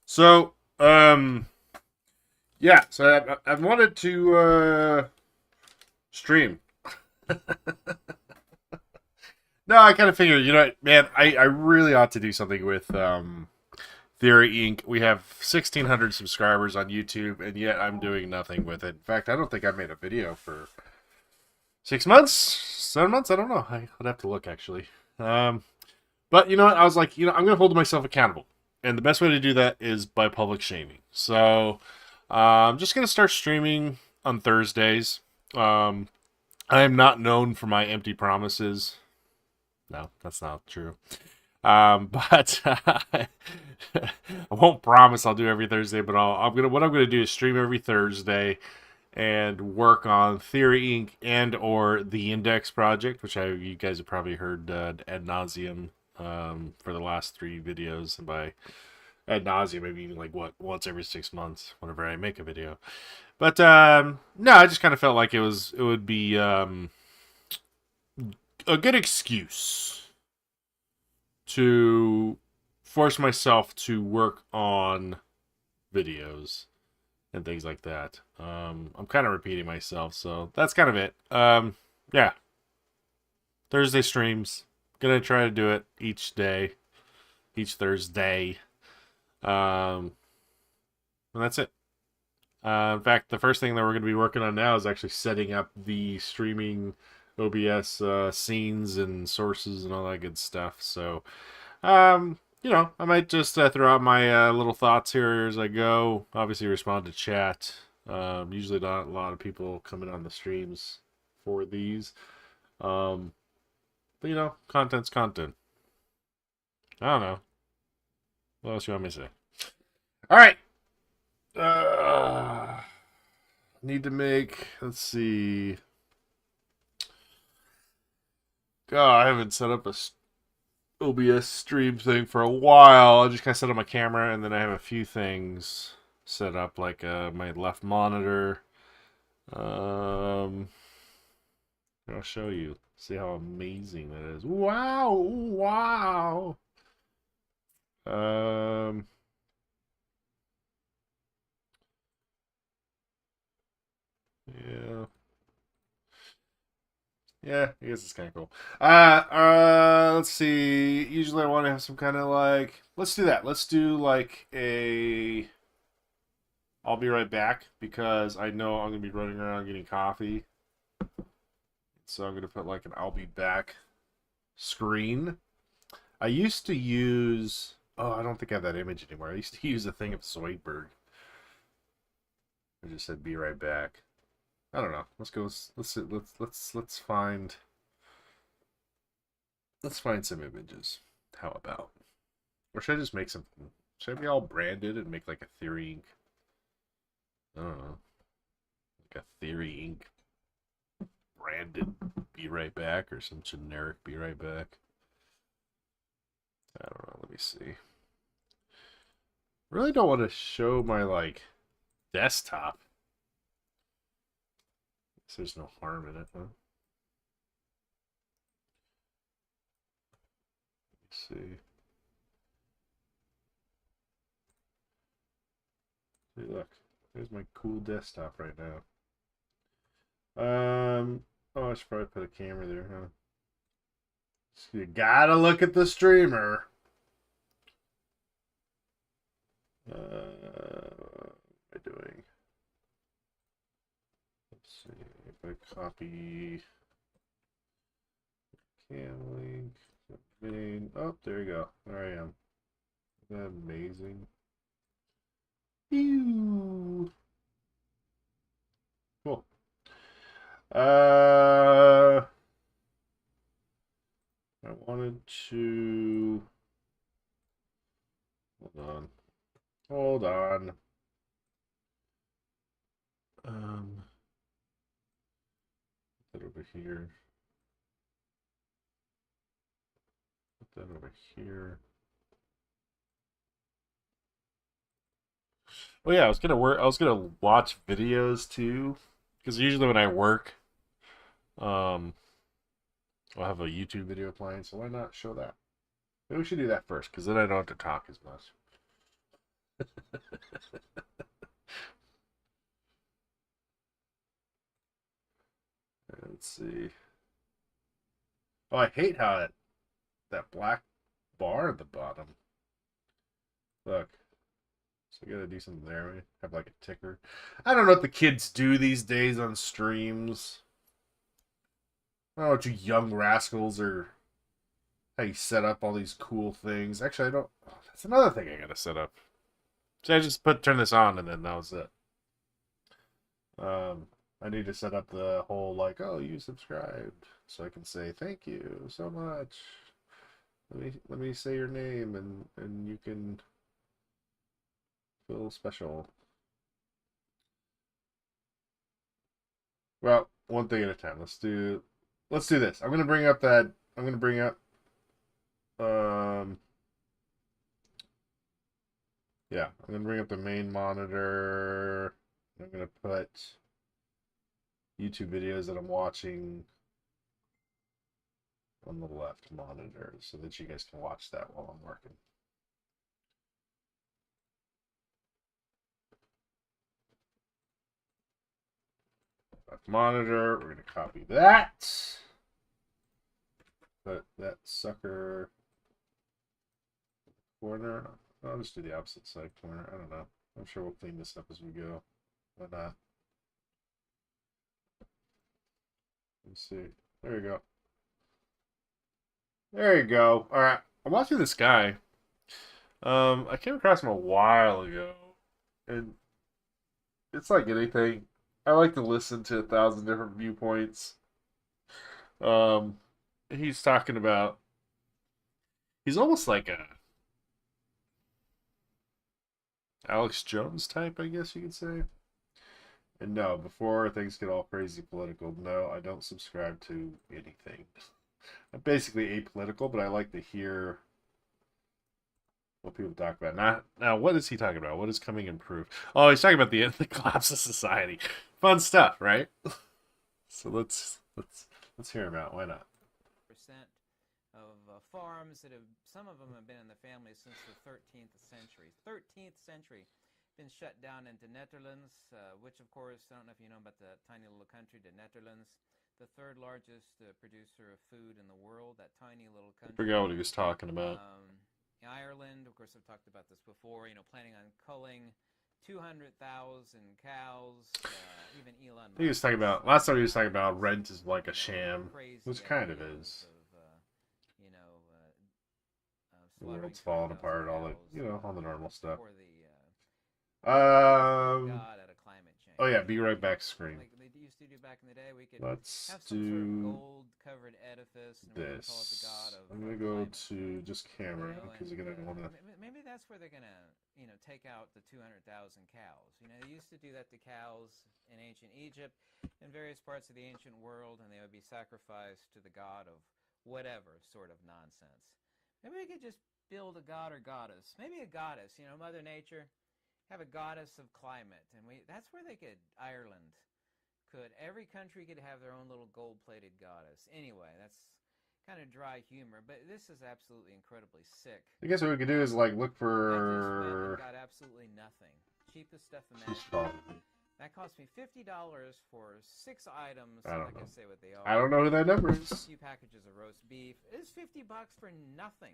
So, yeah, so I've wanted to stream. No, I kind of figured, man, I really ought to do something with Theory Inc. We have 1,600 subscribers on YouTube, and yet I'm doing nothing with it. In fact, I don't think I made a video for 6 months, 7 months. I don't know. I would have to look actually. Um, but you know what? I was like, I'm going to hold myself accountable, and the best way to do that is by public shaming. So I'm just going to start streaming on Thursdays. Um, I am not known for my empty promises. No, that's not true. But I won't promise I'll do every Thursday, but what I'm gonna do is stream every Thursday and work on Theory Inc. and or the Index project, which you guys have probably heard ad nauseum for the last three videos, and by ad nauseum maybe even like once every 6 months whenever I make a video. But no, I just kind of felt like it would be a good excuse to force myself to work on videos and things like that. I'm kind of repeating myself, so that's kind of it. Yeah, Thursday streams. Gonna try to do it each day, each Thursday. Um, and that's it. In fact, the first thing that we're going to be working on now is actually setting up the streaming OBS scenes and sources and all that good stuff. So, I might just throw out my little thoughts here as I go. Obviously, respond to chat. Usually, not a lot of people coming on the streams for these. Um, but content's content. I don't know. What else you want me to say? All right. Need to make. Let's see. God, I haven't set up a OBS stream thing for a while. I just kind of set up my camera, and then I have a few things set up, like my left monitor. I'll show you. See how amazing that is. Wow, wow. Um, yeah. Yeah, I guess it's kind of cool. Let's see. Usually I want to have some kind of like. Let's do that. Let's do like a. I'll be right back because I know I'm gonna be running around getting coffee. So I'm gonna put like an "I'll be back" screen. I used to use. Oh, I don't think I have that image anymore. I used to use a thing of Zoidberg. I just said "Be right back." I don't know. Let's go. Let's find some images. How about? Or should I just make something? Should I be all branded and make like a Theory Inc? I don't know. Like a Theory Inc. branded "Be right back" or some generic "Be right back." I don't know. Let me see. Really don't want to show my like desktop. So there's no harm in it, huh? Let's see. Hey, look. There's my cool desktop right now. Oh, I should probably put a camera there, huh? So you gotta look at the streamer. What am I doing? Let's see if I copy cam link. Main. Oh, there you go. There I am. Isn't that amazing? Ew. Cool. I wanted to. Hold on. Hold on. Put that over here. Put that over here. Oh yeah, I was gonna work. I was gonna watch videos too, because usually when I work, um, I'll have a YouTube video playing. So why not show that? Maybe we should do that first, because then I don't have to talk as much. Let's see. Oh, I hate how that black bar at the bottom. Look. So I gotta do something there. We have like a ticker. I don't know what the kids do these days on streams. I don't know what you young rascals are. How you set up all these cool things. Actually, I don't. Oh, that's another thing I gotta set up. So I just turn this on and then that was it. I need to set up the whole like, oh, you subscribed, so I can say thank you so much. Let me say your name and you can feel special. Well, one thing at a time. Let's do this. I'm gonna bring up um yeah, I'm gonna bring up the main monitor. I'm gonna put YouTube videos that I'm watching on the left monitor so that you guys can watch that while I'm working. Left monitor, we're gonna copy that. Put that sucker corner. I'll just do the opposite side corner. I don't know. I'm sure we'll clean this up as we go. Why not? Let's see. There you go. There you go. All right. I'm watching this guy. I came across him a while ago, and it's like anything. I like to listen to 1,000 different viewpoints. Um, he's talking about. He's almost like a Alex Jones type, I guess you could say. And no, before things get all crazy political, no, I don't subscribe to anything. I'm basically apolitical, but I like to hear what people talk about. Now, what is he talking about? What is coming in proof? Oh, he's talking about the collapse of society. Fun stuff, right? So let's hear him out. Why not? Percent of farms that have, some of them have been in the family since the 13th century. 13th century. Been shut down into Netherlands, which of course, I don't know if you know about the tiny little country, the Netherlands, the third largest producer of food in the world, that tiny little country. I forgot what he was talking about. Ireland, of course, I've talked about this before, planning on culling 200,000 cows, even Elon Musk. He was talking about, last time he was talking about rent is like a sham, which kind of is. The world's falling apart, all the normal stuff. Oh yeah, be right back screen. Like they used to do back in the day, we could Let's have some do sort of gold-covered edifice, and this. call it the god of I'm gonna go to just camera because you're gonna want to. Maybe that's where they're gonna, take out the 200,000 cows. They used to do that to cows in ancient Egypt, in various parts of the ancient world, and they would be sacrificed to the god of whatever sort of nonsense. Maybe we could just build a god or goddess, maybe a goddess. Mother Nature. Have a goddess of climate, and that's where they could, Ireland could, every country could have their own little gold-plated goddess. Anyway, that's kind of dry humor, but this is absolutely incredibly sick. I guess what we could do is like look for. I just got absolutely nothing. Cheapest stuff imaginable. That cost me $50 for 6 items. I don't know. Can say what they are. I don't know who that number is. A few packages of roast beef. It's $50 for nothing.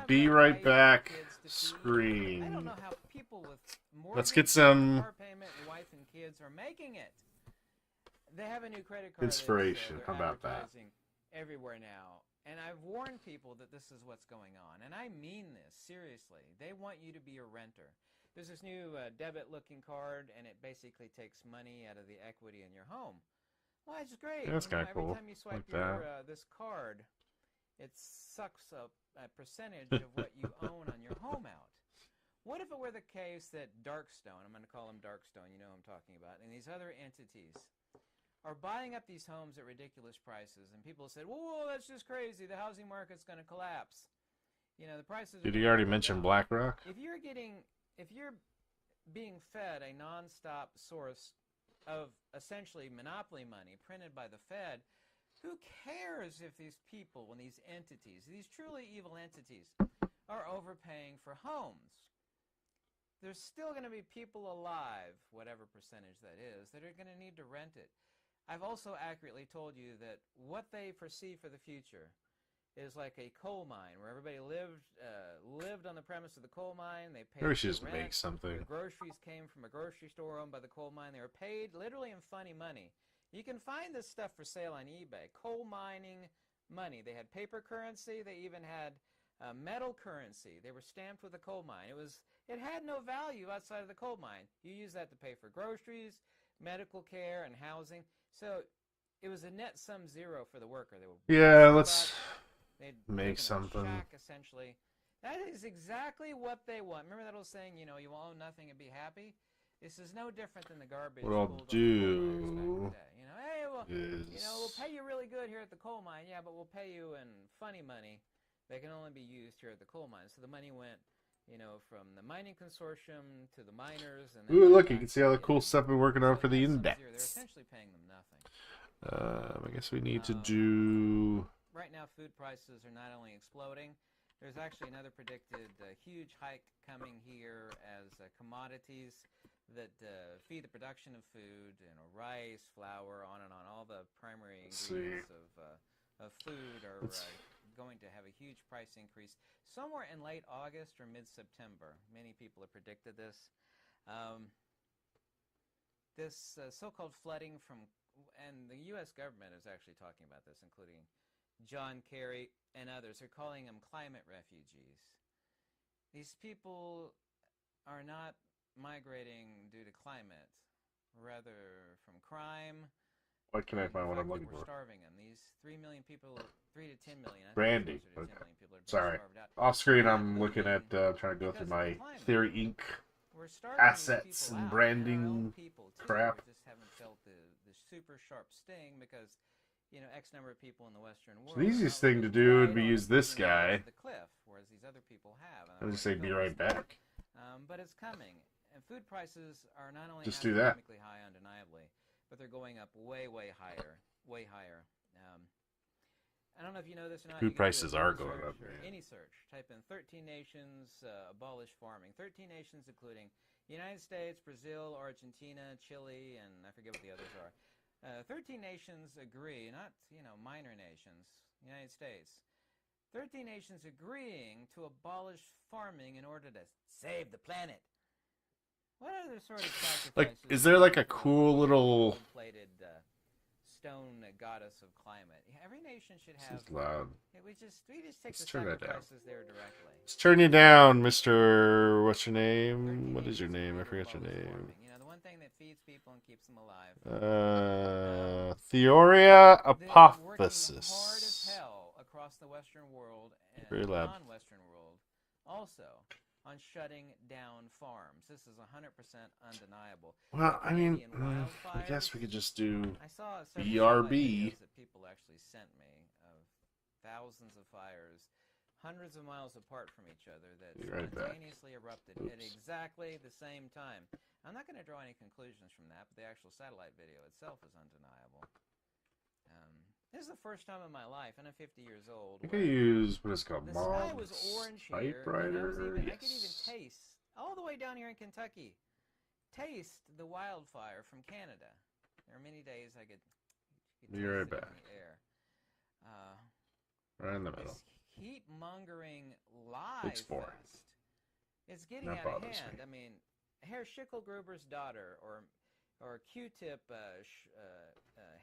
Be right back. Screen. I don't know how people with mortgage, Let's get some car payment, wife and kids are making it. They have a new credit card. Inspiration. How about that? Everywhere now, and I've warned people that this is what's going on, and I mean this seriously. They want you to be a renter. There's this new debit-looking card, and it basically takes money out of the equity in your home. Well, that's great. Yeah, that's kind of cool. Every time you swipe this card, it sucks up a percentage of what you own on your home out. What if it were the case that Darkstone, I'm going to call them Darkstone, you know what I'm talking about, and these other entities are buying up these homes at ridiculous prices, and people said, whoa, that's just crazy, the housing market's going to collapse. The prices Did he already mention BlackRock? If you're being fed a nonstop source of essentially monopoly money printed by the Fed, who cares if these people and these entities, these truly evil entities, are overpaying for homes? There's still going to be people alive, whatever percentage that is, that are going to need to rent it. I've also accurately told you that what they perceive for the future is like a coal mine where everybody lived on the premise of the coal mine. They paid Maybe we should the just rent. make something. Their groceries came from a grocery store owned by the coal mine. They were paid literally in funny money. You can find this stuff for sale on eBay. Coal mining money. They had paper currency. They even had metal currency. They were stamped with a coal mine. It had no value outside of the coal mine. You use that to pay for groceries, medical care, and housing. So it was a net sum zero for the worker. They would Yeah, let's they'd make live in a something. shack, essentially. That is exactly what they want. Remember that old saying, you will own nothing and be happy? This is no different than the garbage What I'll pulled on the coal miners back in do the day. Hey, well, is we'll pay you really good here at the coal mine. Yeah, but we'll pay you in funny money that can only be used here at the coal mine. So the money went, from the mining consortium to the miners. And ooh, look, you can see all the cool stuff we're working on for the index. They're essentially paying them nothing. I guess we need to do... Right now, food prices are not only exploding, there's actually another predicted huge hike coming here as commodities that feed the production of food, rice, flour, on and on. All the primary ingredients of food are going to have a huge price increase somewhere in late August or mid-September. Many people have predicted this. This so-called flooding and the U.S. government is actually talking about this, including John Kerry and others. They're calling them climate refugees. These people are not migrating due to climate, rather from crime. What can I find what I'm looking We're for? Starving them. These 3 million people, 3 to 10 million. Brandy. Okay. 10 million people are being Sorry. starved out. Off screen, I'm looking at trying to go through my TheoryInk assets and branding crap. We just haven't felt the super sharp sting because, X number of people in the Western world. So the easiest thing to do would be use this guy. The cliff, whereas these other people have. I'll just say be right back. But it's coming. And food prices are not only Just do that. astronomically high, undeniably, but they're going up way, way higher. Way higher. I don't know if you know this or not. Food prices are going up, man. Any search. Type in 13 nations abolish farming. 13 nations including United States, Brazil, Argentina, Chile, and I forget what the others are. 13 nations agree, not, minor nations, United States. 13 nations agreeing to abolish farming in order to save the planet. What other sort of sacrifices? Like, is there like a cool little... plated stone goddess of climate? Every nation should have... This is loud. We just take Let's the turn that down. sacrifices there directly. Let's turn you down, Mr. What's your name? What is your name? I forget your name. The one thing that feeds people and keeps them alive. Theoria Apotheosis. Hard as hell across the Western world and Very loud. non-Western world, also on shutting down farms. This is 100% undeniable. Well, I mean, I guess we could just do I saw BRB. that people actually sent me of thousands of fires, hundreds of miles apart from each other, that Be right back. spontaneously erupted at Oops. exactly the same time. I'm not going to draw any conclusions from that, but the actual satellite video itself is undeniable. This is the first time in my life, and I'm 50 years old. I could use what is it called, The sky was Mom's orange here. typewriter. I could even Yes. taste, all the way down here in Kentucky, taste the wildfire from Canada. There are many days I could Be taste right it in back. the air. Right in the middle. This heat-mongering lie It's boring. fest. It's getting That out of bothers hand. me. I mean, Herr Schicklgruber's daughter, or Q-Tip,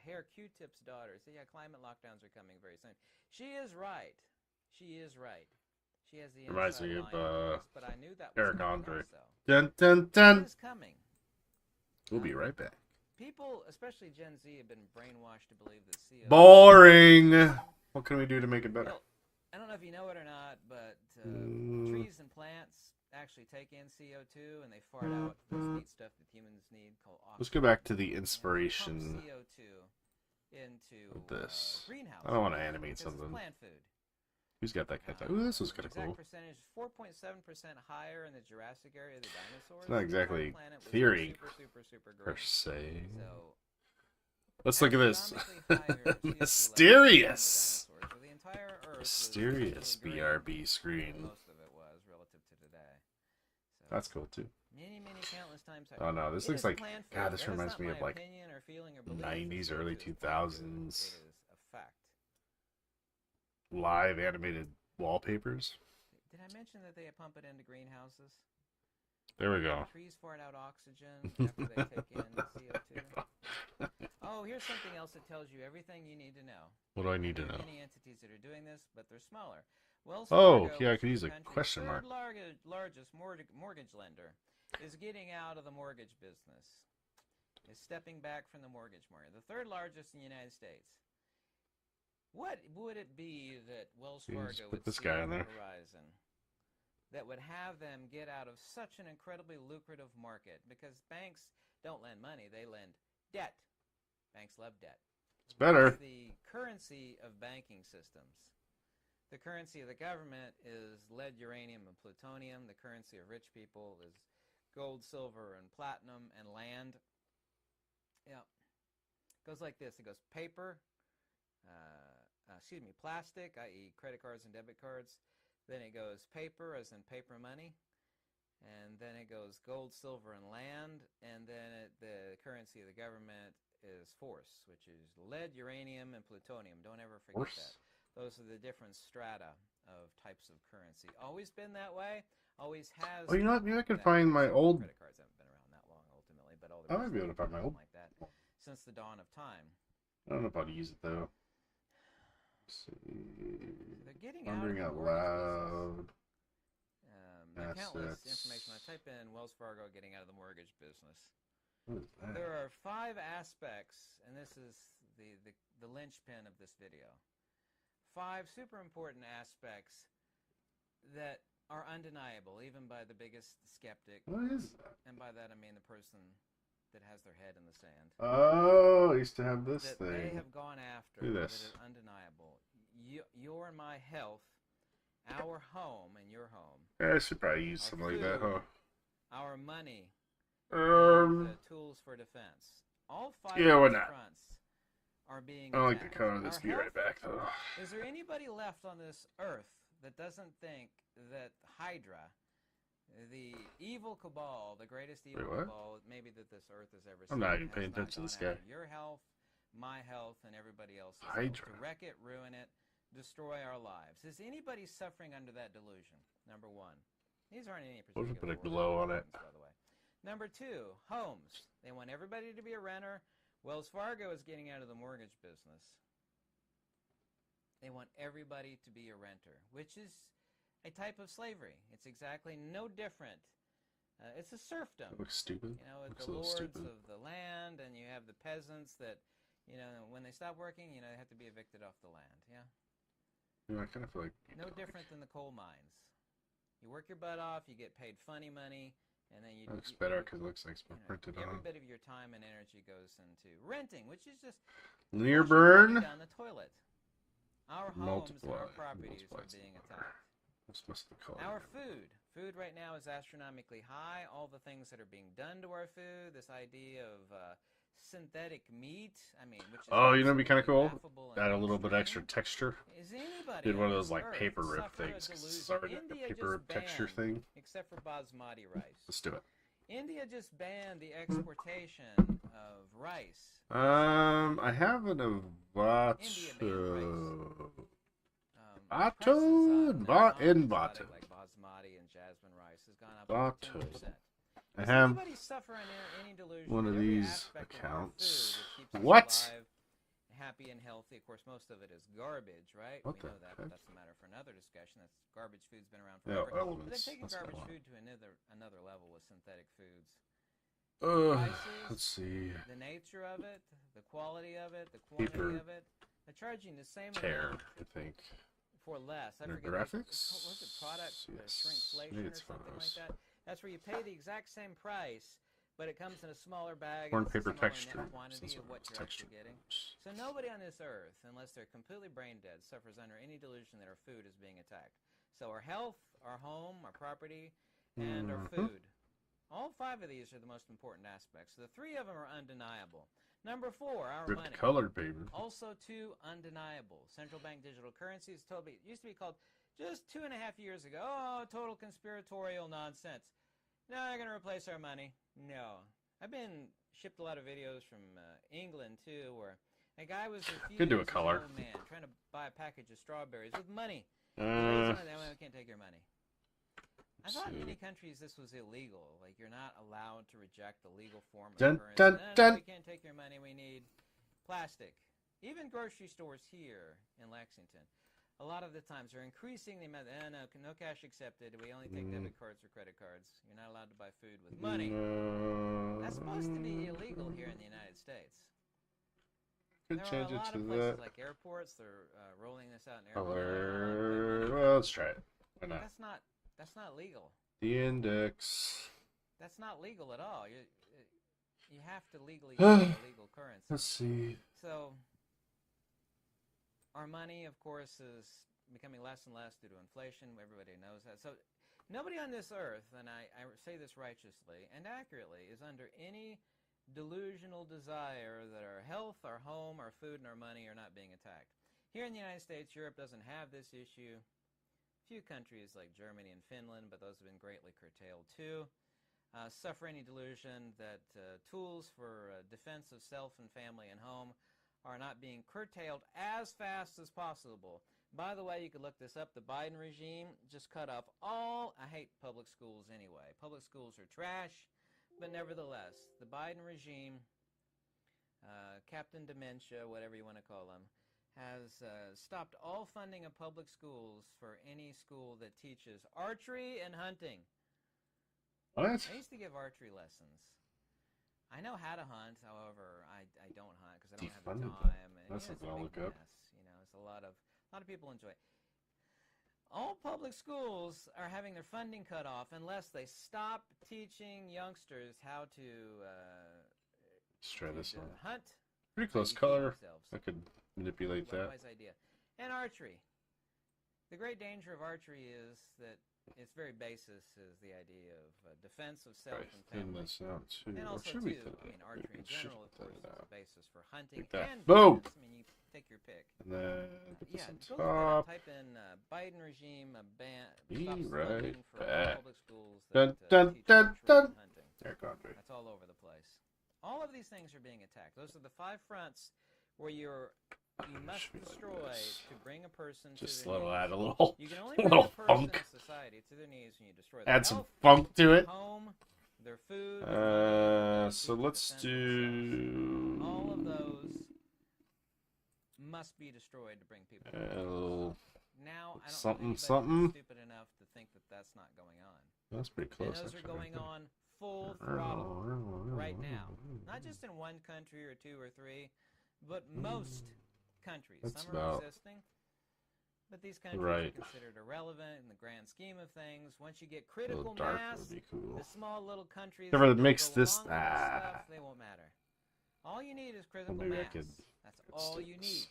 Herr Q-Tip's daughter. So yeah, climate lockdowns are coming very soon. She is right. She is right. She has the Reminds inside me line of, on this, but I knew that was Eric coming Andre. also. Dun dun It dun. is coming. We'll be right back. People, especially Gen Z, have been brainwashed to believe that CO2... Boring. What can we do to make it better? Well, I don't know if you know it or not, but trees and plants actually take in CO2 and they fart out this neat stuff that humans need called oxygen. Let's go back to the And they inspiration pump CO2 into of this. greenhouses. I don't want to animate because something. It's plant food. Who's got that kind of stuff? Ooh, this was kind of Exact cool. percentage, 4.7% higher in the Jurassic area of the dinosaurs. It's not exactly The planet was theory, super per green. se. So, Let's look at this. astronomically higher CO2 levels than the Mysterious. dinosaurs. So the entire Earth was Mysterious essentially green. BRB screen. Most of it was relative to today. So That's cool too. Many, many countless times. Oh no, this It looks is like, planned for. God, this That is reminds not me my of like opinion or feeling or belief. 90s, It's what early it is planned to do. 2000s It is a fact. live animated wallpapers. Did I mention that they pump it into greenhouses? There we go. Trees fart out oxygen after they take in CO2. Oh, here's something else that tells you everything you need to know. What do I need to There are know? many entities that are doing this, but they're smaller. Wells Oh, Fargo, yeah, I which could is use a the country's question mark. third largest mortgage lender, is getting out of the mortgage business. Is stepping back from the mortgage market. The third largest in the United States. What would it be that Wells Fargo would see on the horizon that would have them get out of such an incredibly lucrative market? Because banks don't lend money, they lend debt. Banks love debt. It's better. It's the currency of banking systems. The currency of the government is lead, uranium, and plutonium. The currency of rich people is gold, silver, and platinum, and land. Yeah. It goes like this. It goes paper, plastic, i.e. credit cards and debit cards. Then it goes paper, as in paper money. And then it goes gold, silver, and land. And then the currency of the government is force, which is lead, uranium, and plutonium. Don't ever forget that. Those are the different strata of types of currency. Always been that way. Always has. Oh, you know what? Maybe I can find my old. Credit cards haven't been around that long, ultimately, but all the I might be able to find my old. Like that since the dawn of time. I don't know if I'd use it though. Let's see. They're getting Wondering out loud. Countless information. I type in Wells Fargo getting out of the mortgage business. What is that? There are 5 aspects, and this is the linchpin of this video. 5 super important aspects that are undeniable, even by the biggest skeptic. What is that? And by that I mean the person that has their head in the sand. Oh, I used to have this that thing. They have gone after. Do That this. is undeniable. Your and my health, our home and your home. Yeah, I should probably use something like that, huh? Our money. The tools for defense. All 5 yeah, why not? fronts are being I like attacked. the color of this. Be right back, though. Is there anybody left on this earth that doesn't think that Hydra, the evil cabal, the greatest evil cabal maybe that this earth has ever seen, I'm not even paying attention to this guy. Your health, my health, and everybody else's Hydra. health, to wreck it, ruin it, destroy our lives. Is anybody suffering under that delusion? Number 1. These aren't any particular. What if we put a glow on it? By the way. Number 2, homes. They want everybody to be a renter. Wells Fargo is getting out of the mortgage business. They want everybody to be a renter, which is a type of slavery. It's exactly no different. It's a serfdom. It looks stupid. You know, looks the lords of the land, and you have the peasants that, you know, when they stop working, you know, they have to be evicted off the land. Yeah. You know, I kind of feel like no different than the coal mines. You work your butt off, you get paid funny money, and then you. It looks better because it looks like it's been printed on. Every bit of your time and energy goes into renting, which is just linear burn down the toilet. Our homes and our properties are being attacked. Our food right now is astronomically high. All the things that are being done to our food, this idea of synthetic meat, I mean, which is you know, it'd be kind of cool. Add a little bit extra texture. Is anybody did one of those like paper rip things? Sorry, like a paper texture thing. Except for basmati rice. Let's do it. India just banned the exportation of rice. I have an Avato. Avato. Like basmati and jasmine rice has gone up 10%. I have one of these accounts. What? Happy and healthy. Of course, most of it is garbage, right? We know that, but that's a matter for another discussion. That's garbage food's been around forever. But they're taking garbage food to another level with synthetic foods. Prices, let's see. The nature of it, the quality of it, the quantity of it. They're charging the same amount. I think. For less. I forget. Graphics? What's it? Product shrinkflation or something like that. That's where you pay the exact same price, but it comes in a smaller bag. Corn paper texture. Quantity of what you're actually getting. So nobody on this earth, unless they're completely brain dead, suffers under any delusion that our food is being attacked. So our health, our home, our property, and our food. All 5 of these are the most important aspects. The 3 of them are undeniable. Number 4, our money. Colored paper. Also 2 undeniable. Central bank digital currencies used to be called just 2.5 years ago. Oh, total conspiratorial nonsense. No, they're going to replace our money. No. I've been shipped a lot of videos from England, too, where a guy was refused, Could do a as an color. old man, trying to buy a package of strawberries with money. Uh, We can't take your money. I thought in see. many countries this was illegal. Like, you're not allowed to reject the legal form of Dun, currency. dun, No, dun. we can't take your money. We need plastic. Even grocery stores here in Lexington, a lot of the times are increasing the amount. No cash accepted. We only take debit cards or credit cards. You're not allowed to buy food with money. That's supposed to be illegal here in the United States. Could There change are a it lot to of places that. like airports. They're rolling this out in Color. airports. Well, let's try it. Why not? That's not legal. The index. That's not legal at all. You have to legally use a legal currency. Let's see. So our money, of course, is becoming less and less due to inflation. Everybody knows that. So nobody on this earth, and I say this righteously and accurately, is under any delusional desire that our health, our home, our food, and our money are not being attacked. Here in the United States, Europe doesn't have this issue. Few countries like Germany and Finland, but those have been greatly curtailed too, suffer any delusion that tools for defense of self and family and home are not being curtailed as fast as possible. By the way, you could look this up. The Biden regime just cut off I hate public schools anyway. Public schools are trash, but nevertheless, the Biden regime, Captain Dementia, whatever you want to call him, has stopped all funding of public schools for any school that teaches archery and hunting. What? I used to give archery lessons. I know how to hunt, however, I don't hunt because I don't have the Defunded time. And, That's it's something a I'll big look up. mess. It's a lot of people enjoy it. All public schools are having their funding cut off unless they stop teaching youngsters how to Let's try this one. hunt. Pretty close educate color. themselves. I could manipulate that. Wise idea. And archery. The great danger of archery is that its very basis is the idea of defense of self Right, and thin family. this out too. And Or also, should we too, thin I mean, it? archery We in should general, of thin course, it is out. the basis for hunting Like that. and Boom! defense. I mean, you pick your pick. And then put this Yeah, on go look that up. top. Type in Biden regime Be stops right funding for all back. public schools Dun, that dun, teach dun, archery dun. and hunting. There, Andre. That's all over the place. All of these things are being attacked. Those are the 5 fronts where you must Should be like destroy this. to bring a person Just to their knees. add a little, You can only a bring little a person funk. in society to their knees when you destroy their Add some health, funk to it. home, their food. their money, So their let's ability to defend themselves. do All of those must be destroyed to bring people to their knees. Now, I don't something, know anybody something. that's stupid enough to think that that's not going on. That's pretty And close. those are actually, going right on full throttle right now. Not just in one country or 2 or 3, but most countries. That's Some are about resisting, but these countries right. are considered irrelevant in the grand scheme of things. Once you get A critical little dark mass, would be cool. the small little countries Never that mix go this. along with stuff, they won't matter. All you need is critical Maybe I mass. could That's get all you sticks. need.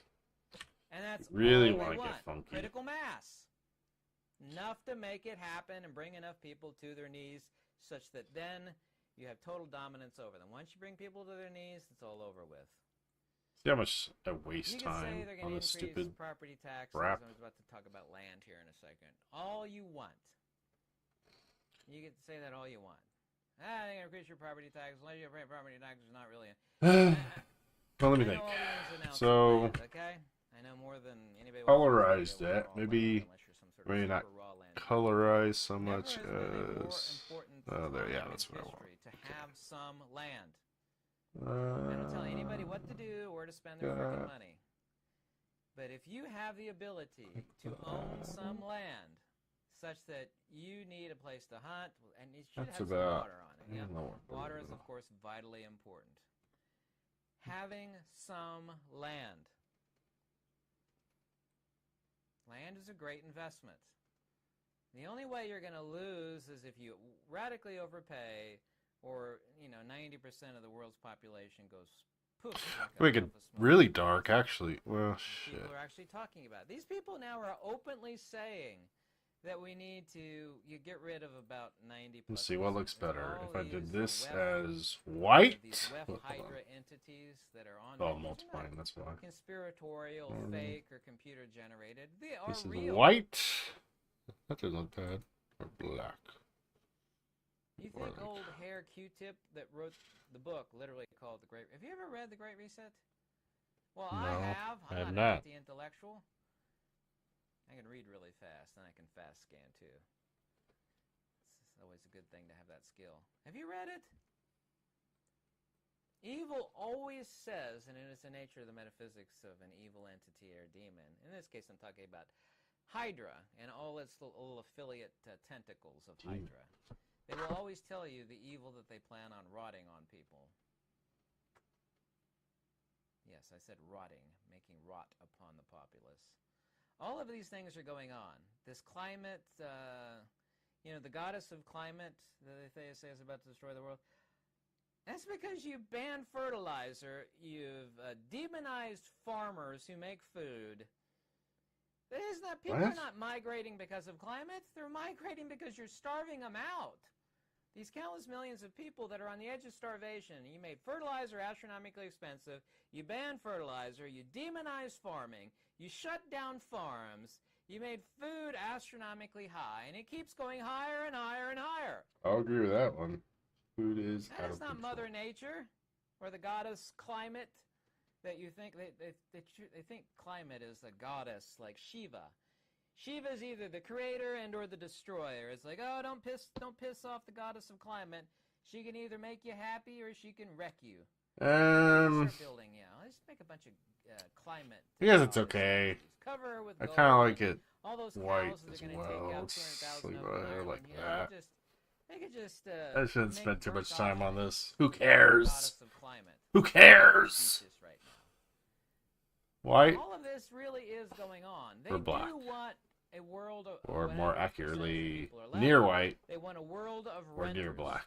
And that's Really all wanna they get want. funky. Critical mass. Enough to make it happen and bring enough people to their knees such that then you have total dominance over them. Once you bring people to their knees, it's all over with. See how much I You waste can say time they're on going to this increase stupid property taxes. crap. I was about to talk about land here in a second. All you want. You get to say that all you want. They're going to increase your property taxes. Unless you pay property taxes, not really. Well, let me I think. know all the ins and outs of So, land, okay? I know more than anybody else. colorize that. Maybe not colorize so Never much has been a more as. important Oh, there, yeah, time that's in what I want. history to have some land. I don't tell anybody what to do or to spend their freaking money. But if you have the ability to own some land such that you need a place to hunt, and it should That's have some about. water on it. Yeah? Water is, of course, vitally important. Having some land. Land is a great investment. The only way you're going to lose is if you radically overpay or, 90% of the world's population goes poof. We could really dark, actually. Well, shit. People are actually talking about it. These people now are openly saying that we need to get rid of about 90%. Let's see what looks better. All If I did these this web- as white. These web Hold on. hydra entities that are on Oh, there, these are multiplying. not That's why. conspiratorial, fake, or computer generated. They are This is real. white. That doesn't look bad. Or black. You think old hair Q-Tip that wrote the book, literally called The Great... Have you ever read The Great Reset? Well, No, I have. I have I'm not. not an anti-intellectual. I can read really fast, and I can fast scan, too. It's always a good thing to have that skill. Have you read it? Evil always says, and it is the nature of the metaphysics of an evil entity or demon. In this case, I'm talking about Hydra and all its little affiliate tentacles of Hydra. They will always tell you the evil that they plan on rotting on people. Yes, I said rotting, making rot upon the populace. All of these things are going on. This climate, the goddess of climate that they say is about to destroy the world. That's because you banned fertilizer, you've demonized farmers who make food. Isn't that people are not migrating because of climate? They're migrating because you're starving them out. These countless millions of people that are on the edge of starvation. You made fertilizer astronomically expensive. You banned fertilizer. You demonized farming. You shut down farms. You made food astronomically high. And it keeps going higher and higher and higher. I'll agree with that one. Food is out of That is not control. Mother Nature or the goddess climate that you think. They think climate is a goddess like Shiva. Shiva is either the creator and or the destroyer. It's like, oh, don't piss off the goddess of climate. She can either make you happy or she can wreck you. Start building, let's make a bunch of climate. Yes, it's okay. Cover her with I gold. kind of like it All those white cows that as are going to take well. out 200,000 Sleep of my them. hair like that. They could just. I shouldn't spend too much time on this. this. Who cares? Goddess of climate. Who cares? Right now. White All of this really is going on. They or black? do want a world of, or more accurately, left, near white they want a world of or renters. near black.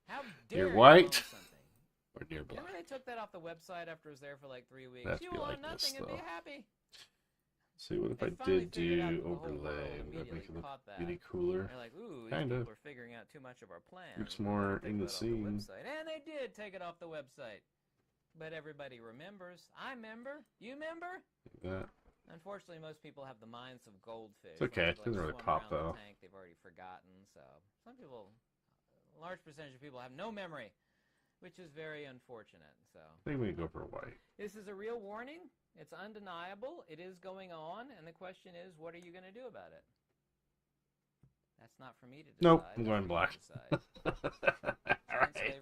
How dare Near you white own something? or near black. Remember they took that off the website after it was there for like 3 weeks? That'd You be own like nothing this, and be though. happy. See, what if They I finally did figured out do that the whole world overlay? Would that immediately make it look caught that. any cooler? They're like, ooh, these Kind of. people are figuring out too much of our plans. Looks We're more gonna in take the that off scene. website. And they did take it off the website. But everybody remembers. I remember. You remember? Like that. Unfortunately, most people have the minds of goldfish. It's okay. It Once doesn't they've, really swum pop, around the though. tank, they've already forgotten. So some people, a large percentage of people have no memory, which is very unfortunate. So I think we can go for white. this is a real warning. It's undeniable. It is going on, and the question is, what are you going to do about it? That's not for me to decide. Nope, I'm That's going for black. you to decide. Alright.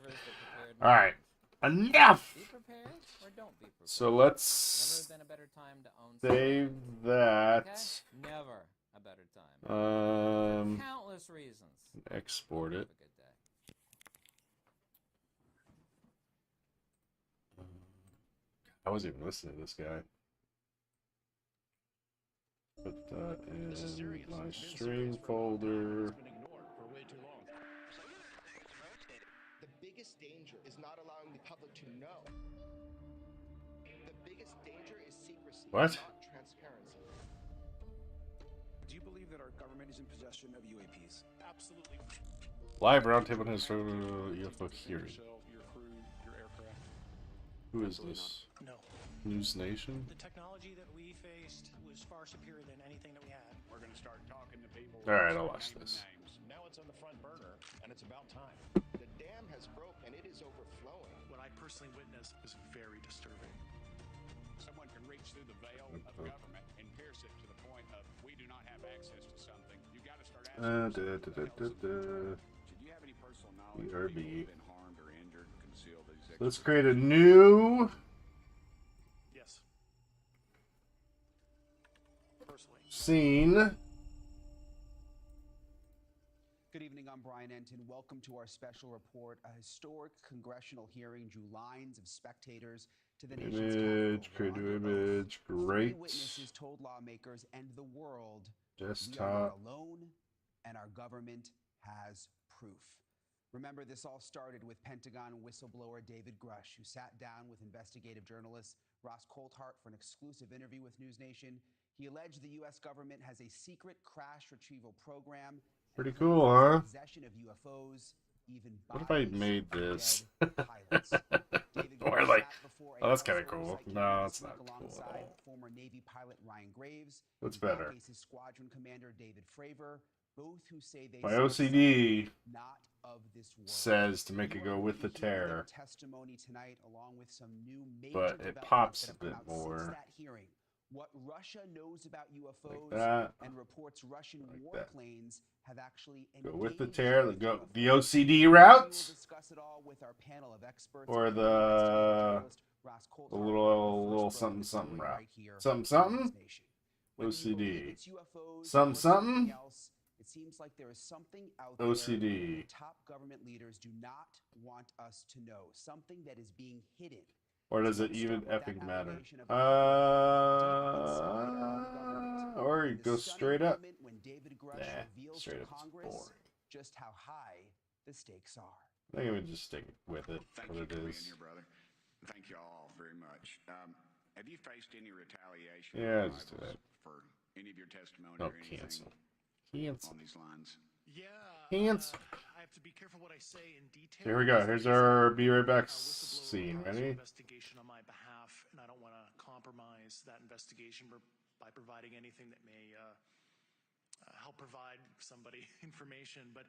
Alright. Enough! Be prepared or don't be prepared. So let's Never been a better time to own save something. that. Okay? Never a better time. Countless reasons. Export Have it. a good day. I wasn't even listening to this guy. Put that in my stream folder. The biggest danger is not allowing the public to know. The biggest danger is secrecy, What? not transparency. Do you believe that our government is in possession of UAPs? Absolutely. Live roundtable has UFO hearing. Your crew, your aircraft. Who is this? No. News Nation? The technology that we faced was far superior than anything that we had. We're going to start talking to people. Alright, I'll watch this. Now it's on the front burner, and it's about time. The dam has broke and it is overflowing. What I personally witnessed is very disturbing. Someone can reach through the veil of government and pierce it to the point of we do not have access to something. You got to start asking yourself, should you have any personal knowledge of people who have been harmed or injured and conceal these Let's create a new Yes. Personally. scene. Good evening, I'm Brian Enton. Welcome to our special report. A historic congressional hearing drew lines of spectators to the nation's Image, Capitol. create new Under oath, image, 3 great. witnesses told lawmakers and the world, we are not Desktop. alone and our government has proof. Remember, this all started with Pentagon whistleblower David Grush, who sat down with investigative journalist Ross Coulthart for an exclusive interview with News Nation. He alleged the U.S. government has a secret crash retrieval program. Pretty cool, huh? Possession of UFOs, even What if I bodies made of this? dead pilots. David Or Grush like, sat before oh, that's House kinda cool. Oversight No, Committee it's this not week cool at alongside all. former Navy pilot Ryan Graves, What's Naval better? Base's Squadron Commander David Fravor, both who say they My saw OCD something not of this world. says to make You it are go going with to the hear their terror, testimony tonight, along with some new major but it developments pops that a have come bit out since more that hearing. What Russia knows about UFOs like that. and reports Russian that. warplanes have actually Go engaged with the terror. Go with the UFOs. OCD We will route, discuss it all with our panel of experts, or including investigative the journalist Ross Coulthart, the little first pro of something the something story route. right here Something in this something. nation. Whether you believe OCD. it's UFOs Something or something. something else, it seems like there is something out there OCD. that top government leaders do not want us to know. Something that is being hidden. Or does So it let's even start with that effing matter? allegation of deep inside our government. Or In you the go stunning straight up. moment when David Grush Nah, reveals straight to up is Congress boring. just how high the stakes are. I think we just stick with it. Thank What you it for being is. here, brother. Thank you all very much. Have you faced any retaliation Yeah, or just do rivals that. for any of your testimony Oh, or anything cancel. on these lines? Yeah, Cancel. I have to be careful what I say in detail. Here we go. Here's our Be Right Back scene. Ready? Investigation on my behalf, and I don't want to compromise that investigation by providing anything that may help provide somebody information. But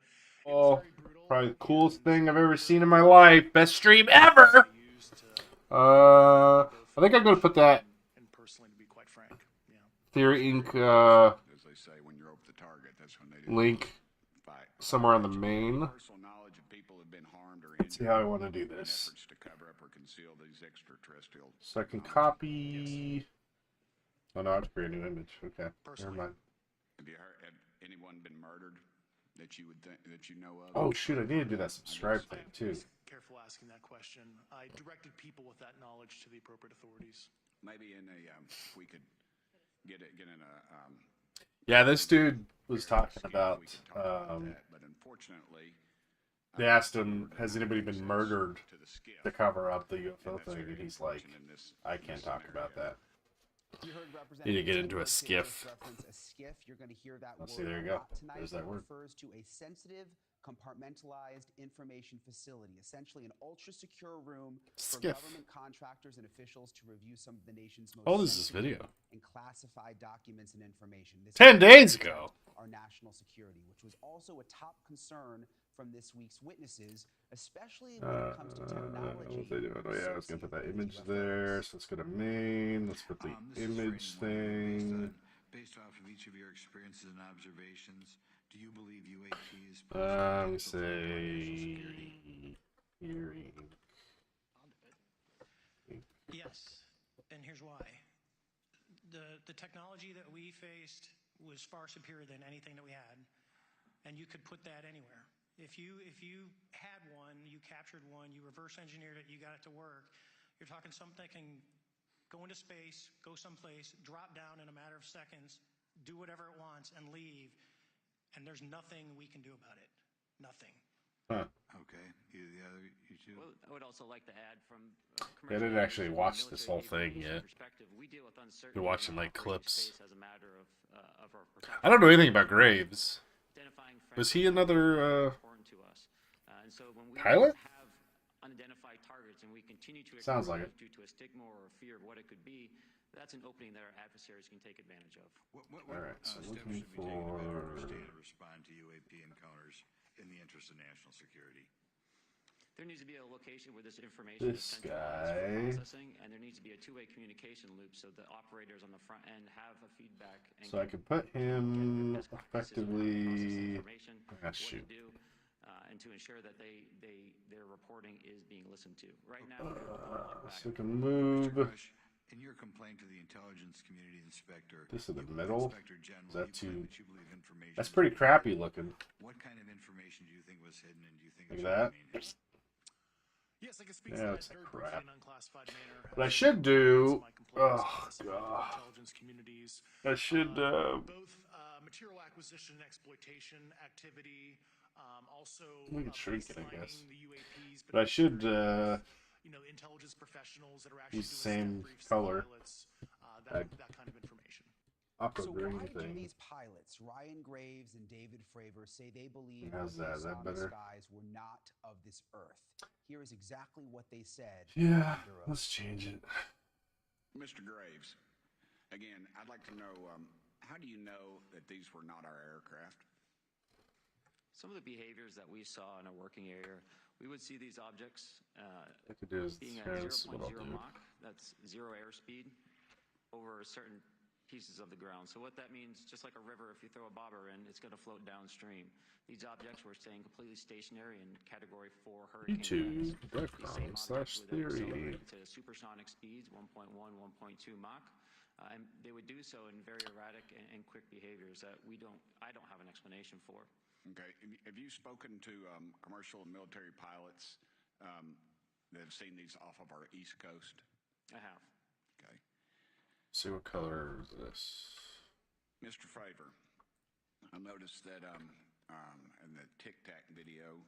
it was Oh, very brutal. probably the coolest and thing I've ever seen in my very life. Best stream ever. used to I think I'm gonna put that and personally, to be quite frank, yeah. TheoryInk As they say, when you're over the target, that's when they do link fight. somewhere on the main. Personal knowledge of people who've been harmed or Let's see injured how I want to do in this. efforts to cover up or conceal these extraterrestrial. So I can technologies. copy. Oh no, I have to create a new image. Okay, never Personally. mind. Have you heard? Had anyone been murdered that you would think that you know of? Oh shoot, I need to do that subscribe I thing have to too. be careful asking that question. I directed people with that knowledge to the appropriate authorities. Maybe in a if we could get in a. Yeah, this dude was talking skit, about. we could talk about that, but unfortunately, They asked him, "Has anybody been access murdered to the skiff. to cover up the And UFO that's thing?" very And he's like, unfortunate in this- "I in can't this talk about scenario. that." You heard Need to Representative get into a Timothy skiff. just reference a skiff. You're going to hear that Let's word see, there you a go. lot tonight. There's that It word. refers to a sensitive, compartmentalized information facility, essentially an ultra-secure room for Skiff. government contractors and officials to review some of the nation's most Oh, this is sensitive video. and classified documents and information. This 10 is days ago. our national security, which was also a top concern from this week's witnesses, especially when it comes to technology. What they doing? Oh yeah, I was gonna put that associated image with there. UFOs. So let's go to main. Let's put the This is image Braden Wonder. thing. Based off of each of your experiences and observations, do you believe UAPs pose Let me potential threat to our national security? say theory. Yes, and here's why. The technology that we faced was far superior than anything that we had, and you could put that anywhere. If you had one, you captured one, you reverse engineered it, you got it to work, you're talking something that can go into space, go someplace, drop down in a matter of seconds, do whatever it wants, and leave, and there's nothing we can do about it. Nothing. Huh. Okay, the other, you two? Well, I would also like to add from I didn't actually watch this whole thing yet. We deal with uncertainty. Been watching, in like, clips. space as a matter of our I don't know anything about Graves. identifying Was he friends another is important to us. And so when we pilot? have unidentified targets and we continue to Sounds ignore like those due to a stigma or a fear of what it could be, that's an opening that our adversaries can take advantage of. What All right, so steps looking should be taken to better for- understand and respond to UAP encounters in the interest of national security? There needs to be a location where this information is This centralized for guy. processing, and there needs to be a two-way communication loop so the operators on the front end have a feedback. And So I can put him effectively. Ah, what to shoot. do, and to ensure that their reporting is being listened to. Right now, we're holding back. So I can move. Mr. Grush, in your complaint to the intelligence community inspector, This in the you- middle? Inspector General, Is that you claim too- that you believe information That's is pretty being crappy hidden. looking. What kind of information do you think was hidden, and do you think Like it should that? remain hidden? Yes, I can speak Yeah, to that that's very crap. briefly in unclassified manner. What I should do. My complaints Oh specific to god. intelligence communities. I should. Both material acquisition and exploitation activity, also We can shrink it, I baselining guess. the UAPs, But I should. Intelligence professionals that are actually Use the doing same step briefs to color. pilots, that kind of information. Upper So green why do thing. these pilots, Ryan Graves and David Fravor, say they believe How's what that? they Is saw that in the better? skies were not of this earth? Here is exactly what they said. Yeah, under oath. let's change it. Mr. Graves, again, I'd like to know how do you know that these were not our aircraft? some of the behaviors that we saw in a working area, we would see these objects I could do is being at here, this is what 0.0 I'll do. Mach, that's 0 airspeed, over certain pieces of the ground. So what that means, just like a river, if you throw a bobber in, it's going to float downstream. These objects were staying completely stationary in Category 4 hurricane events. These same objects would then accelerate to supersonic speeds, 1.1, 1.2 Mach. And they would do so in very erratic and quick behaviors that I don't have an explanation for. Okay. Have you spoken to commercial and military pilots that have seen these off of our East Coast? I have. Okay. See what color is this? Mr. Favor, I noticed that in the Tic Tac video,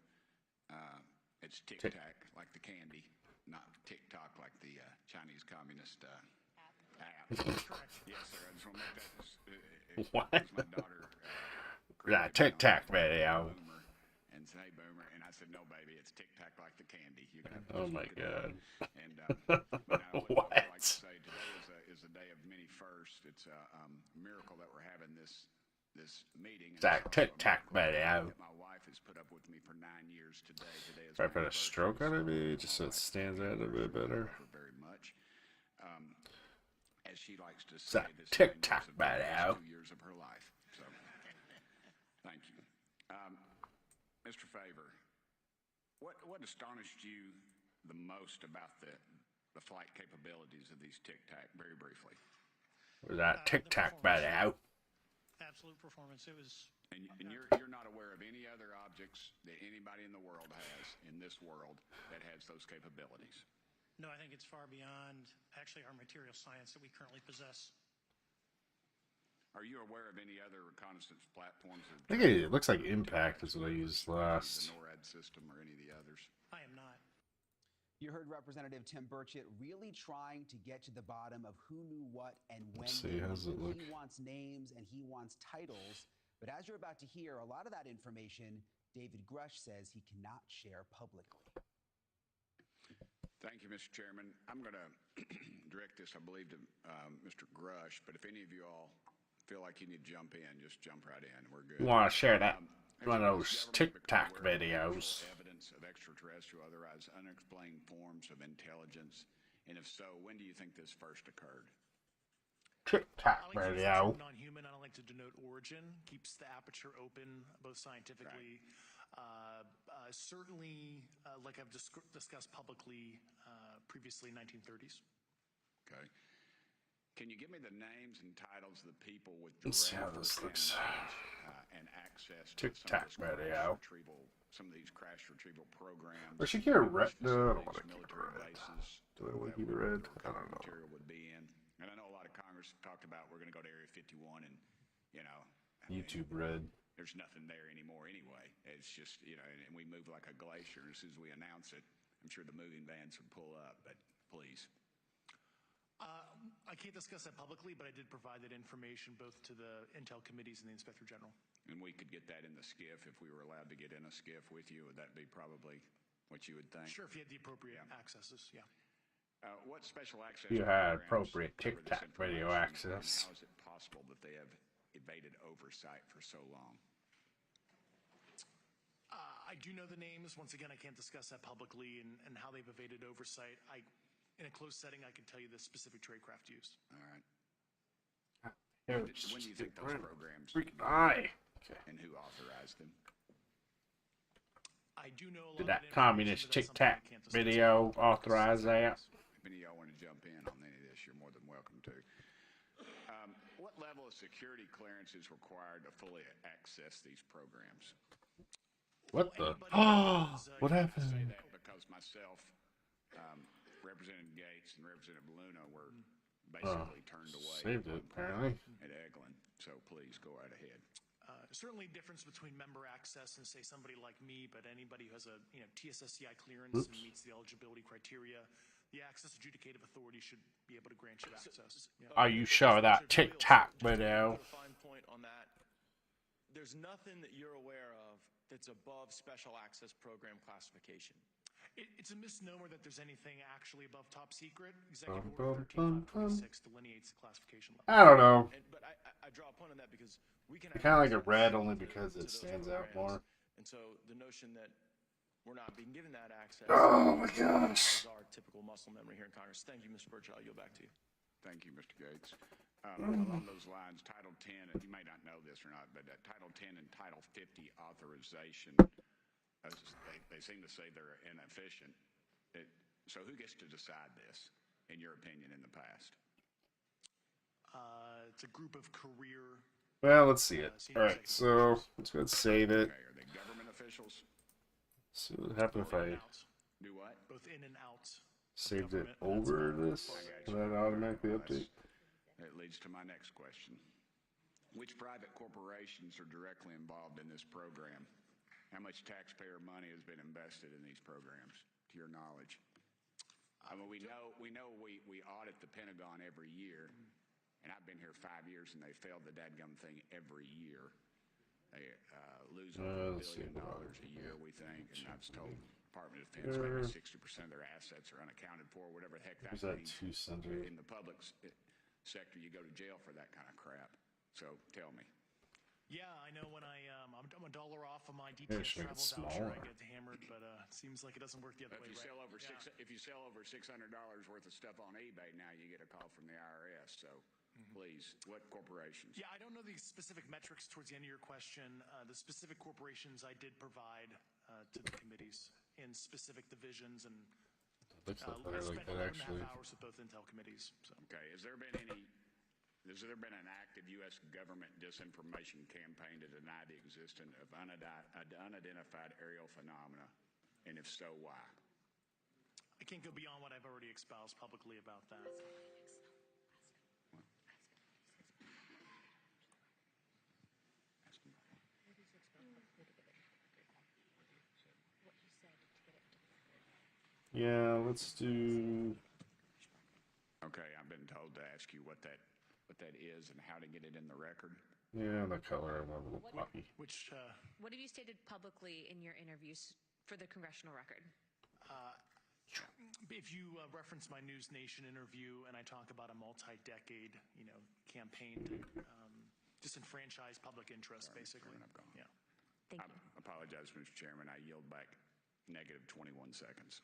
it's Tic Tac like the candy, not TikTok like the Chinese communist app. Yes, sir. I just want to make that. What? My daughter. Yeah, Tic Tac video. Boomer, and say, "Hey, Boomer," and I said, "No, baby, it's Tic Tac like the candy." You're gonna have to Oh just my look it up. god. And what I like to say today is a day of many firsts. It's a miracle that we're having this meeting. That Tic Tac video. My wife has put up with me for 9 years today. Today is If I put a stroke on it, maybe just so it stands out a bit better. Very much. As she likes to say, That this Tic is Tac the last video. 2 years of her life. So, thank you, Mr. Favor. What astonished you the most about the flight capabilities of these Tic Tac? Very briefly. That Tic Tac video. Absolute performance. It was. And you're not aware of any other objects that anybody in the world has in this world that has those capabilities. No, I think it's far beyond actually our material science that we currently possess. Are you aware of any other reconnaissance platforms? I think it looks like Impact is what I used last. The NORAD system or any of the others? I am not. You heard Representative Tim Burchett really trying to get to the bottom of who knew what and when. Let's see, how's it look? He wants names and he wants titles. But as you're about to hear, a lot of that information, David Grush says he cannot share publicly. Thank you, Mr. Chairman. I'm going to direct this, I believe, to Mr. Grush. But if any of you all feel like you need to jump in, just jump right in. We're good. You want to share that? One of those Government Tic Tac become aware of videos. Evidence of extraterrestrial, otherwise unexplained forms of intelligence, and if so, when do you think this first occurred? Tic Tac I like to use the video. term non-human. I don't like to denote origin. Keeps the aperture open, both scientifically. Certainly, like I've discussed publicly previously, 1930s. Okay. Can you give me the names and titles of the people with Let's see how direct this looks. and access to Tic Tac video. some of these crash retrieval programs? Or should I keep it red? No, I don't want to keep it military red. bases Do I want to that keep it red? I don't know. material would be in. And I know a lot of Congress talked about we're going to go to Area 51 and, I mean, YouTube red. there's nothing there anymore anyway. It's just, and we move like a glacier. As soon as we announce it, I'm sure the moving vans would pull up, but please. I can't discuss that publicly, but I did provide that information both to the Intel committees and the Inspector General. And we could get that in the skiff if we were allowed to get in a skiff with you. Would that be probably what you would think? Sure, if you had the appropriate accesses, yeah. What special access? You had programs appropriate cover Tic this Tac video information, and access. How is it possible that they have evaded oversight for so long? I do know the names. Once again, I can't discuss that publicly and how they've evaded oversight. In a closed setting, I can tell you the specific tradecraft used. All right. Here, When do you think those programs freaking eye. Okay. and who authorized them? I do know a lot Did of that information, communist but Tic that's something I Tac can't discuss. video authorize that? If any of y'all want to jump in on any of this, you're more than welcome to. What level of security clearance is required to fully access these programs? What the? Anybody Oh, who's, what I say happened? that because myself, Representative Gates and Representative Luna were basically turned away Saved it, apparently. at Eglin. So please go right ahead. Certainly difference between member access and say somebody like me, but anybody who has a TSSCI clearance and meets the eligibility criteria, the access adjudicative authority should be able to grant you access. Yeah. Are you sure that Tic Tac video? Put a fine point on that. There's nothing that you're aware of that's above special access program classification. It's a misnomer that there's anything actually above top secret. Executive Bum, Order bum, bum, 13526 delineates the classification level. I don't know. But I draw a point on that because we can I kind of like it access red only to because it those stands out programs more. and so the notion that we're not being given that access Oh my gosh. is our typical muscle memory here in Congress. Thank you, Mr. Birchall. I'll yield back to you. Thank you, Mr. Gates. Along those lines, Title 10, and you may not know this or not, but Title 10 and Title 50 authorization, they seem to say they're inefficient. So who gets to decide this, in your opinion, in the past? It's a group of career. Well, let's see it. All right, so let's go ahead and save it. Okay, are they government officials? So what happened if I Do what? Both in and out. saved it over this? Can that automatically update? That leads to my next question. Which private corporations are directly involved in this program? How much taxpayer money has been invested in these programs, to your knowledge? I mean, we know we audit the Pentagon every year, and I've been here 5 years, and they failed the dadgum thing every year. They lose over $1 billion a year, we think, and I was told Department of Defense maybe 60% of their assets are unaccounted for, whatever the heck that means. In the public sector, you go to jail for that kind of crap. So tell me. Yeah, I know when I'm $1 off of my DTS travel voucher, I get hammered, but it seems like it doesn't work the other way. If you sell over $600 worth of stuff on eBay now, you get a call from the IRS. So please, what corporations? Yeah, I don't know the specific metrics towards the end of your question. The specific corporations I did provide to the committees in specific divisions, and Looks spent better like that, 11.5 actually. hours with both Intel committees. So. Okay, has there been an active U.S. government disinformation campaign to deny the existence of unidentified aerial phenomena? And if so, why? I can't go beyond what I've already espoused publicly about that. Yeah, let's do. Okay, I've been told to ask you what that is and how to get it in the record. Yeah, the color of a little poppy. Which, what have you stated publicly in your interviews for the congressional record? If you reference my News Nation interview and I talk about a multi-decade, campaign to disenfranchise public interest, basically. Chairman, I've gone. Yeah. Thank I apologize, Mr. Chairman. I yield back negative 21 seconds.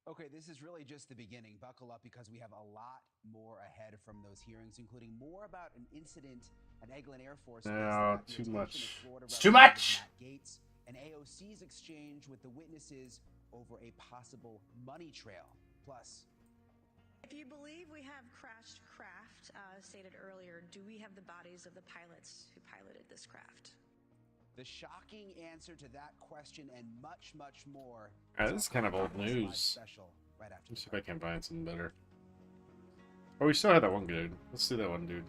Okay, this is really just the beginning. Buckle up because we have a lot more ahead from those hearings, including more about an incident at Eglin Air Force Base. No, that got the too attention much. of Florida It's too much! Representative Matt Gaetz and AOC's exchange with the witnesses over a possible money trail. Plus, if you believe we have crashed craft, stated earlier, do we have the bodies of the pilots who piloted this craft? the shocking answer to that question and much, much more. This is kind of old news. Right after Let's see if I can find something better. Oh, we still had that one dude. Let's see that one dude.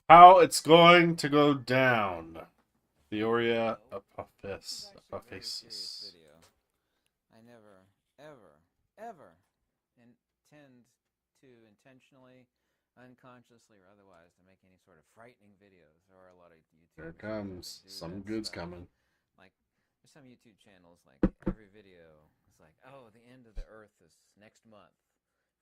How it's going to go down. Theoria Apophysis. I never, ever intend to intentionally, unconsciously, or otherwise to make any sort of frightening videos. There are a lot of YouTube. Here it comes. Some good's coming. Like, there's some YouTube channels, like, every video is like, oh, the end of the Earth is next month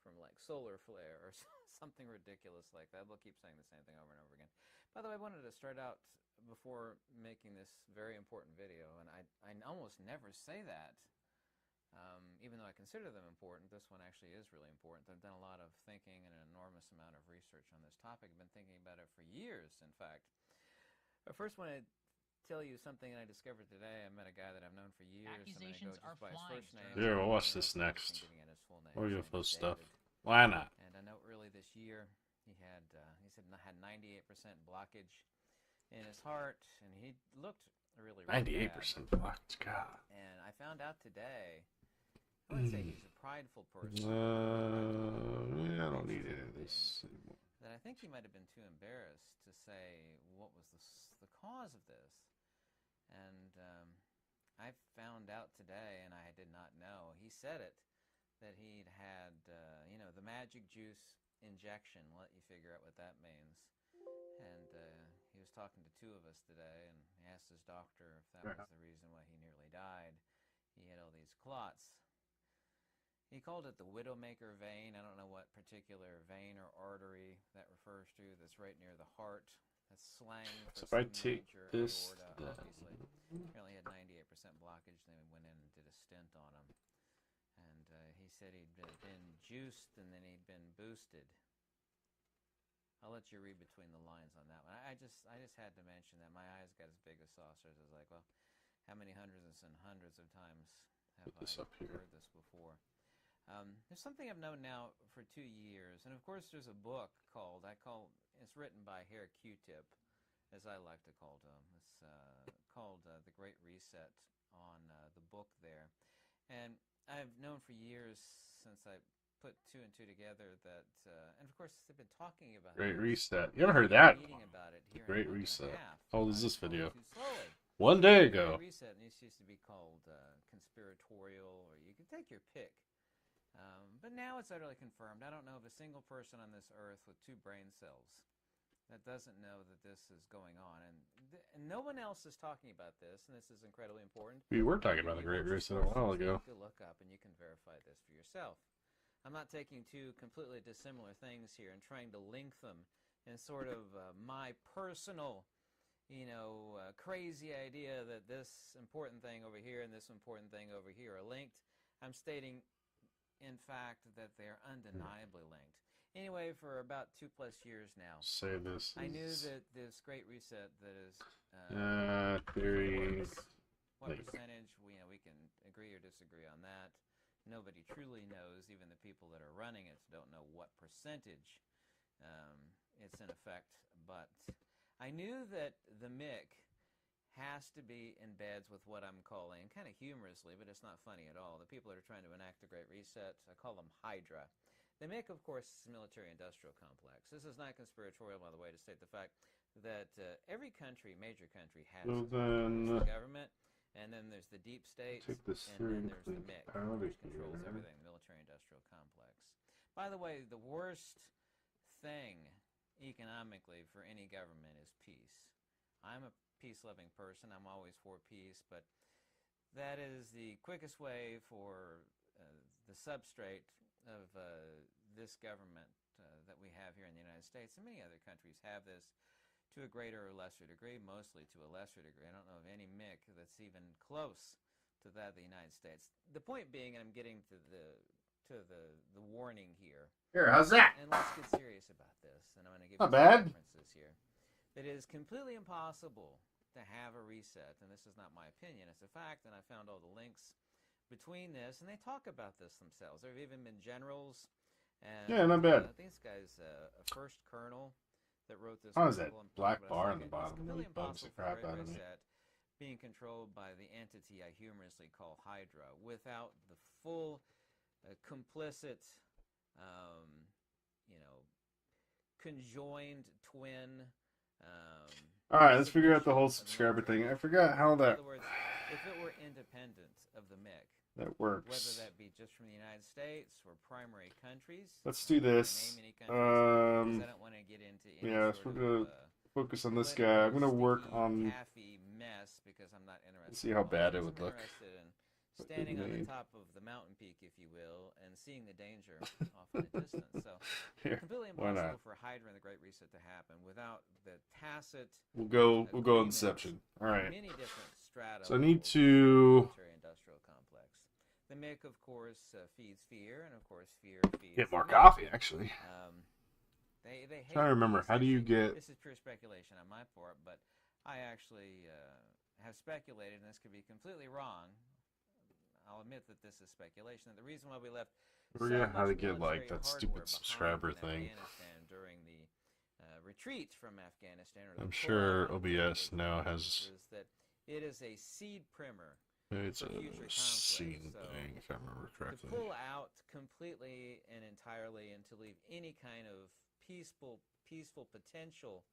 from, like, solar flare or something ridiculous like that. They'll keep saying the same thing over and over again. By the way, I wanted to start out before making this very important video, and I almost never say that. Even though I consider them important, this one actually is really important. I've done a lot of thinking and an enormous amount of research on this topic. I've been thinking about it for years, in fact. I first want to tell you something I discovered today. I met a guy that I've known for years. Accusations are by his first name. Yeah, we'll watch this next. We'll His go name is post stuff. David. Why not? And I know early this year he said had 98% blockage in his heart, and he looked really 98% blocked. God. And I found out today. I would say he's a prideful person. Yeah, I don't need any of this anymore. That I think he might have been too embarrassed to say what was the cause of this. And I found out today, and I did not know. He said it, that he'd had, the magic juice injection. Let you figure out what that means. And he was talking to two of us today, and he asked his doctor if that was the reason why he nearly died. He had all these clots. He called it the widowmaker vein. I don't know what particular vein or artery that refers to that's right near the heart slang So for if I some take major this, aorta. Obviously, apparently had 98% blockage. Then we went in and did a stent on him, and he said he'd been juiced and then he'd been boosted. I'll let you read between the lines on that one. I just had to mention that. My eyes got as big as saucers. I was like, well, how many hundreds and hundreds of times have put this I up here. heard this before? There's something I've known now for 2 years, and of course there's a book it's written by Herr Q-Tip, as I like to call him. It's called The Great Reset on the book there, and I've known for years since I put 2 and 2 together that, and of course they've been talking about Great this, Reset. You haven't heard that? reading about it here Great in a month Reset. and a half. How old is I'm this video? going too slowly. 1 day The ago. Great Reset, and this used to be called conspiratorial, or you can take your pick. But now it's utterly confirmed. I don't know of a single person on this earth with 2 brain cells that doesn't know that this is going on. And no one else is talking about this, and this is incredibly important. We were talking about the Great Reset a while ago. You can look up and you can verify this for yourself. I'm not taking 2 completely dissimilar things here and trying to link them in sort of my personal, crazy idea that this important thing over here and this important thing over here are linked. I'm stating, in fact, that they're undeniably linked. Anyway, for about 2+ years now, Say this. I knew that this Great Reset that is theory. what percentage, we can agree or disagree on that. Nobody truly knows. Even the people that are running it don't know what percentage it's in effect. But I knew that the MIC has to be in beds with what I'm calling, kind of humorously, but it's not funny at all, the people that are trying to enact the Great Reset, I call them Hydra. The MIC, of course, is a military-industrial complex. This is not conspiratorial, by the way, to state the fact that every country, major country, has the government, and then there's the deep states, and then there's the MIC, which controls everything, the military-industrial complex. By the way, the worst thing economically for any government is peace. I'm a peace-loving person. I'm always for peace, but that is the quickest way for the substrate of this government that we have here in the United States, and many other countries have this to a greater or lesser degree, mostly to a lesser degree. I don't know of any MIC that's even close to that of the United States. The point being, and I'm getting to the warning here. Here, how's that? And let's get serious about this, and I'm going to give Not you some bad. references here. It is completely impossible to have a reset, and this is not my opinion, it's a fact, and I found all the links between this, and they talk about this themselves. There have even been generals, and yeah, not bad. I think this guy's a first colonel that wrote this. How is that article. black But bar it's on the bottom? It's completely Really bugs the impossible for crap a out of me. reset being controlled by the entity I humorously call Hydra without the full complicit, conjoined twin. All right, let's figure out the whole subscriber thing. I forgot how In that other words, if it were independent of the MIC, that works. whether that be just from the United States or primary countries. Let's do this. Name any countries, because I don't want to get into any Yeah, so sort we're of, gonna focus on this political, guy. I'm gonna work sticky, on. taffy mess because I'm not interested. See how in bad it politics. would I'm look. interested in standing on the top of the mountain peak, if you will, and seeing the danger off in the distance. So, Here, completely why not? impossible for Hydra and the Great Reset to happen without the tacit. We'll go agreements Inception. All right. Many different strata. So I need of to military-industrial complex. The MIC, of course, feeds fear, and of course, fear feeds. get more the MIC. coffee. Actually, They hate trying to remember this. how do you Actually, get. This is pure speculation on my part, but I actually have speculated, and this could be completely wrong. I'll admit that this is speculation. That the reason why we left Forget how to much get like military that hardware stupid behind subscriber in thing. Afghanistan during the retreat from Afghanistan. Or the I'm pullout sure of OBS the now forces, has. is that it is a seed primer. It's for a future scene conflict. So, thing, if I remember to correctly. pull out completely and entirely and to leave any kind of peaceful potential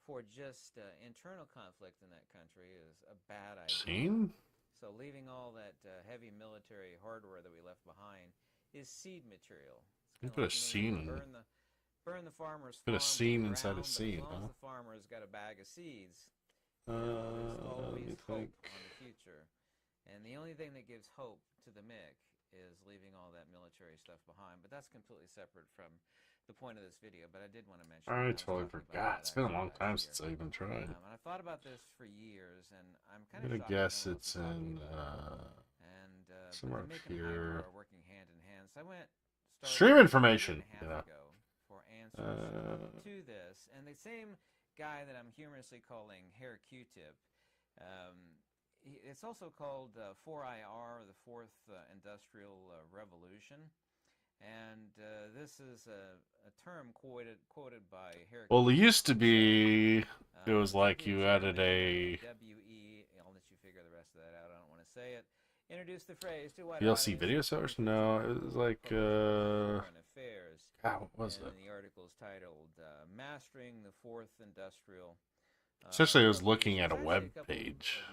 for just internal conflict in that country is a bad idea. Scene? So leaving all that heavy military hardware that we left behind is seed material. You It's put a kinda scene. like, burn the farmer's Put a farm to the scene inside a ground, but scene, as long huh? as the farmer's got a bag of seeds, Let there's me always hope think. on the future. And the only thing that gives hope to the MIC is leaving all that military stuff behind. But that's completely separate from the point of this video, but I did want to mention. I I was totally talking about forgot. that It's been a actually long last time year. since I even tried. And I thought about this for years, and I'm kind I'm of gonna shocked that guess no one wants it's to talk to me in about it. And somewhere but up the Mick and here. Hydra are working hand in hand. So I went Stream information. a year and a half ago for answers to this, and the same guy that I'm humorously calling Hair Q-Tip. It's also called 4IR, the Fourth Industrial Revolution. And this is a term quoted by Harry. Well, it used to be, it was like you added a W-E, I'll let you figure the rest of that out. I don't want to say it. Introduce the phrase to what DLC video source? No, it was like, God, what was and it? The article is titled Mastering the Fourth Industrial. Essentially, I was looking at a web page.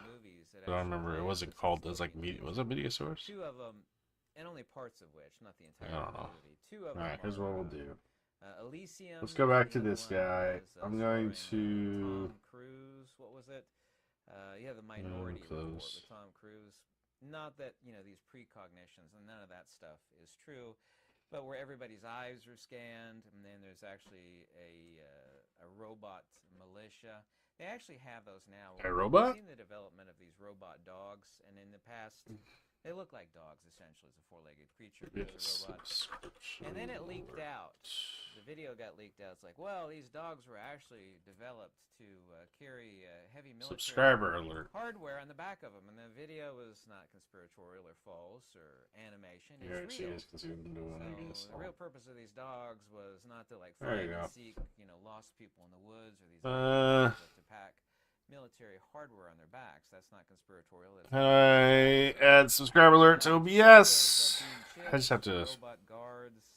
But I remember it wasn't called, it was like, was it media source? Two of them, and only parts of which, not the entire I don't know. movie. Two of them. Alright, here's what we'll do. Elysium. Let's go back to the other this one guy. was, I'm going to... Tom Cruise. What was it? Yeah, the Minority Report with Tom Cruise. Not that, you know, these precognitions and none of that stuff is true, but where everybody's eyes are scanned, and then there's actually a robot militia. They actually have those now. A robot? We've seen the development of these robot dogs, and in the past, they look like dogs, essentially. It's a four-legged creature. It's a robot. And then it leaked out. The video got leaked out. It's like, well, these dogs were actually developed to carry heavy military Subscriber alert. hardware on the back of them. And the video was not conspiratorial or false or animation. It's Yeah, real. So the real purpose of these dogs was not to like find and seek, you know, lost people in the woods or these but to pack military hardware on their backs. That's not conspiratorial. That's I add subscriber alert to OBS. I just have to... robot guards.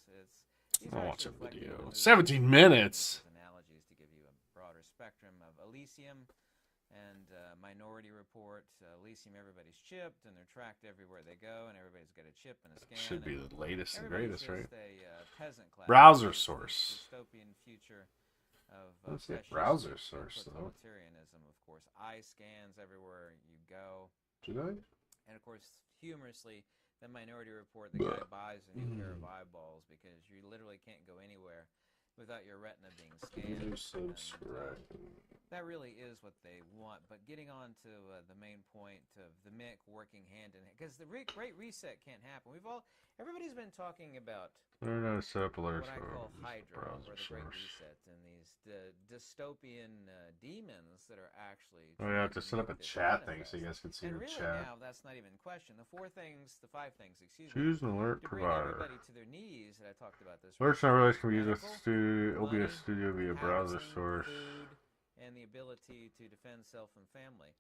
I'll watch a video. 17 minutes! Analogies to give you a broader spectrum of Elysium and Minority Report. Elysium, everybody's chipped and they're tracked everywhere they go, and everybody's got a chip and a scan. Should be the latest and greatest, right? Peasant class. Browser source. Dystopian future of Let's get browser source, though. Totalitarianism, of course. Eye scans everywhere you go. Should I? And of course, humorously, the Minority Report, the guy buys a new pair of eyeballs because you literally can't go anywhere without your retina being scanned. That really is what they want. But getting on to the main point of the Mick working hand in hand, because the Great Reset can't happen. Everybody's been talking about Learn how to set up alerts what I call for Hydra, browser or the Great source. Reset, and these dystopian demons that are actually... Oh, yeah, I have to set up a chat thing so you guys can see and the really chat. now, that's not even in question. The five things, excuse me. Choose an alert to bring provider. everybody to their knees that I talked about this. Alerts not realized can be used with Medical, OBS money, Studio via browser housing, source. food, and the ability to defend self and family.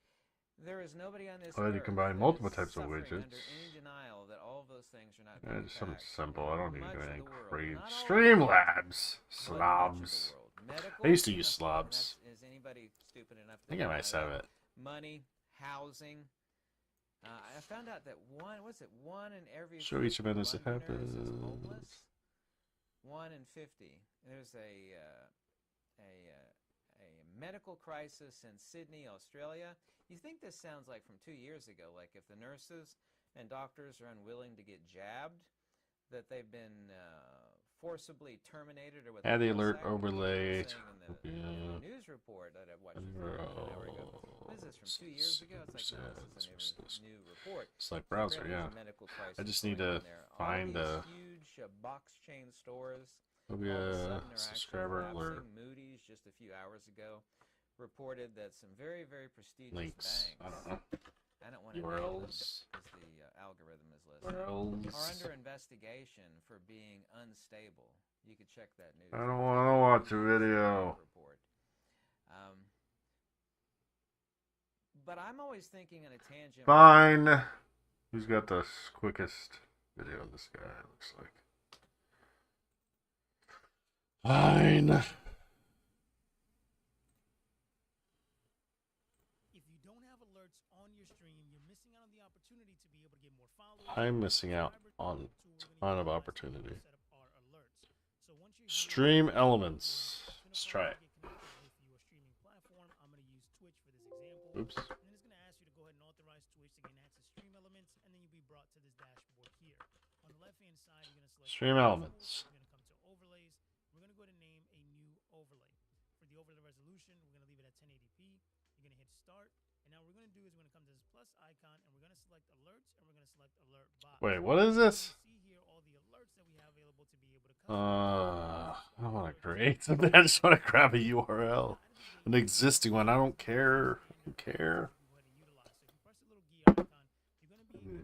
There is nobody on this Well, you earth combine that multiple is types of suffering widgets. under any denial that all of those things are not Yeah, being just something taxed. simple. I don't need Much of anything the world, crazy. not all of the Streamlabs. but much of the Slobs. world. Medical, I used to use and slobs. Is anybody stupid enough to I think I might deny have that? it. Money, housing. I found out that one in every Show each event as it Londoners is happens. homeless. 1 in 50. There's a medical crisis in Sydney, Australia. You think this sounds like from 2 years ago, like if the nurses and doctors are unwilling to get jabbed, that they've been forcibly terminated, or what? Add the alert overlay. In the news report that I watched an hour ago. What is this, from 2 years ago? It's like, no, this is a new report. It's like browser, yeah. I just need to find a huge box chain stores. subscriber alert. Moody's just a few hours ago reported that some very, very prestigious Links. banks, I don't know. I don't want to URLs. because the algorithm is listed, URLs. are under investigation for being unstable. You could check that news. I don't want to watch a video. Report. But I'm always thinking on a tangent. Fine. Who's got the quickest video? This guy looks like. Fine. If you don't have alerts on your stream, you're missing out on the opportunity to be able to get more followers. I'm missing out on a ton of opportunity. Stream elements. Let's try it. Oops. Stream elements. select alert box. Wait, what is this? See here all the alerts that we have available to be able to I don't want to create something. I just want to grab a URL, an existing one. I don't care. I don't care. I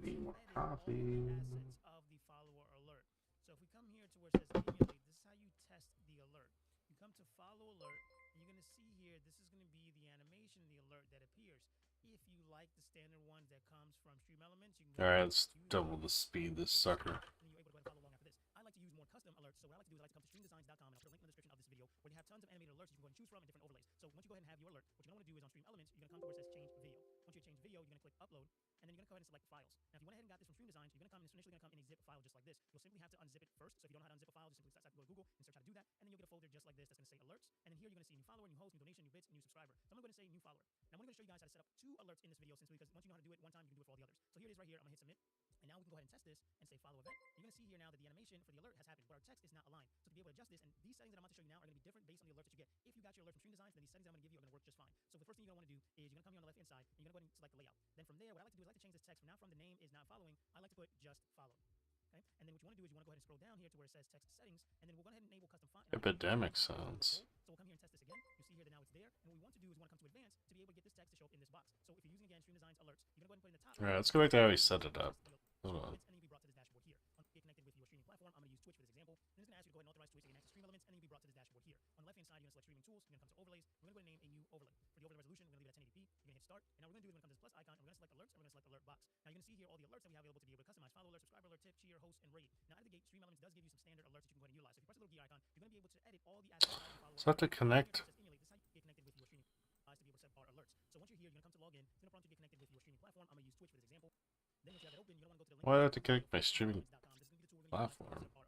need more coffee. assets of the follower alert. So if we come here to where it says emulate, this is how you test the alert. You come to follow alert, and you're going to see here, this is going to be the animation, the alert that appears. If you like the standard one that comes from Stream Elements, you can Alright, let's double the speed this sucker. I like to use more custom alerts. So what I like to do is I like to come to streamdesigns.com, and I'll put a link in the description of this video where they have tons of animated alerts you can go and choose from and different overlays. So once you go ahead and have your alert, what you're going to want to do is on Stream Elements, you're going to come to where it says change video. Once you change video, you're going to click upload, and then you're going to go ahead and select files. Now if you went ahead and got this from Stream Designs, you're going to come, it's initially going to come in a zip file just like this. You'll simply have to unzip it first. So if you don't know how to unzip a file, just simply have to go to Google and search how to do that, and then you'll get a folder just like this that's going to say alerts, and then here you're going to see new follower, new host, new donation, new bits, and new subscriber. So I'm going to go ahead and say new follower. Now I'm going to show you guys how to set up 2 alerts in this video simply because once you know how to do it one time, you can do it for all the others. So here it is right here. I'm going to hit submit. And now we can go ahead and test this and say follow event. You're going to see here now that the animation for the alert has happened, but our text is not aligned. So to be able to adjust this, and these settings that I'm about to show you now are going to be different based on the alerts that you get. If you got your alert from Stream Designs, then these settings I'm going to give you are going to work just fine. So the first thing you're going to want to do is you're going to come here on the left-hand side, and you're going to go ahead and select the layout. Then from there, what I like to do is I like to change this text from now from the name is not following, I like to put just follow. Okay? And then what you want to do is you want to go ahead and scroll down here to where it says text settings, and then we'll go ahead and enable custom font. Epidemic sounds. So we'll come here and test this again. You'll see here that now it's there. And what we want to do is we want to come to advanced to be able to get this text to show up in this box. So if you're using again Stream Designs alerts, you're going to go ahead and put in the top. Alright, let's go back to how we set it up. Hold on. And then you'll be brought to this dashboard here. Get connected with your streaming platform. I'm going to use Twitch for this example. And it's going to ask you to go ahead and authorize Twitch so you can access Stream Elements, and then you'll be brought to this dashboard here. On the left-hand side, you're going to select streaming tools. You're going to come to overlays. We're going to go ahead and name a new overlay. For the overlay resolution, we're going to leave it at 1080p. You're going to hit start. And now what we're going to do is we're going to come to this plus icon, and we're going to select alerts, and we're going to select alert box. Now you're going to see here all the alerts that we have available to be able to customize: follow alert, subscriber alert, tip, cheer, host, and raid. Now out of the gate, Stream Elements does give you some standard alerts that you can go ahead and utilize. So if you press the little gear icon, you're going to be able to edit all the aspects of the follow. So I have to connect. This is how you get connected with your streaming to be able to set our alerts. So once you're here, you're going to come to log in. It's going to prompt you to get connected with your streaming platform. I'm going to use Twitch for this example. Then once you have it open, you're going to want to go to the link. Why do I have to connect my streaming platform?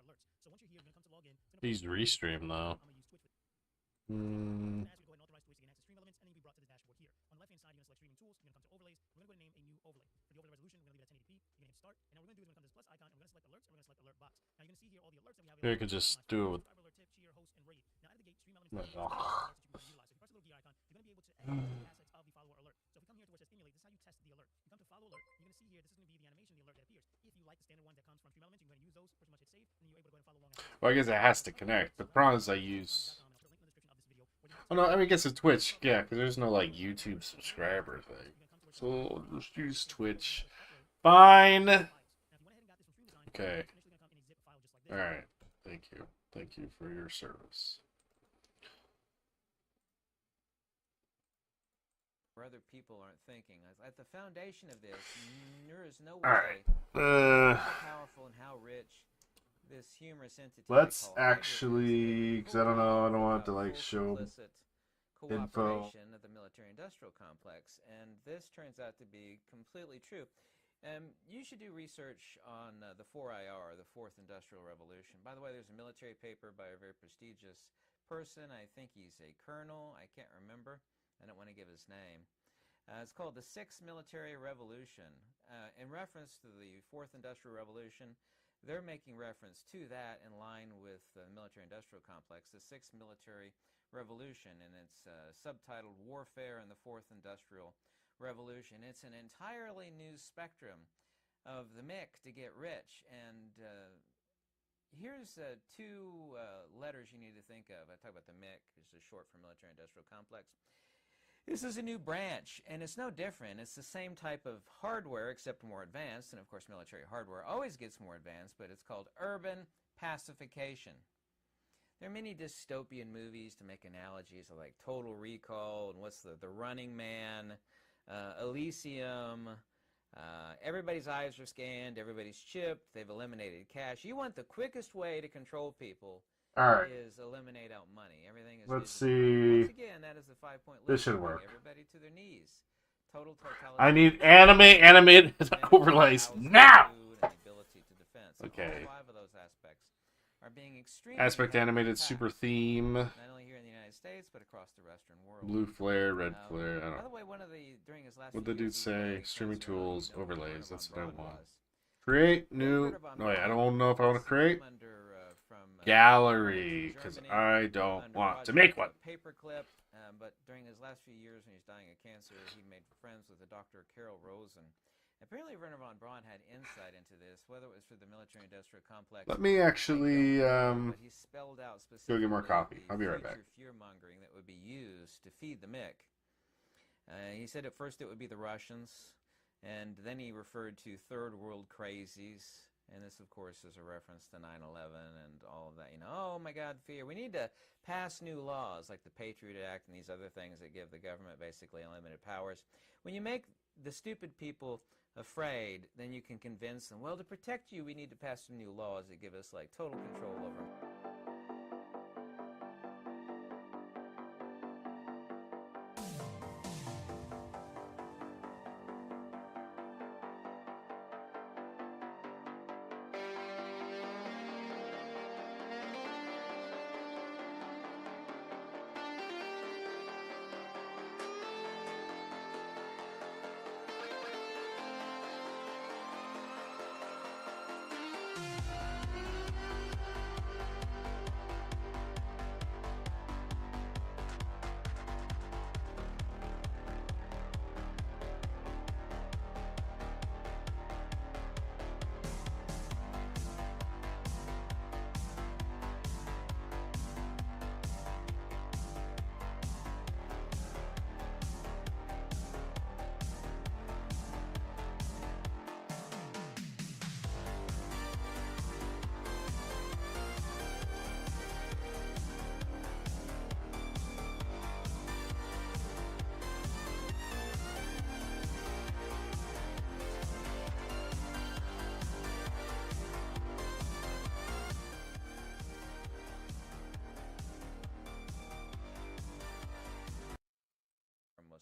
So once you're here, you're going to come to log in. Please restream though. I'm going to use Twitch. Ask you to go ahead and authorize Twitch so you can access Stream Elements, and then you'll be brought to this dashboard here. On the left-hand side, you're going to select streaming tools. You're going to come to overlays. We're going to go ahead and name a new overlay. For the overlay resolution, we're going to leave it at 1080p. You're going to hit start. And now what we're going to do is we're going to come to this plus icon, and we're going to select alerts, and we're going to select alert box. Now you're going to see here all the alerts that we have. Maybe I could just do it with. Subscriber alert, tip, cheer, host, and raid. Now out of the gate, Stream Elements does give you some alerts that you can utilize. So if you press the little gear icon, you're going to be able to edit all the assets of the follower alert. So if we come here to where it says emulate, this is how you test the alert. You come to follow alert. You're going to see here, this is going to be the animation, the alert that appears. If you like the standard one that comes from Stream Elements, you can go ahead and use those. Pretty much hit save, and then you're able to go ahead and follow along. Well, I guess it has to connect. The problem is I use. Oh no, I mean, I guess it's Twitch. Yeah, because there's no like YouTube subscriber thing. So I'll just use Twitch. Fine. Okay. Alright. Thank you. Thank you for your service. Where other people aren't thinking. At the foundation of this, there is no Alright. way how powerful and how rich this humorous entity. Let's actually, because I don't know, I don't want to like show info. Of the military-industrial complex, and this turns out to be completely true. You should do research on the 4IR, the Fourth Industrial Revolution. By the way, there's a military paper by a very prestigious person. I think he's a colonel. I can't remember. I don't want to give his name. It's called The Sixth Military Revolution. In reference to the Fourth Industrial Revolution, they're making reference to that in line with the military-industrial complex, the Sixth Military Revolution, and it's subtitled Warfare in the Fourth Industrial Revolution. It's an entirely new spectrum of the MIC to get rich, and here's 2 letters you need to think of. I talk about the MIC, which is short for military-industrial complex. This is a new branch, and it's no different. It's the same type of hardware, except more advanced, and of course military hardware always gets more advanced, but it's called urban pacification. There are many dystopian movies to make analogies of like Total Recall, and what's the Running Man, Elysium. Everybody's eyes are scanned, everybody's chipped, they've eliminated cash. You want the quickest way to control people. Alright. Is eliminate out money. Everything is. Let's see. Once again, that is the 5-point list. This should work. Everybody to their knees. Total totalitarian. I need animated overlays now. Okay. 5 of those aspects are being extremely. Aspect animated super theme. Not only here in the United States, but across the Western world. Blue flare, red flare. I don't know. By the way, one of the during his last. What the dude say? Streaming tools, overlays. That's what I want. Create new. No, wait, I don't know if I want to create. Gallery, because I don't want to make one. Paperclip, but during his last few years when he was dying of cancer, he made friends with the Dr. Carol Rosen, Apparently, Werner von Braun had insight into this, whether it was for the military-industrial complex. Let me actually but he spelled out go get more specifically coffee. the I'll be right back. future fear-mongering that would be used to feed the MiC. He said at first it would be the Russians, and then he referred to third world crazies. And this, of course, is a reference to 9/11 and all of that. You know, oh my God, fear. We need to pass new laws like the Patriot Act and these other things that give the government basically unlimited powers. When you make the stupid people afraid, then you can convince them, well, to protect you, we need to pass some new laws that give us like total control over them.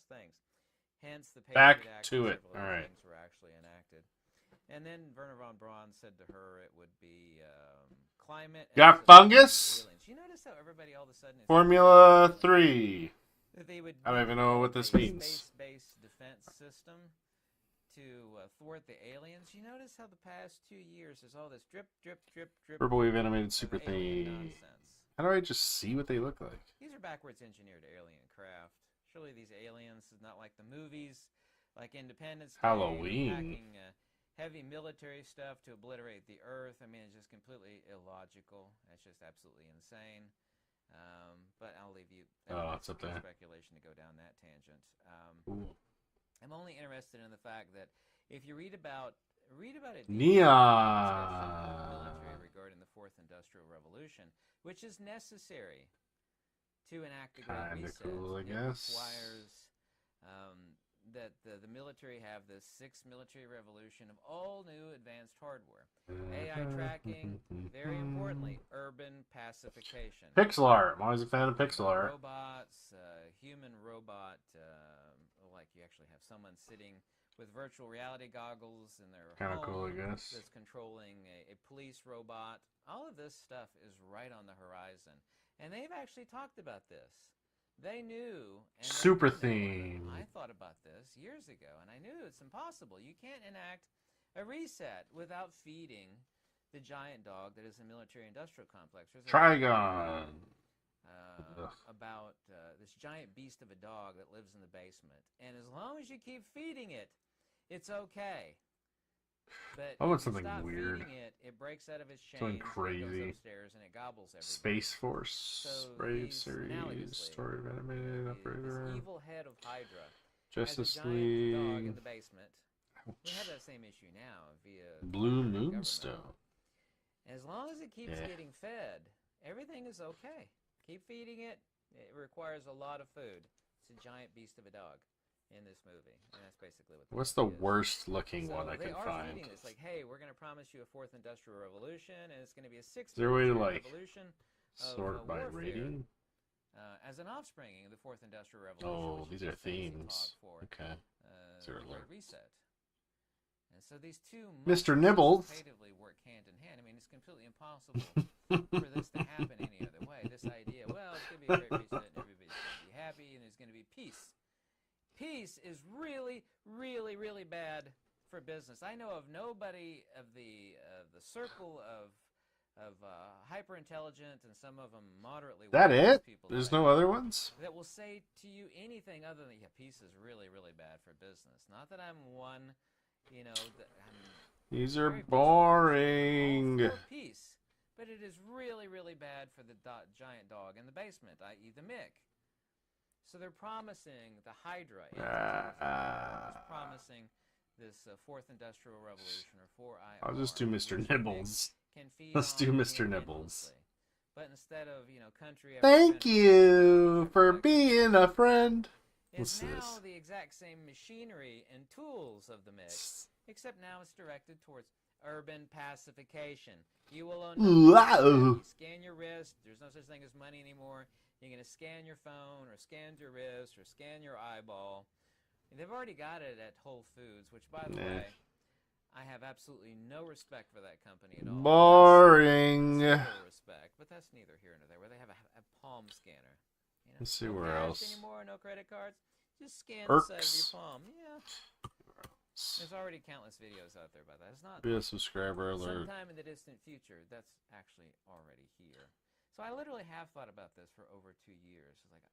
Things. Hence, the Back Patriot Act to and it. several All other right. things were actually enacted. And then Werner von Braun said to her it would be climate. Got fungus? Aliens. You notice how everybody all of a sudden is Formula 3. that they would I don't even know what this means. Space-based defense system to thwart the aliens. You notice how the past 2 years there's all this drip, drip, drip, drip. Purple wave animated super of alien thing. nonsense. How do I just see what they look like? These are backwards engineered alien craft. Surely these aliens is not like the movies, like Independence Day, Halloween. packing heavy military stuff to obliterate the Earth. I mean, it's just completely illogical. It's just absolutely insane. But I'll leave you. It's up there. Speculation to go down that tangent. I'm only interested in the fact that if you read about it, military regarding the Fourth Industrial Revolution, which is necessary to enact the Great Reset. Cool, I guess. It requires that the military have this sixth military revolution of all new advanced hardware. AI tracking, very importantly, urban pacification. Pixel art. I'm always a fan of pixel art. Robots, human robot, like you actually have someone sitting with virtual reality goggles in their Kind of home cool, I guess. that's controlling a police robot. All of this stuff is right on the horizon. And they've actually talked about this. They knew. And Super theme. I thought about this years ago, and I knew it's impossible. You can't enact a reset without feeding the giant dog that is a military-industrial complex. There's Trigon. About this giant beast of a dog that lives in the basement. And as long as you keep feeding it, it's okay. But I want if you something stop weird. feeding it breaks out of its chains, Something it crazy. goes upstairs, and it gobbles everything. Space Force. So Brave these, series. analogously, Story of animated this operator. evil head of Hydra Justice has a giant dog in League. the basement. We have that same issue now via Blue the government. Moonstone. As long as it keeps getting fed, everything is okay. Keep feeding it. It requires a lot of food. It's a giant beast of a dog in this movie, and that's basically what. What's the worst looking one I they can are find? feeding this. Like, hey, we're going to promise you a fourth industrial revolution, and it's going to be a sixth. Is there a way to industrial like revolution sort by warfare, rating? as an offspring of the fourth industrial revolution. Oh, which these is are the fancy themes. talk for, Okay. Is there a the Great look? Reset. And so these two Mr. must Nibbles. consultatively work hand in hand. I mean, it's completely impossible for this to happen any other way. This idea, well, it's going to be a great reset, and everybody's going to be happy, and there's going to be peace. Peace is really, really, really bad for business. I know of nobody of the circle of hyper intelligent and some of them moderately. That wise it? people There's that I no know other ones? that will say to you anything other than, yeah, peace is really, really bad for business. Not that I'm one You know, These are very boring. all for peace, but it is really, really bad for the giant dog in the basement, i.e. the Mick. So they're promising the Hydra is promising this fourth industrial revolution or 4IR. I'll just do Mr. Nibbles. Let's do Mr. Nibbles. But instead of, country after Thank country, you for being a friend. It's What's now this? the exact same machinery and tools of the mix, except now it's directed towards urban pacification. You will own nothing. You scan your wrist. There's no such thing as money anymore. You're going to scan your phone or scan your wrist or scan your eyeball. They've already got it at Whole Foods, which, by the way, I have absolutely no respect for that company at all. Boring. Zero respect, but that's neither here nor there. Where they have a palm scanner. Let's see no where cash else. Anymore, no credit cards. Just scan the side of your palm. Yeah. There's already countless videos out there about that. It's not be a subscriber alert. sometime in the distant future. That's actually already here. So I literally have thought about this for over 2 years. It's like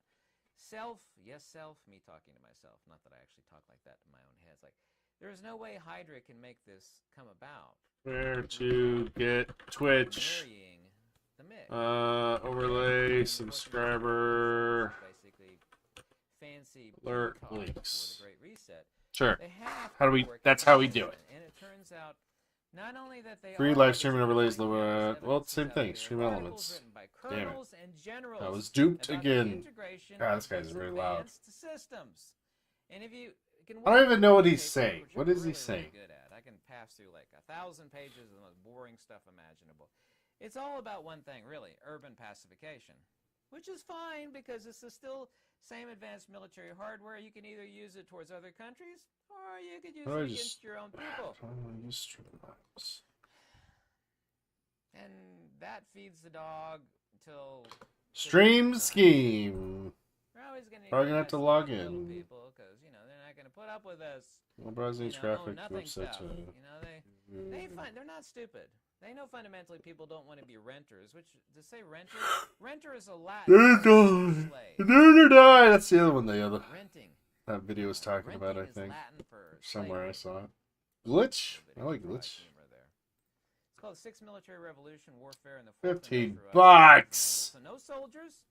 self, me talking to myself. Not that I actually talk like that in my own head. It's like there's no way Hydra can make this come about. Where to get Twitch? Marrying the mix. Overlay subscriber. Basically, fancy alert for links. the Great Reset. Sure. How do we? That's how we do it. And it turns out, not only that they Free are live streaming overlays. Well, same thing. Stream elements. Damn it. I was duped again. God, this guy's really loud. Systems. And if you can I don't even know what he's saying. What is he saying? Good at. I can pass through like 1,000 pages of the most boring stuff imaginable. It's all about one thing, really: urban pacification, which is fine because it's still same advanced military hardware. You can either use it towards other countries, or you could use it against your own people. And that feeds the dog until stream scheme. We're always going to have to log in. People, because they're not going to put up with us. Well, browsing traffic website. They're not stupid. They know fundamentally people don't want to be renters, which to say renter is a Latin slave. That's the other one. Renting. That video was talking about, I think. Somewhere I saw it. Glitch? I like glitch. It's called Sixth Military Revolution Warfare in the $15. So no soldiers.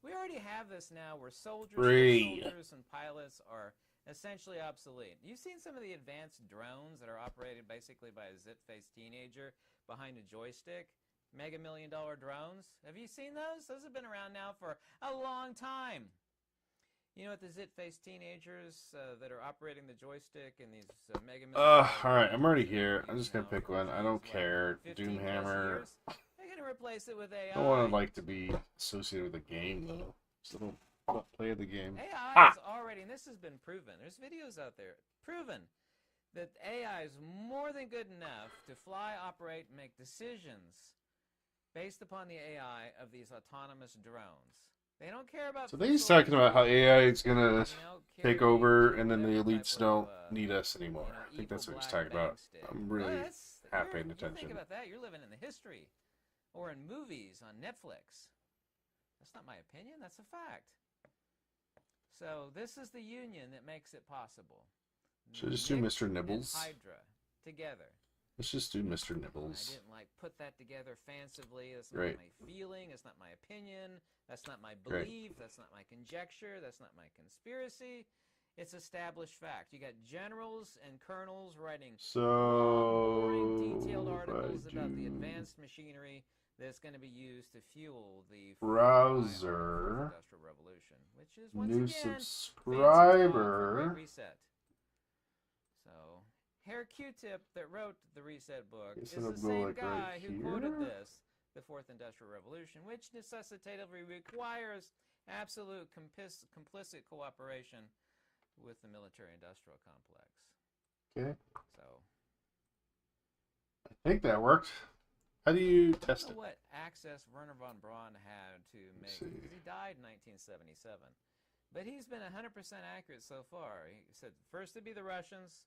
We already have this now where soldiers and pilots are essentially obsolete. You've seen some of the advanced drones that are operated basically by a zit-faced teenager behind a joystick. Mega $1 million drones. Have you seen those? Those have been around now for a long time. You know what the zit-faced teenagers that are operating the joystick and these Mega $1 million alright, I'm already here. I'm just gonna pick one. I don't care. Doomhammer. They're gonna replace it with AI. I don't want to be associated with the game though. Just a little play of the game. AI is already, and this has been proven. There's videos out there proven that AI is more than good enough to fly, operate, and make decisions based upon the AI of these autonomous drones. They don't care about. So he's talking about how AI is gonna take over, and then the elites don't need us anymore. I think that's what he's talking about. I'm really half paying attention. Think about that. You're living in the history, or in movies on Netflix. That's not my opinion. That's a fact. So this is the union that makes it possible. Should just do Mr. Nibbles. And Hydra together. Let's just do Mr. Nibbles. I didn't put that together fancifully. That's not my feeling. It's not my opinion. That's not my belief. That's not my conjecture. That's not my conspiracy. It's established fact. You got generals and colonels writing boring, detailed articles about the advanced machinery that's going to be used to fuel the browser industrial revolution, which is once new again subscriber reset. So Hair Q-Tip that wrote the Reset book is the same guy who quoted this, the Fourth Industrial Revolution, which necessitatively requires absolute complicit cooperation with the military-industrial complex. Okay. So I think that worked. How do you test it? What access Werner von Braun had to make, because he died in 1977. But he's been 100% accurate so far. He said first it'd be the Russians,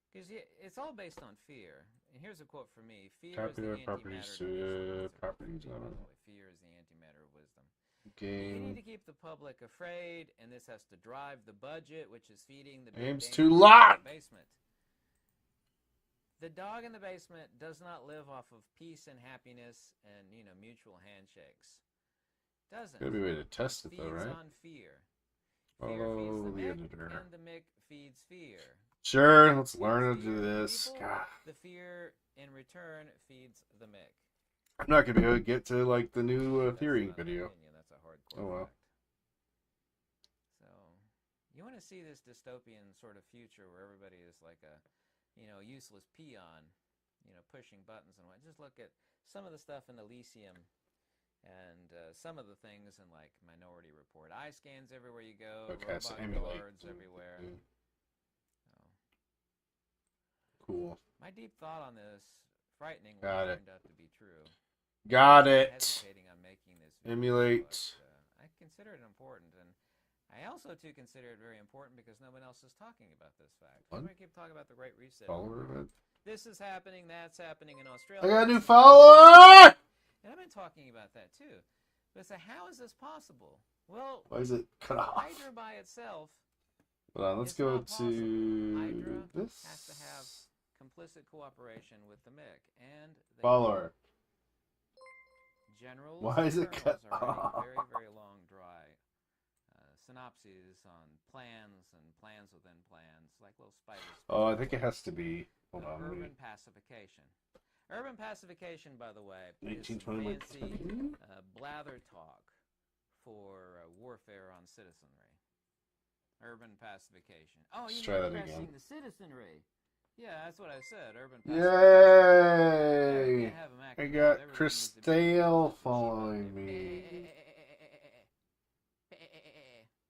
because it's all based on fear. And here's a quote from me. Fear is the antimatter properties on it. Fear is the antimatter of wisdom. Game. You need to keep the public afraid, and this has to drive the budget, which is feeding the game's too loud. Basement. The dog in the basement does not live off of peace and happiness and, you know, mutual handshakes. Doesn't. Gotta be a way to test it, though, Feeds right? on fear. Fear feeds the mick, and the mick feeds fear. Sure, let's learn to do this. People, God. the fear in return feeds the mick. I'm not gonna be able to get to like the new TheoryInk video. That's a hardcore Oh well. fact. So, you want to see this dystopian sort of future where everybody is like a, you know, useless peon, you know, pushing buttons and what. Just look at some of the stuff in Elysium and some of the things in like Minority Report. Eye scans everywhere you go, Okay, so robot emulate. guards everywhere. Cool. My deep thought on this, frightening, Got it. turned out to be true. Got I'm it. hesitating on making this video, Emulate. but, I consider it important, and I also too consider it very important because no one else is talking about this fact. What? We keep talking about the Great Reset. Follower event. This is happening, that's happening in Australia. I got a new follower! And I've been talking about that too. But so how is this possible? Well, Why is it cut off? Hydra by itself. Hold on, let's it's go not possible. to Hydra this. has to have complicit cooperation with the MIC and Follower. Generals. Why is it cut are writing off? very, very long, dry synopses on plans and plans within plans, like little spiders. Oh, I think it has to be. Hold on. Urban pacification. Urban pacification, by the way, is 1820 fancy blather talk for warfare on citizenry. Urban pacification. Oh, Let's you try mean that addressing again. the citizenry? Yeah, that's what I said. Urban pacification. Yay! I got Christale following me.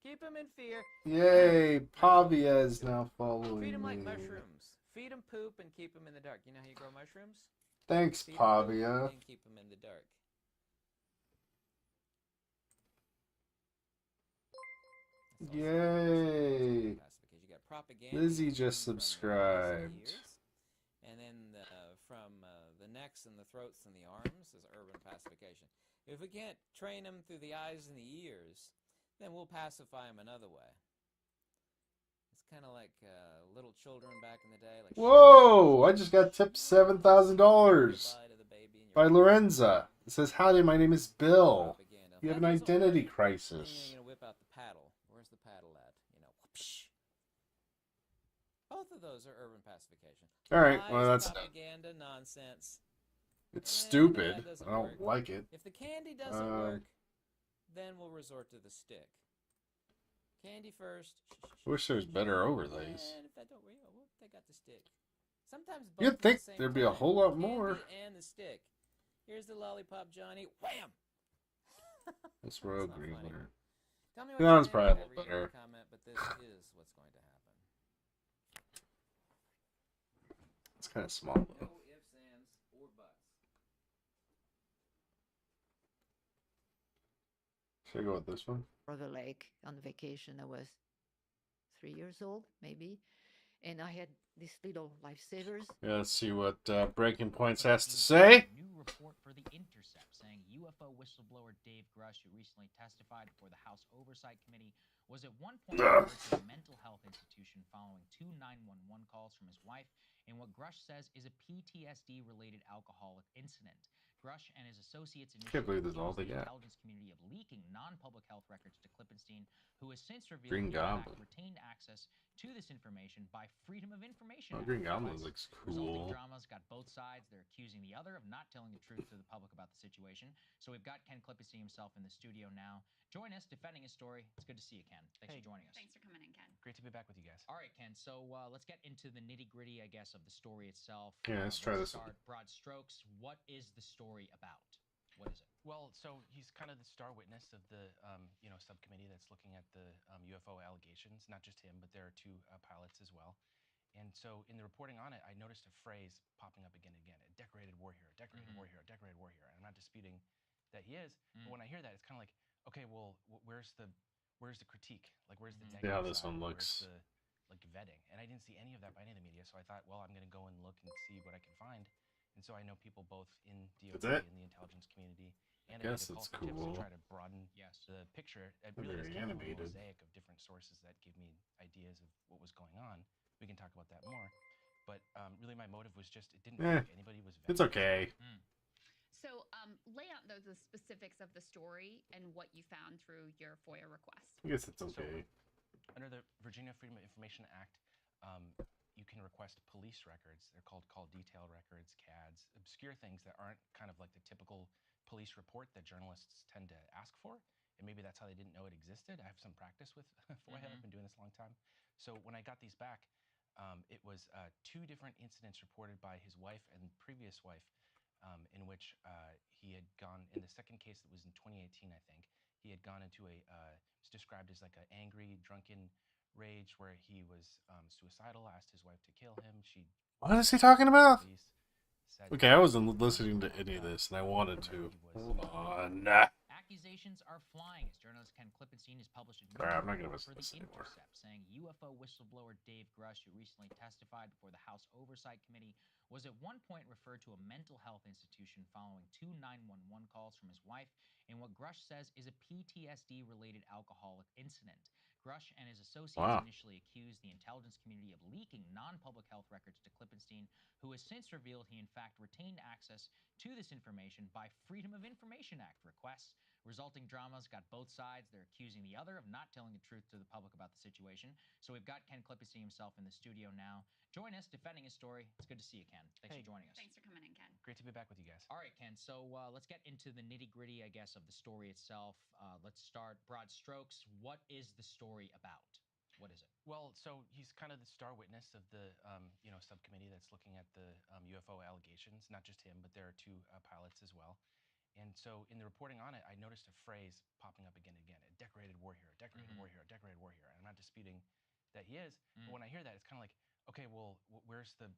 Keep them in fear. Yay! Pavia is now following me. Feed them like mushrooms. Feed them poop and keep them in the dark. You know how you grow mushrooms? Thanks, Feed 'em Pavia. poop and keep them in the dark. Yay! You got propaganda. Lizzie just subscribed. And then from the necks and the throats and the arms is urban pacification. If we can't train them through the eyes and the ears, then we'll pacify them another way. It's kind of like little children back in the day. Like, Whoa! I just got tipped $7,000 by Lorenza. It says, "Howdy, my name is Bill. You have an identity crisis." You're gonna whip out the paddle. Where's the paddle at? You know, whoopsh. Both of those are urban pacification. All right, well that's propaganda nonsense. it's stupid. I don't like it. If the candy doesn't work, then we'll resort to the stick. Candy first. I wish there was better overlays. And if that don't work, well, they got the stick. Sometimes both You'd at the think same there'd be a time. whole lot Candy more. and the stick. Here's the lollipop, Johnny. Wham! This road green there. Tell me what That one's you think probably a whenever little you better. comment, but this is what's going to happen. It's kind of small though. No ifs, ands, or buts. Should I go with this one? Brother Lake on vacation. I was 3 years old, maybe, and I had these little lifesavers. Yeah, let's see what Breaking Points has to say. New report for The Intercept saying UFO whistleblower Dave Grush, who recently testified before the House Oversight Committee, was at one point referred to a mental health institution following 2 911 calls from his wife in what Grush says is a PTSD-related alcoholic incident. Grush and his associates Can't believe this is all accused they the got. intelligence community of leaking non-public health records to Klippenstein, who has since revealed Green he in fact Goblin. retained access to this information by Freedom of Information Oh, Act Green Goblin requests. looks Resulting cool. dramas got both sides. They're accusing the other of not telling the truth to the public about the situation. So we've got Ken Klippenstein himself in the studio now. Join us defending his story. It's good to see you, Ken. Thanks for joining us. Thanks for coming in, Ken. Great to be back with you guys. All right, Ken. So let's get into the nitty-gritty, I guess, of the story itself. Yeah, let's try this one. Start broad strokes. What is the story about? What is it? Well, so he's kind of the star witness of the, subcommittee that's looking at the UFO allegations. Not just him, but there are 2 pilots as well. And so in the reporting on it, I noticed a phrase popping up again and again: a decorated war hero, decorated war hero, decorated war hero. And I'm not disputing that he is, but when I hear that, it's kind of like, okay, well, where's the critique? Like, where's the negative Yeah, this side? one Where's looks. the vetting? And I didn't see any of that by any of the media, so I thought, well, I'm going to go and look and see what I can find. And so I know people both in DOD That's it? and the intelligence community. I And guess I it's call for tips cool. to try to broaden the picture. It They're really very is kind of a animated. mosaic of different sources that give me ideas of what was going on. We can talk about that more. But really, my motive was just it didn't Eh, feel like anybody was. it's okay. So lay out the specifics of the story and what you found through your FOIA request. I guess it's okay. So, under the Virginia Freedom of Information Act, you can request police records. They're called call detail records, CADs, obscure things that aren't kind of like the typical police report that journalists tend to ask for. And maybe that's how they didn't know it existed. I have some practice with FOIA. I've been doing this a long time. So when I got these back, it was 2 different incidents reported by his wife and previous wife, in which he had gone, in the second case that was in 2018, I think, he had gone into it's described as like an angry, drunken rage where he was suicidal, asked his wife to kill him. What is he talking about? Okay, I wasn't listening to any of this, and I wanted to. Hold on. Accusations are flying as journalist Ken Klippenstein has published a new Alright, I'm not gonna report listen for to The this anymore. Intercept, saying UFO whistleblower Dave Grush, who recently testified before the House Oversight Committee, was at one point referred to a mental health institution following 2 911 calls from his wife in what Grush says is a PTSD-related alcoholic incident. Grush and his associates initially accused the intelligence community of leaking non-public health records to Klippenstein, who has since revealed he in fact retained access to this information by Freedom of Information Act requests. Resulting dramas got both sides. They're accusing the other of not telling the truth to the public about the situation. So we've got Ken Klippenstein himself in the studio now. Join us defending his story. It's good to see you, Ken. Thanks for joining us. Thanks for coming in, Ken. Great to be back with you guys. All right, Ken. So let's get into the nitty-gritty, I guess, of the story itself. Let's start broad strokes. What is the story about? What is it? Well, so he's kind of the star witness of the subcommittee that's looking at the UFO allegations. Not just him, but there are 2 pilots as well. And so in the reporting on it, I noticed a phrase popping up again and again: a decorated war hero, decorated war hero, decorated war hero. And I'm not disputing that he is, but when I hear that, it's kind of like, okay, well, where's the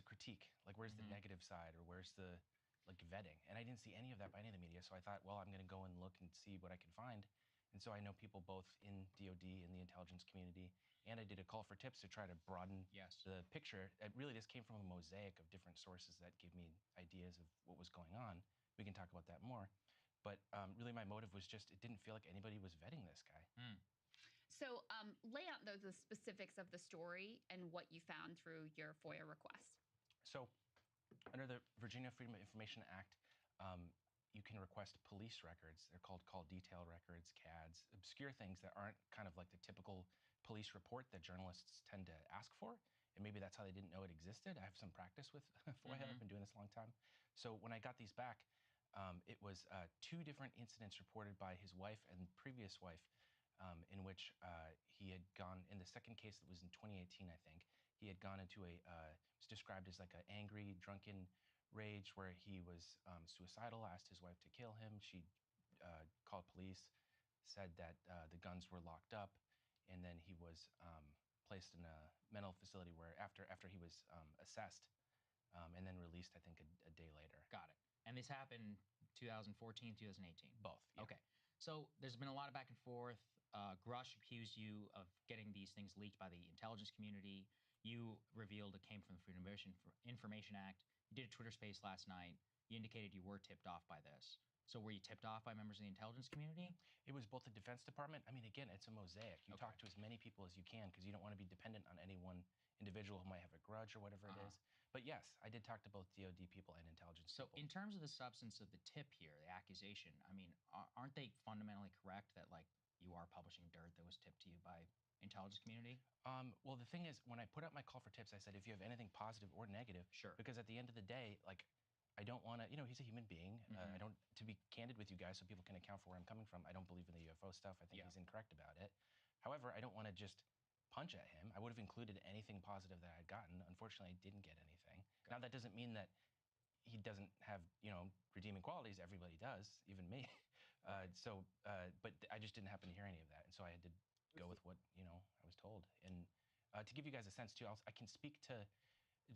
critique? Like, where's the negative side, or where's the like vetting? And I didn't see any of that by any of the media. So I thought, well, I'm going to go and look and see what I can find. And so I know people both in DoD, in the intelligence community, and I did a call for tips to try to broaden the picture. Really, this came from a mosaic of different sources that gave me ideas of what was going on. We can talk about that more. But really, my motive was just it didn't feel like anybody was vetting this guy. So lay out the specifics of the story and what you found through your FOIA request. So under the Virginia Freedom of Information Act, you can request police records. They're called call detail records, CADs, obscure things that aren't kind of like the typical police report that journalists tend to ask for. And maybe that's how they didn't know it existed. I have some practice with FOIA. I've been doing this a long time. So when I got these back, it was 2 different incidents reported by his wife and previous wife, in which he had gone, in the second case that was in 2018, I think, he had gone into it's described as like an angry, drunken rage where he was suicidal, asked his wife to kill him. She called police, said that the guns were locked up, and then he was placed in a mental facility where after he was assessed and then released, I think, a day later. Got it. And this happened 2014, 2018? Both. Yeah. Okay. So there's been a lot of back and forth. Grush accused you of getting these things leaked by the intelligence community. You revealed it came from the Freedom of Information Act. You did a Twitter space last night. You indicated you were tipped off by this. So were you tipped off by members of the intelligence community? It was both the Defense Department. I mean, again, it's a mosaic. You talk to as many people as you can because you don't want to be dependent on any one individual who might have a grudge or whatever it is. But yes, I did talk to both DoD people and intelligence people. So in terms of the substance of the tip here, the accusation, I mean, aren't they fundamentally correct that like you are publishing dirt that was tipped to you by intelligence community? Well, the thing is, when I put out my call for tips, I said, if you have anything positive or negative, sure. Because at the end of the day, like, I don't want to, he's a human being. I don't, to be candid with you guys so people can account for where I'm coming from, I don't believe in the UFO stuff. I think he's incorrect about it. However, I don't want to just punch at him. I would have included anything positive that I had gotten. Unfortunately, I didn't get anything. Now, that doesn't mean that he doesn't have, redeeming qualities. Everybody does, even me. But I just didn't happen to hear any of that. And so I had to go with what, I was told. And to give you guys a sense too, I can speak to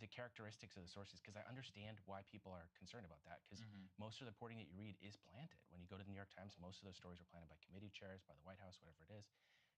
the characteristics of the sources because I understand why people are concerned about that because most of the reporting that you read is planted. When you go to the New York Times, most of those stories are planted by committee chairs, by the White House, whatever it is.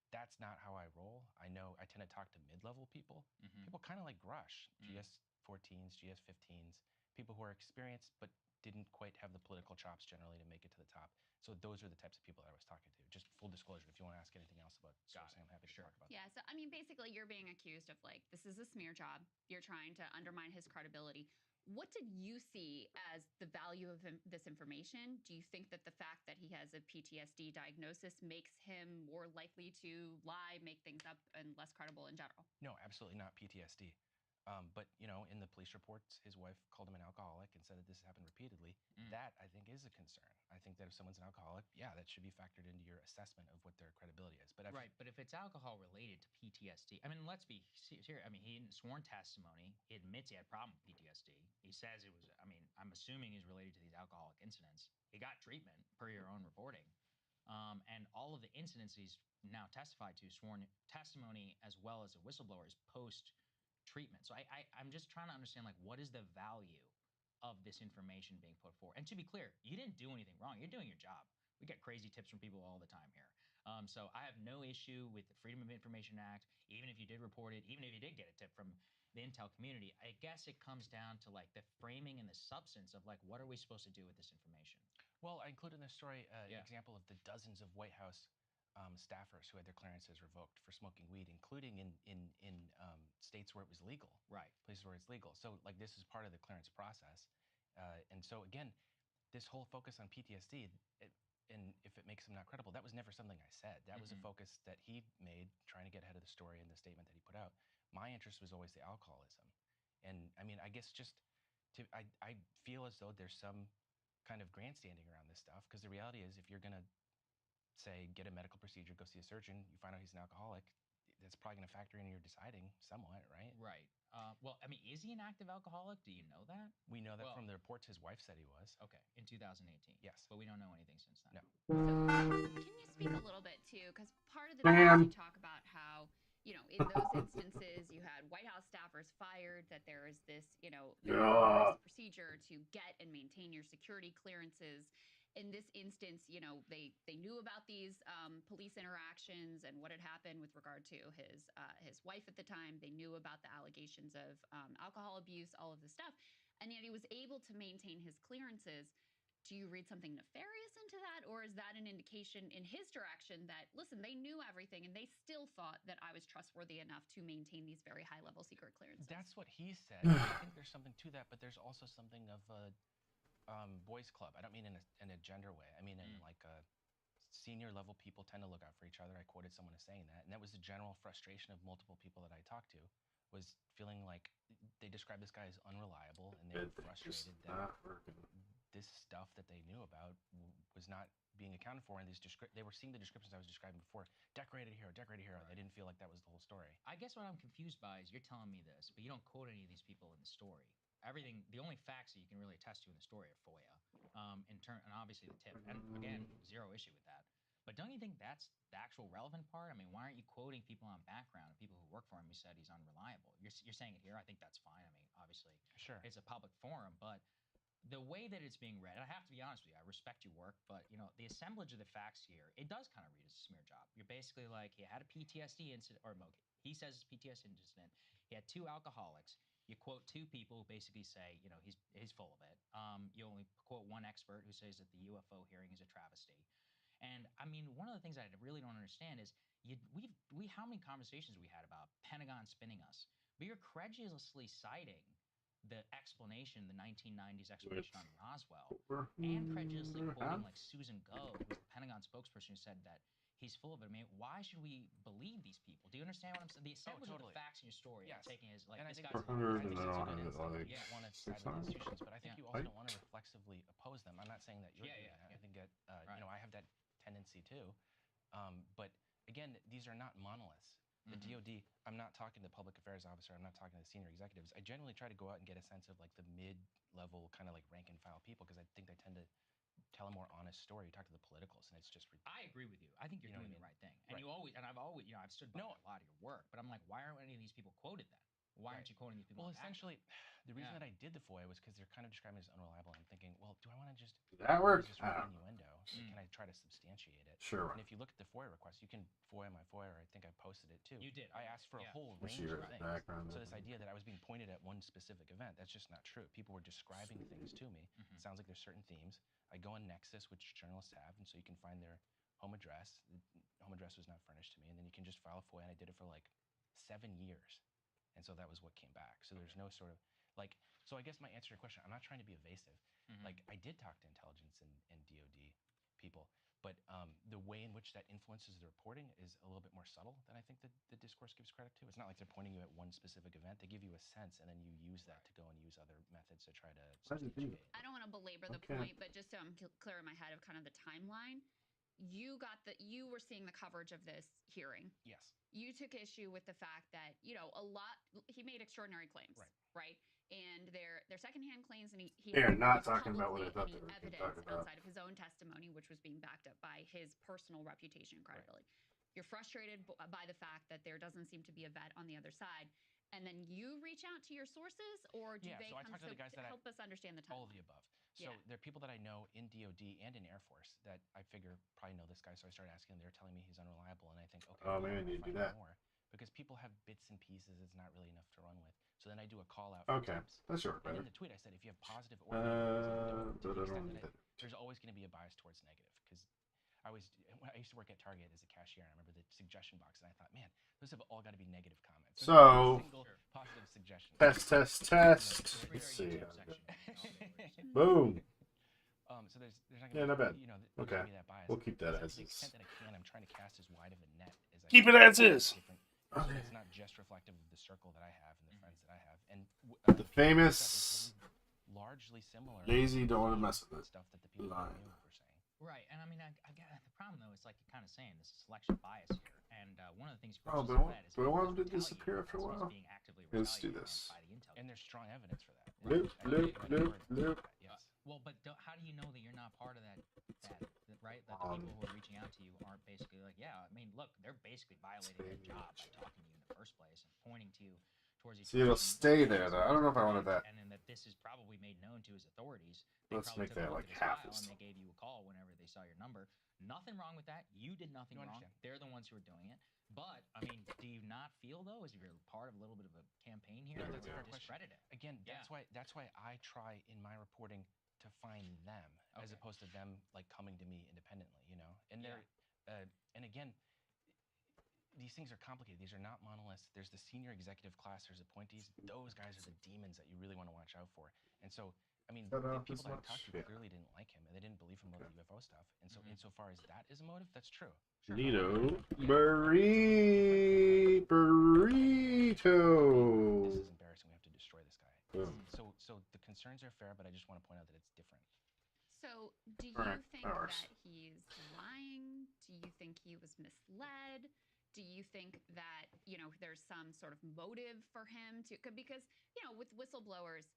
That's not how I roll. I know I tend to talk to mid-level people, people kind of like Grush, GS-14s, GS-15s, people who are experienced but didn't quite have the political chops generally to make it to the top. So those are the types of people that I was talking to. Just full disclosure, if you want to ask anything else about sourcing, I'm happy to talk about that. Yeah, so I mean, basically, you're being accused of like, this is a smear job. You're trying to undermine his credibility. What did you see as the value of this information? Do you think that the fact that he has a PTSD diagnosis makes him more likely to lie, make things up, and less credible in general? No, absolutely not PTSD. But in the police reports, his wife called him an alcoholic and said that this happened repeatedly. That I think is a concern. I think that if someone's an alcoholic, yeah, that should be factored into your assessment of what their credibility is. But right, but if it's alcohol related to PTSD, I mean, let's be serious. I mean, he in sworn testimony, he admits he had a problem with PTSD. He says it was. I mean, I'm assuming he's related to these alcoholic incidents. He got treatment per your own reporting, and all of the incidents he's now testified to, sworn testimony as well as a whistleblower, is post treatment. So I'm just trying to understand, like, what is the value of this information being put forward? And to be clear, you didn't do anything wrong. You're doing your job. We get crazy tips from people all the time here. So I have no issue with the Freedom of Information Act, even if you did report it, even if you did get a tip from the intel community. I guess it comes down to like the framing and the substance of like, what are we supposed to do with this information? Well, I included in the story an example of the dozens of White House staffers who had their clearances revoked for smoking weed, including in states where it was legal, right? Places where it's legal. So like this is part of the clearance process, and so again, this whole focus on PTSD, and if it makes him not credible, that was never something I said. That was a focus that he made, trying to get ahead of the story in the statement that he put out. My interest was always the alcoholism, and I mean, I guess I feel as though there's some kind of grandstanding around this stuff, because the reality is, if you're gonna say get a medical procedure, go see a surgeon, you find out he's an alcoholic, that's probably going to factor in your deciding somewhat, right? Right. Well, I mean, is he an active alcoholic? Do you know that? We know that from the reports his wife said he was. Okay, in 2018. Yes. But we don't know anything since then. No. So, can you speak a little bit too? Because part of the video you talk about how, in those instances you had White House staffers fired, that there is this, procedure to get and maintain your security clearances. In this instance, they knew about these police interactions and what had happened with regard to his wife at the time. They knew about the allegations of alcohol abuse, all of this stuff, and yet he was able to maintain his clearances. Do you read something nefarious into that, or is that an indication in his direction that, listen, they knew everything and they still thought that I was trustworthy enough to maintain these very high-level secret clearances? That's what he said. I think there's something to that, but there's also something of a boys club. I don't mean in a gender way. I mean in like a senior level people tend to look out for each other. I quoted someone as saying that, and that was the general frustration of multiple people that I talked to, was feeling like they described this guy as unreliable, and they were frustrated that this stuff that they knew about was not being accounted for, and they were seeing the descriptions I was describing before. Decorated hero, decorated hero. Right. They didn't feel like that was the whole story. I guess what I'm confused by is you're telling me this, but you don't quote any of these people in the story. The only facts that you can really attest to in the story are FOIA, and obviously the tip. And again, zero issue with that. But don't you think that's the actual relevant part? I mean, why aren't you quoting people on background, people who work for him who said he's unreliable? You're saying it here. I think that's fine. I mean, obviously, sure, it's a public forum, but the way that it's being read, and I have to be honest with you, I respect your work, but the assemblage of the facts here, it does kind of read as a smear job. You're basically like, he had a PTSD incident, or he says it's PTSD incident. He had two alcoholics. You quote two people who basically say, he's full of it. You only quote one expert who says that the UFO hearing is a travesty. And I mean, one of the things I really don't understand is how many conversations we had about Pentagon spinning us, but you're credulously citing the explanation, the 1990s explanation on Roswell, and credulously quoting like Susan Go, who's the Pentagon spokesperson, who said that he's full of it. I mean, why should we believe these people? Do you understand what I'm saying? The assemblage of the facts in your story, I'm taking is like, and this I think guy's it's a good instinct. You don't want to side with the institutions, but I think you also don't want to reflexively oppose them. I'm not saying that you're doing that. I think that I have that tendency too. But again, these are not monoliths. The DoD, I'm not talking to the public affairs officer, I'm not talking to the senior executives. I generally try to go out and get a sense of like the mid-level kind of like rank and file people, because I think they tend to tell a more honest story. You talk to the politicals, and it's just ridiculous. I agree with you. I think you're doing the right thing. And I've always, I've stood by a lot of your work, but I'm like, why aren't any of these people quoted then? Why aren't you quoting these people? Well, essentially, the reason that I did the FOIA was because they're kind of describing as unreliable. I'm thinking, well, do I want to just that work? innuendo? Can I try to substantiate it? Sure. And if you look at the FOIA request, you can FOIA my FOIA, or I think I posted it too. You did. I asked for a whole Let's range see of the things. background So of this it. idea that I was being pointed at one specific event, that's just not true. People were describing things to me. It sounds like there's certain themes. I go on Nexus, which journalists have, and so you can find their home address. The home address was not furnished to me, and then you can just file a FOIA, and I did it for like 7 years. And so that was what came back. So there's no sort of like, so I guess my answer to your question, I'm not trying to be evasive. Like I did talk to intelligence and DOD people, but the way in which that influences the reporting is a little bit more subtle than I think that the discourse gives credit to. It's not like they're pointing you at one specific event. They give you a sense, and then you use that to go and use other methods to try to substantiate. I don't want to belabor the point, but just so I'm clear in my head of kind of the timeline, you were seeing the coverage of this hearing. Yes. You took issue with the fact that, he made extraordinary claims, right? And they're secondhand claims, and he They're not didn't talking about what I publicly thought they were any going to talk evidence about. outside of his own testimony, which was being backed up by his personal reputation and credibility. You're frustrated by the fact that there doesn't seem to be a vet on the other side. And then you reach out to your sources, or do they so I come talked to the guys that help us understand the timeline? all of the above. So there are people that I know in DOD and in Air Force that I figure probably know this guy. So I started asking them. They're telling me he's unreliable, and I think, okay, Oh, maybe I need to do that. more, because people have bits and pieces. It's not really enough to run with. So then I do a call out for tips. That's sure. And in the tweet I said, if you have positive or negative, to the extent that there's always going to be a bias towards negative, because when I used to work at Target as a cashier, and I remember the suggestion box, and I thought, man, those have all got to be negative comments. So, single positive suggestion. test. Let's see. Boom. So there's not gonna not bad. There's Okay, gonna be that bias. we'll keep that So as to the is. extent that I can, I'm trying to cast as wide of a net as I Keep can. it as is. So it's not just reflective of the circle that I have and the friends that I have, and The famous largely similar. lazy don't want to mess with it. Stuff that the people Line. knew were saying. Right, and I mean, I get the problem though. It's like you're kind of saying this is selection bias here, and one of the things. Oh, but I want him to disappear after a while. Let's do this. And there's strong evidence for that. Bloop. Yes. Well, but how do you know that you're not part of that right? That the people who are reaching out to you aren't basically like, yeah, I mean, look, they're basically violating their job by talking to you in the first place and pointing to you towards each See, it'll stay there though. I don't know if I wanted that. And then that this is probably made known to his authorities. Let's make that like half and this. they gave you a call whenever they saw your number. Nothing wrong with that. You did nothing wrong. They're the ones who are doing it. But I mean, do you not feel though, as if you're part of a little bit of a campaign here, No, to that's a fair question. discredit it? Again, that's why I try in my reporting to find them as opposed to them like coming to me independently, And they're and again, these things are complicated. These are not monoliths. There's the senior executive class, there's appointees. Those guys are the demons that you really want to watch out for. And so, I mean, the people that I talked to clearly didn't like him, and they didn't believe him about the UFO stuff. And so, insofar as that is a motive, that's true. Nito burrito. This is embarrassing. We have to destroy this guy. So the concerns are fair, but I just want to point out that it's different. So, do you think that he's lying? Do you think he was misled? Do you think that, there's some sort of motive for him to, because, with whistleblowers,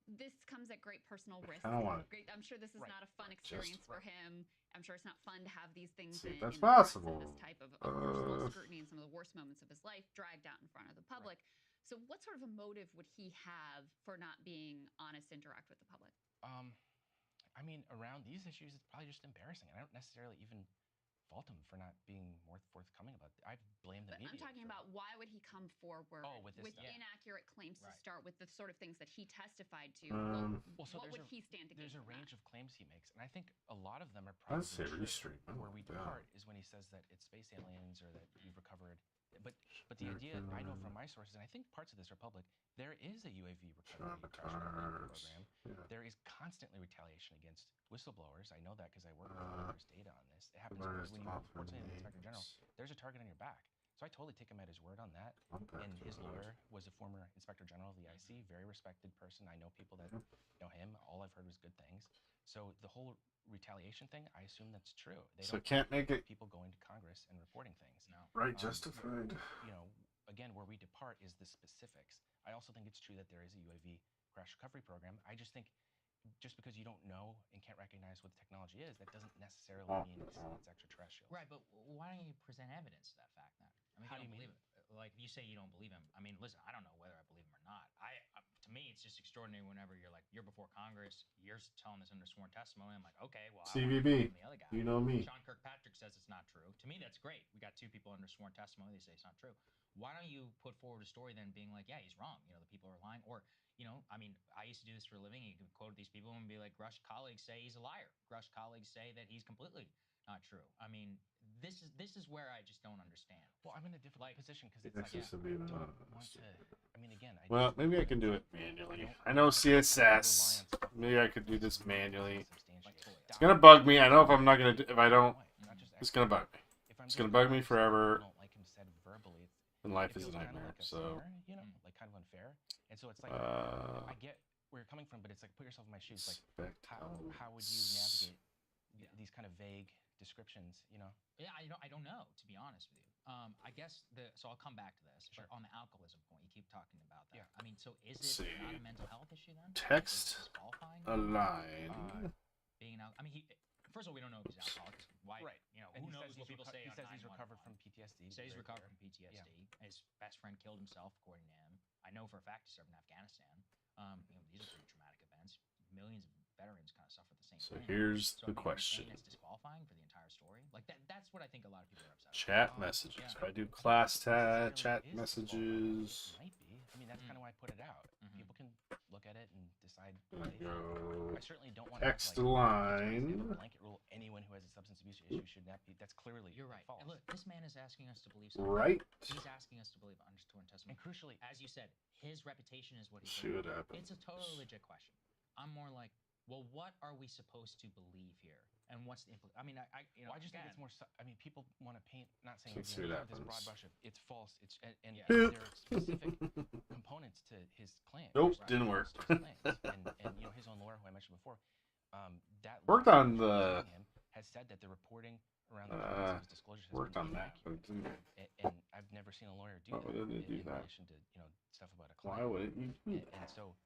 this comes at great personal risk. I'm sure this is not a fun experience for him. I'm sure it's not fun to have these things in that's the press and possible. this type of personal scrutiny and some of the worst moments of his life dragged out in front of the public. So what sort of a motive would he have for not being honest and direct with the public? I mean, around these issues, it's probably just embarrassing. I don't necessarily even fault him for not being more forthcoming about it. I blame the media. I'm talking about why would he come forward with inaccurate claims to start with, the sort of things that he testified to. What would he stand to gain? There's a range of claims he makes, and I think a lot of them are probably true. Where we depart is when he says that it's space aliens or that we've recovered. But the idea I know from my sources, and I think parts of this are public, there is a UAV recovery program. There is constantly retaliation against whistleblowers. I know that because I work with them. There's data on this. It happens because when you report something to the Inspector General, there's a target on your back. So I totally take him at his word on that. And his lawyer was a former Inspector General of the IC, very respected person. I know people that know him. All I've heard was good things. So the whole retaliation thing, I assume that's true. They So don't can't make it people going to Congress and reporting things. No. right. Justified. Again, where we depart is the specifics. I also think it's true that there is a UAV crash recovery program. I just think just because you don't know and can't recognize what the technology is, that doesn't necessarily mean it's extraterrestrial. Right, but why don't you present evidence to that fact then? I mean, How do you believe it? Like you say, you don't believe him. I mean, listen, I don't know whether I believe him or not. To to me, it's just extraordinary whenever you're like, you're before Congress, you're telling this under sworn testimony. I'm like, okay, well, CVB, the other guy. you know me. Sean Kirkpatrick says it's not true. To me, that's great. We got 2 people under sworn testimony. They say it's not true. Why don't you put forward a story then being like, yeah, he's wrong. You know, the people are lying. Or, you know, I mean, I used to do this for a living. You could quote these people and be like, Grush colleagues say he's a liar. Grush colleagues say that he's completely not true. I mean, this is where I just don't understand. Well, I'm in a difficult position because it's This like, is to be I don't the- want to. I mean, again, Well, maybe I can do it manually. I know CSS. Maybe I could do this manually. It's gonna bug me. I know if I'm not gonna do, if I don't, it's gonna bug me. It's gonna bug me forever. And life is a nightmare. So. You know, like kind of unfair. And so it's like I get where you're coming from, but it's like put yourself in my shoes. Like how would you navigate these kind of vague descriptions? You know? Yeah, I don't know, to be honest with you. I guess so I'll come back to this. But on the alcoholism point, you keep talking about that. I mean, so is it not a mental health issue then? Text align. Being out. I mean, first of all, we don't know if he's alcoholic. Why? Right. You know, And who he knows says what people say he on says he's 911. recovered from PTSD. He says he's very recovered clear. from PTSD. His best friend killed himself, according to him. I know for a fact he served in Afghanistan. You know, these are pretty traumatic events. Millions of veterans kind of suffer the same So thing. here's So, the I mean, question. It's disqualifying for the entire story. Like that's what I think a lot of people are upset about. Chat messages. If I do class chat messages. Might be. I mean, that's kind of why I put it out. People can look at it and decide. I certainly don't want Text to line. blanket rule anyone who has a substance abuse issue should not be. That's clearly You're right. false. And look, this man is asking us to believe something. Right. He's asking us to believe under sworn testimony. And crucially, as you said, his reputation is what he's. See what happens. It's a totally legit question. I'm more like, well, what are we supposed to believe here? And what's the I mean, I you know, I just think it's more. I mean, people want to paint. Not saying Let's see what this happens. broad brush of it's false. It's and Boop. there are specific components to his claim. Nope, didn't work. and you know his own lawyer, who I mentioned before, that Worked on the. has said that the reporting around the of his disclosures has Worked been on that, but it didn't. and I've never seen a lawyer do Why that. wouldn't it do in that? relation to stuff about a claim. Why wouldn't you do that? And so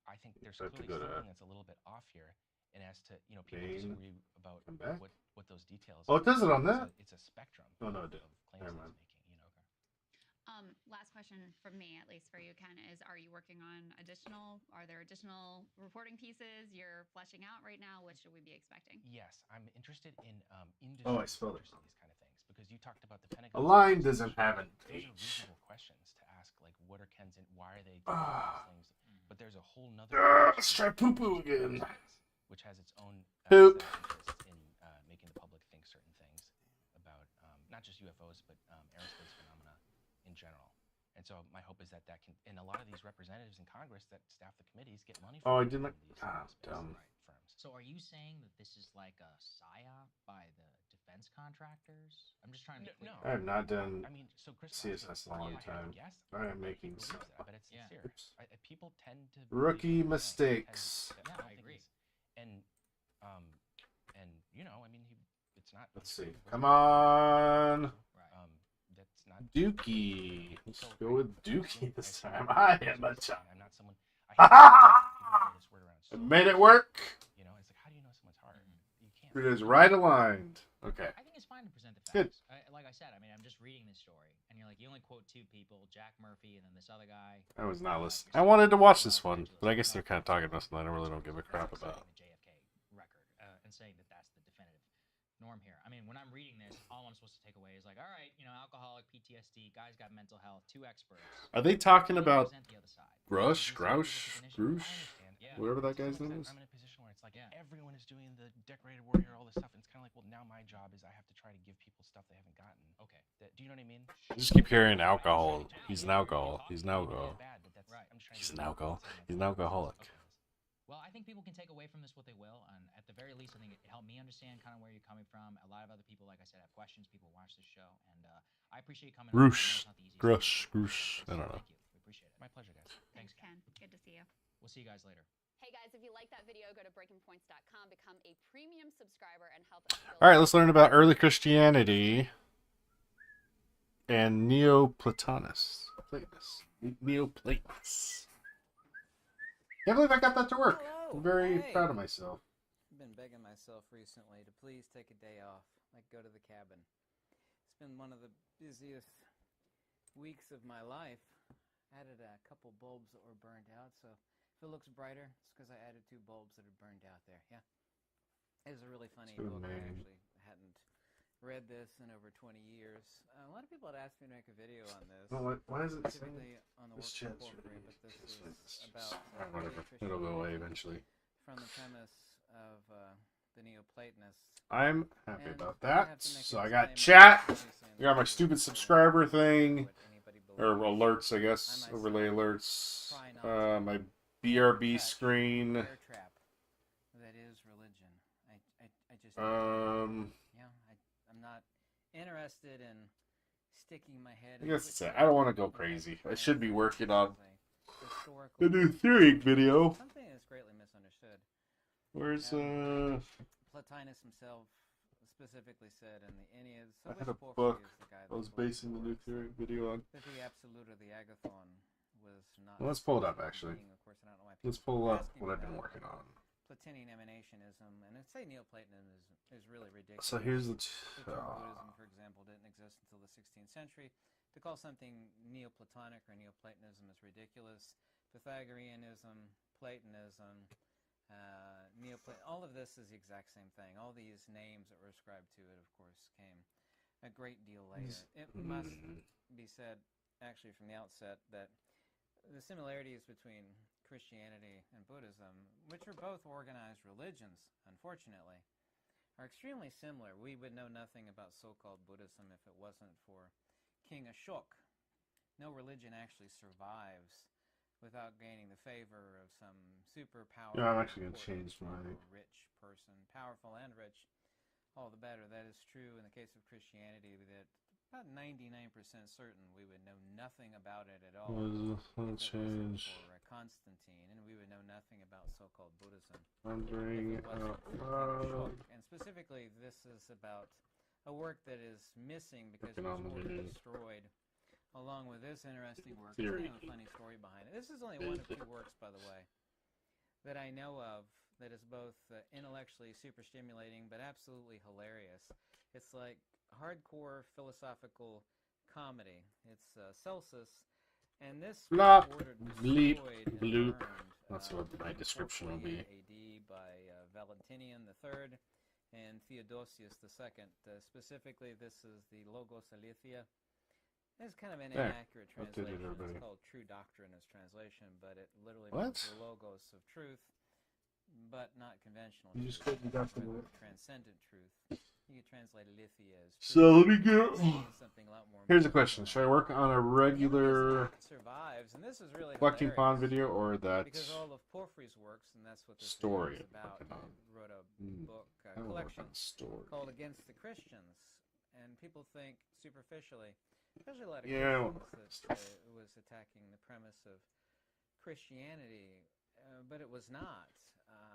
I think there's have to clearly go to something that's a little bit off here. And as to people disagree about what those details. Oh, it does it on that? It's a spectrum. Oh no, it did. Of claims Never that mind. he's making. Last question from me, at least for you, Ken, is: are you working on additional? Are there additional reporting pieces you're fleshing out right now? What should we be expecting? Yes, I'm interested in industry Oh, I spelled it. these kind of things because you talked about the Pentagon. Align doesn't have an Those are H. reasonable questions to ask, like what are Ken's and why are they doing these things? But there's a whole nother. Let's try poo poo again. Which has its own Poop. interests in making the public think certain things about not just UFOs but aerospace phenomena in general. And so my hope is that can, and a lot of these representatives in Congress that staff the committees get money from. Oh, I didn't. these Dumb. firms. So are you saying that this is like a psyop by the defense contractors? I'm just trying to. No, I have not done I mean, so Chris CSS in a long time. I am making some. but it's sincere. People tend to Rookie mistakes. Yeah, I agree. And you know, I mean, it's not. Let's see. Come on. That's not Dookie. Let's go with Dookie this time. I am a child. I'm not someone. I made it work. You know, it's like, how do you know someone's heart? You can't. It is right aligned. Okay. I think it's fine to present the Good. facts. Like I said, I mean, I'm just reading this story, and you're like, you only quote 2 people, Jack Murphy, and then this other guy. I was not listening. I wanted to watch this one, but I guess they're kind of talking about something I really don't give a crap about. The JFK record and saying that that's the definitive norm here. I mean, when I'm reading this, all I'm supposed to take away is like, all right, you know, alcoholic, PTSD, guy's got mental health, 2 experts. Are they talking about Present the other side. Grush, whatever that guy's name is? I'm in a position where it's like everyone is doing the decorated warrior, all this stuff, and it's kind of like, well, now my job is I have to try to give people stuff they haven't gotten. Okay. Do you know what I mean? I just keep hearing alcohol. He's an alcohol. He's an alcohol. Right. He's an alcohol. He's an alcoholic. Well, I think people can take away from this what they will, and at the very least, I think it helped me understand kind of where you're coming from. A lot of other people, like I said, have questions. People watch this show, and I appreciate you coming. Roosh. Grush. I don't know. Thank you. We appreciate it. My pleasure, guys. Thanks, Ken. Good to see you. We'll see you guys later. Hey guys, if you like that video, go to breakingpoints.com, become a premium subscriber, and help us build. All right, let's learn about early Christianity and Neoplatonists. Neoplatonists. Can't believe I got that to work. I'm very proud of myself. I've been begging myself recently to please take a day off, like go to the cabin. It's been one of the busiest weeks of my life. added a couple bulbs that were burned out. So if it looks brighter, it's because I added 2 bulbs that had burned out there. Yeah. It was a really funny book. I actually hadn't read this in over 20 years. A lot of people had asked me to make a video on this. No, why is it specifically on the work of Porphyry, but this is about whatever. It'll go away eventually. From the premise of the Neoplatonists. I'm happy about that. So I got chat. I got my stupid subscriber thing. Or alerts, I guess. Overlay alerts. My BRB screen. That is religion. I just yeah, I'm not interested in sticking my head. I guess that's it. I don't want to go crazy. I should be working on the new TheoryInk video. Something that's greatly misunderstood. Where's Plotinus himself specifically said in the Ennead. I had a book I was basing the new TheoryInk video on. That the absolute of the agathon was not. Well, let's pull it up actually. Of course, I don't know why let's pull up what I've been working on. Platinian emanationism, and I'd say Neoplatonism is really ridiculous. So here's the Buddhism, for example, didn't exist until the 16th century. To call something Neoplatonic or Neoplatonism is ridiculous. Pythagoreanism, Platonism, all of this is the exact same thing. All these names that were ascribed to it, of course, came a great deal later. It must be said, actually, from the outset, that the similarities between Christianity and Buddhism, which are both organized religions, unfortunately, are extremely similar. We would know nothing about so-called Buddhism if it wasn't for King Ashok. No religion actually survives without gaining the favor of some super powerful, I'm actually going to change my rich person, powerful and rich. All the better. That is true in the case of Christianity, that about 99% certain we would know nothing about it at all. I'll change. For Constantine, and we would know nothing about so-called Buddhism. Pondering out loud. And specifically, this is about a work that is missing because it Working was on the destroyed, along with this interesting work. Theory. There's a funny story behind it. This is only one of 2 works, by the way, that I know of that is both intellectually super stimulating but absolutely hilarious. It's like hardcore philosophical comedy. It's Celsus, and this Blop, ordered, bleep, destroyed, and bloop. burned, That's what my description will be. AD by Valentinian III and Theodosius II. Specifically, this is the Logos Aletheia. It's kind of an inaccurate translation. It's called True Doctrine as translation, but it literally means the Logos of truth, but not conventional truth. Transcendent truth. You could translate Aletheia as truth. So let me get. Something a lot more. Here's a question: should I work on a regular survives, and this is really collecting pond video or that because all of Porphyry's works, and that's what this story is about. He wrote a book collection called Against the Christians, and people think superficially, especially a lot of Christians, that it was attacking the premise of Christianity, but it was not.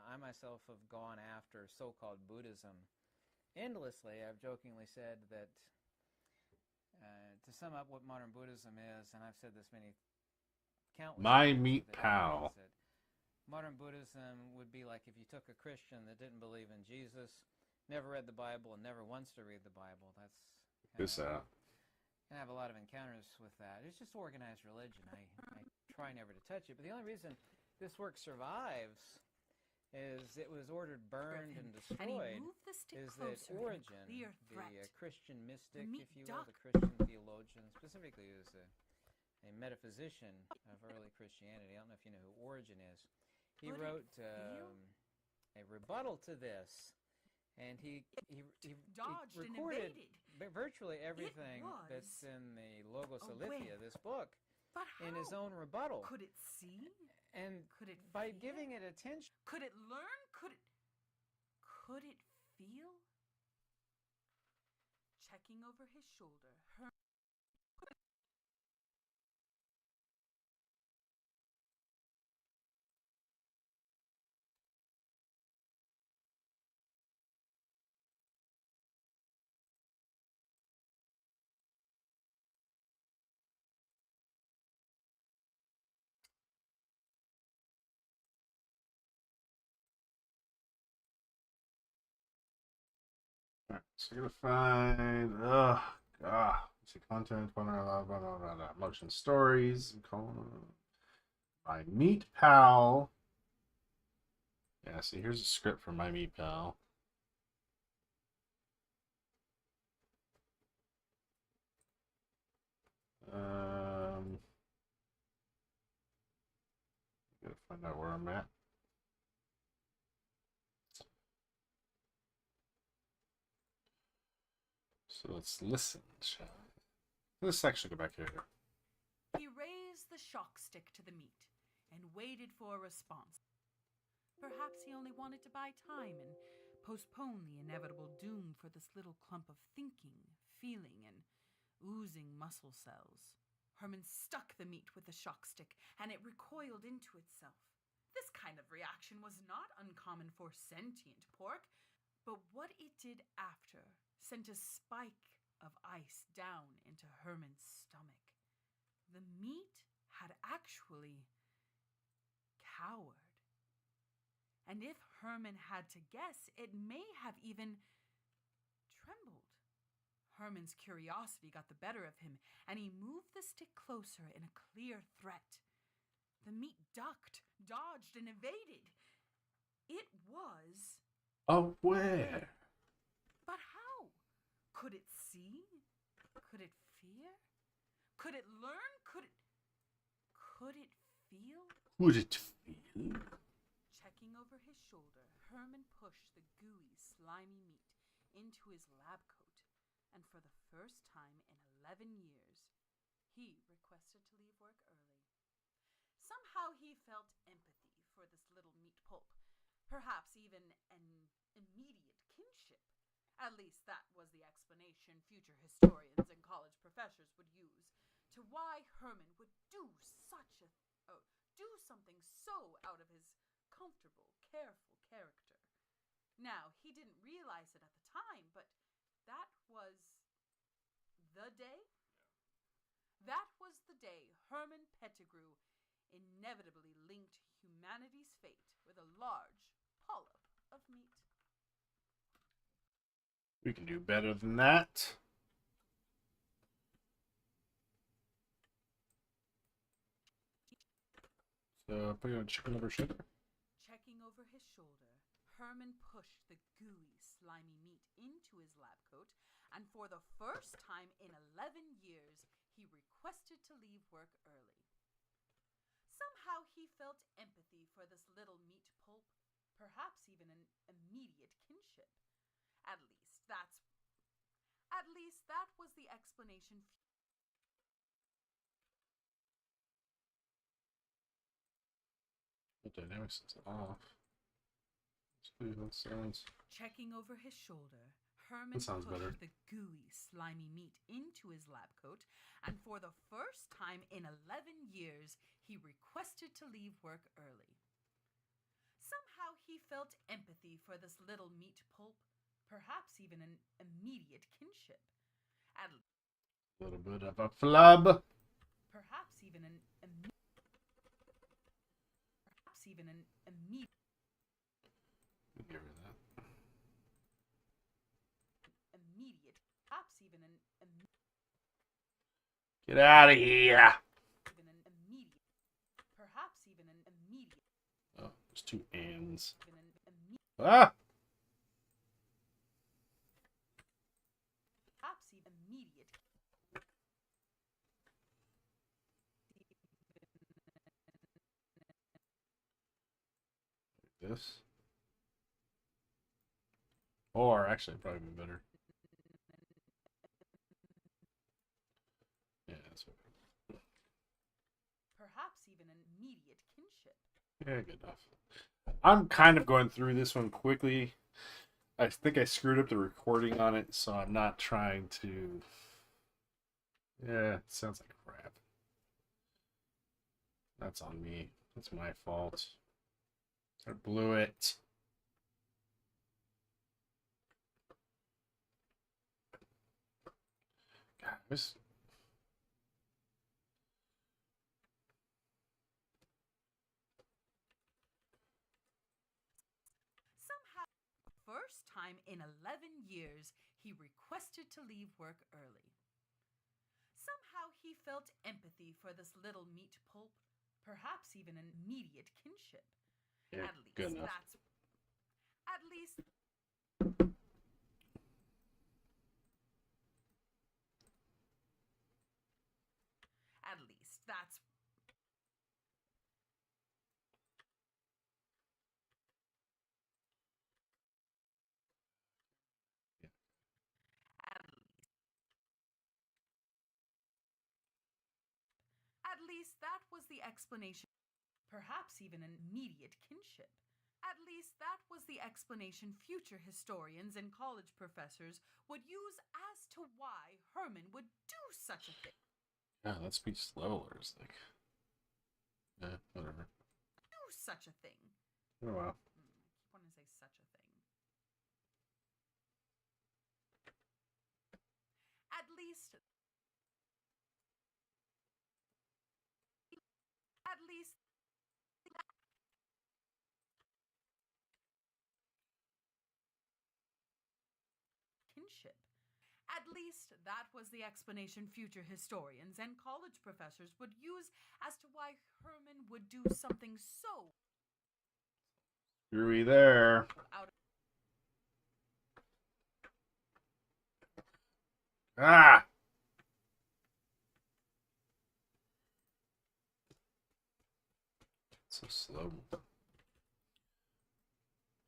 I myself have gone after so-called Buddhism endlessly. I've jokingly said that to sum up what modern Buddhism is, and I've said this countless My times, meat pal. Modern Buddhism would be like if you took a Christian that didn't believe in Jesus, never read the Bible, and never wants to read the Bible. That's I have a lot of encounters with that. It's just organized religion. I try never to touch it. But the only reason this work survives is it was ordered burned and destroyed, is that Origen, the Christian mystic, if you will, the Christian theologian, specifically who was a metaphysician of early Christianity. I don't know if you know who Origen is. He wrote a rebuttal to this, and he recorded virtually everything that's in the Logos Aletheia, this book, in his own rebuttal. Could it see? And could it by feel? giving it attention, could it learn? Could it feel? Checking over his shoulder. Alright, so I gotta find. Content, blah, blah, blah, blah, blah, blah. Motion stories. My Meat Pal. Yeah, see, here's a script from My Meat Pal. Gotta find out where I'm at. So let's listen, shall we? Let's actually go back here. He raised the shock stick to the meat and waited for a response. Perhaps he only wanted to buy time and postpone the inevitable doom for this little clump of thinking, feeling, and oozing muscle cells. Herman stuck the meat with the shock stick, and it recoiled into itself. This kind of reaction was not uncommon for sentient pork, but what it did after sent a spike of ice down into Herman's stomach. The meat had actually cowered. And if Herman had to guess, it may have even trembled. Herman's curiosity got the better of him, and he moved the stick closer in a clear threat. The meat ducked, dodged, and evaded. It was aware. But how? Could it see? Could it fear? Could it learn? Could it feel? Could it feel? Checking over his shoulder, Herman pushed the gooey, slimy meat into his lab coat, and for the first time in 11 years, he requested to leave work early. Somehow he felt empathy for this little meat pulp, perhaps even an immediate kinship. At least that was the explanation future historians and college professors would use to why Herman would do something so out of his comfortable, careful character. Now, he didn't realize it at the time, but that was the day? That was the day Herman Pettigrew inevitably linked humanity's fate with a large polyp of meat. We can do better than that. So, put it on chicken over sugar. Checking over his shoulder, Herman pushed the gooey, slimy meat into his lab coat, and for the first time in 11 years, he requested to leave work early. Somehow he felt empathy for this little meat pulp, perhaps even an immediate kinship. At least that was the explanation. The dynamics is off. That sounds. Checking over his shoulder, Herman pushed the gooey, slimy meat into his lab coat, and for the first time in 11 years, he requested to leave work early. Somehow he felt empathy for this little meat pulp, perhaps even an immediate kinship. A little bit of a flub. Perhaps even an immediate. Give her that. Immediate. Perhaps even an immediate. Get out of here. Even an immediate. Perhaps even an immediate. Oh, there's two ands. Ah! Perhaps even immediate. Like this. Or actually, probably be better. Yeah, that's what. Perhaps even an immediate kinship. Yeah, good enough. I'm kind of going through this one quickly. I think I screwed up the recording on it, so I'm not trying to. Yeah, it sounds like crap. That's on me. That's my fault. I blew it. God, this. Somehow, first time in 11 years, he requested to leave work early. Somehow he felt empathy for this little meat pulp, perhaps even an immediate kinship. Yeah, At least good enough. that's. At least. At least that's. At least that was the explanation. Perhaps even an immediate kinship. At least that was the explanation future historians and college professors would use as to why Herman would do such a thing. Yeah, that speech level is like. Whatever. Do such a thing. Oh wow. I keep wanting to say such a thing. At least. At least. Kinship. At least that was the explanation future historians and college professors would use as to why Herman would do something so Screwy there. out of Ah! So slow.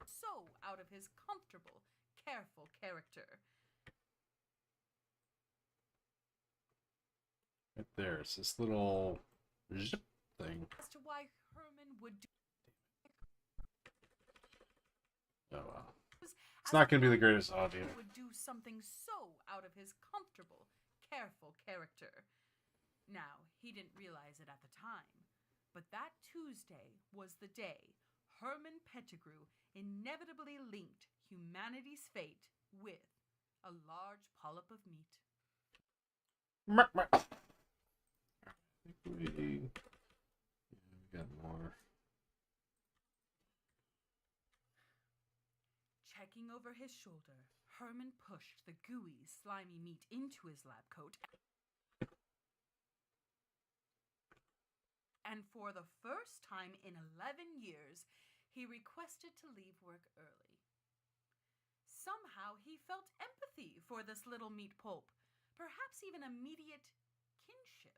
so out of his comfortable, careful character. Right there, it's this little zip thing. As to why Herman would do. Oh wow. It's not going to be the greatest audio. Would do something so out of his comfortable, careful character. Now, he didn't realize it at the time, but that Tuesday was the day Herman Pettigrew inevitably linked humanity's fate with a large polyp of meat. I think we got more. Checking over his shoulder, Herman pushed the gooey, slimy meat into his lab coat. And for the first time in 11 years, he requested to leave work early. Somehow he felt empathy for this little meat pulp, perhaps even immediate kinship.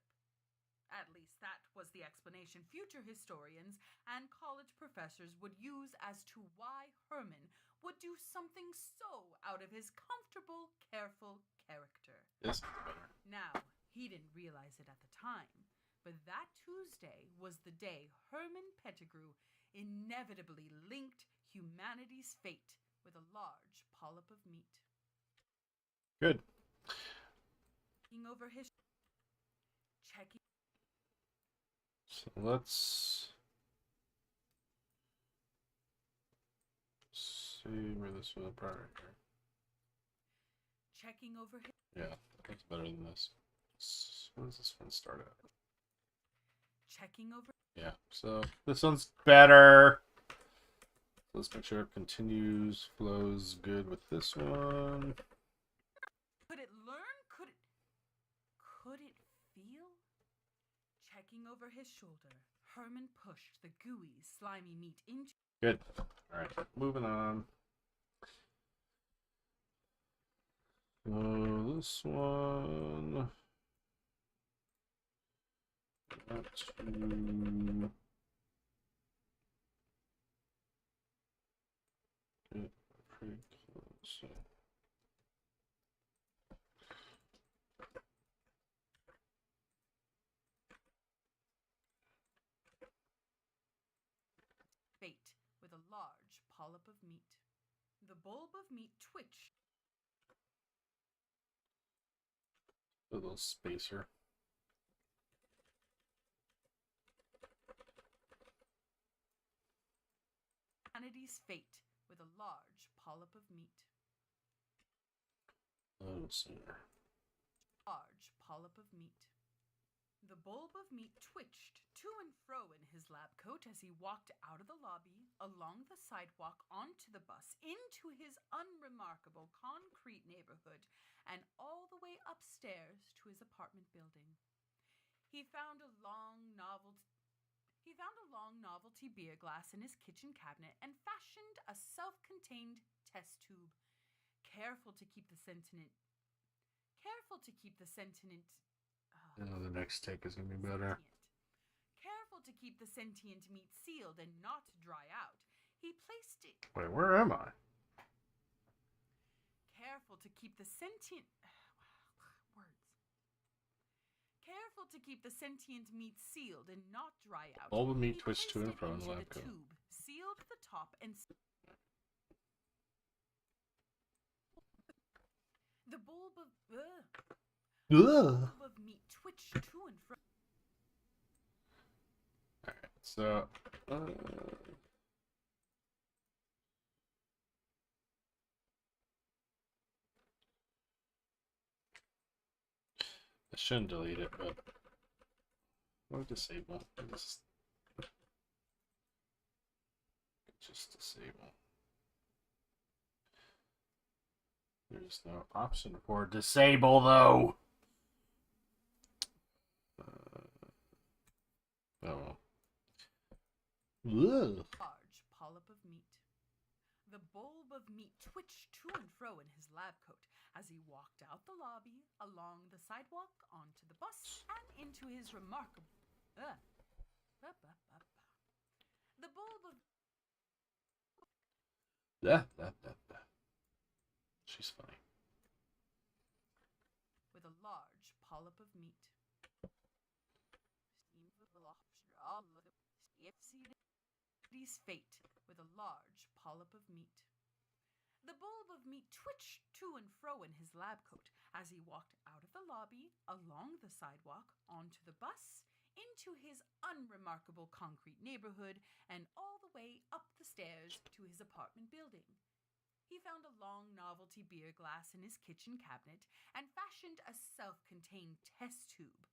At least that was the explanation future historians and college professors would use as to why Herman would do something so out of his comfortable, careful character. This is better. Now, he didn't realize it at the time, but that Tuesday was the day Herman Pettigrew inevitably linked humanity's fate with a large polyp of meat. Good. Checking over his. Checking. So let's see where this was prior here. Checking over his. Yeah, that's better than this. When does this one start at? Checking over. Yeah, so this one's better. Let's make sure it continues, flows good with this one. Could it learn? Could it feel? Checking over his shoulder, Herman pushed the gooey, slimy meat into. Good. Alright, moving on. So this one. Got to get pretty close. Bait with a large polyp of meat. The bulb of meat twitched. A little spacer. Humanity's fate with a large polyp of meat. Let's see. Large polyp of meat. The bulb of meat twitched to and fro in his lab coat as he walked out of the lobby, along the sidewalk, onto the bus, into his unremarkable concrete neighborhood, and all the way upstairs to his apartment building. He found a long novelty beer glass in his kitchen cabinet and fashioned a self-contained test tube. Careful to keep the sentient the next take is gonna be better. Careful to keep the sentient meat sealed and not dry out, he placed it. Wait, where am I? Careful to keep the sentient Careful to keep the sentient meat sealed and not dry out. Bulb of meat he twitched to and fro in the into lab the coat. tube, sealed the top, and the bulb of meat twitched to and fro. Alright, so I shouldn't delete it, but or disable. Just disable. There's no option for disable though. Oh. Ugh. Large polyp of meat. The bulb of meat twitched to and fro in his lab coat as he walked out the lobby, along the sidewalk, onto the bus, and into his remarkable... The bulb of... She's funny. With a large polyp of meat. His fate with a large polyp of meat. The bulb of meat twitched to and fro in his lab coat as he walked out of the lobby, along the sidewalk, onto the bus, into his unremarkable concrete neighborhood, and all the way up the stairs to his apartment building. He found a long novelty beer glass in his kitchen cabinet and fashioned a self-contained test tube.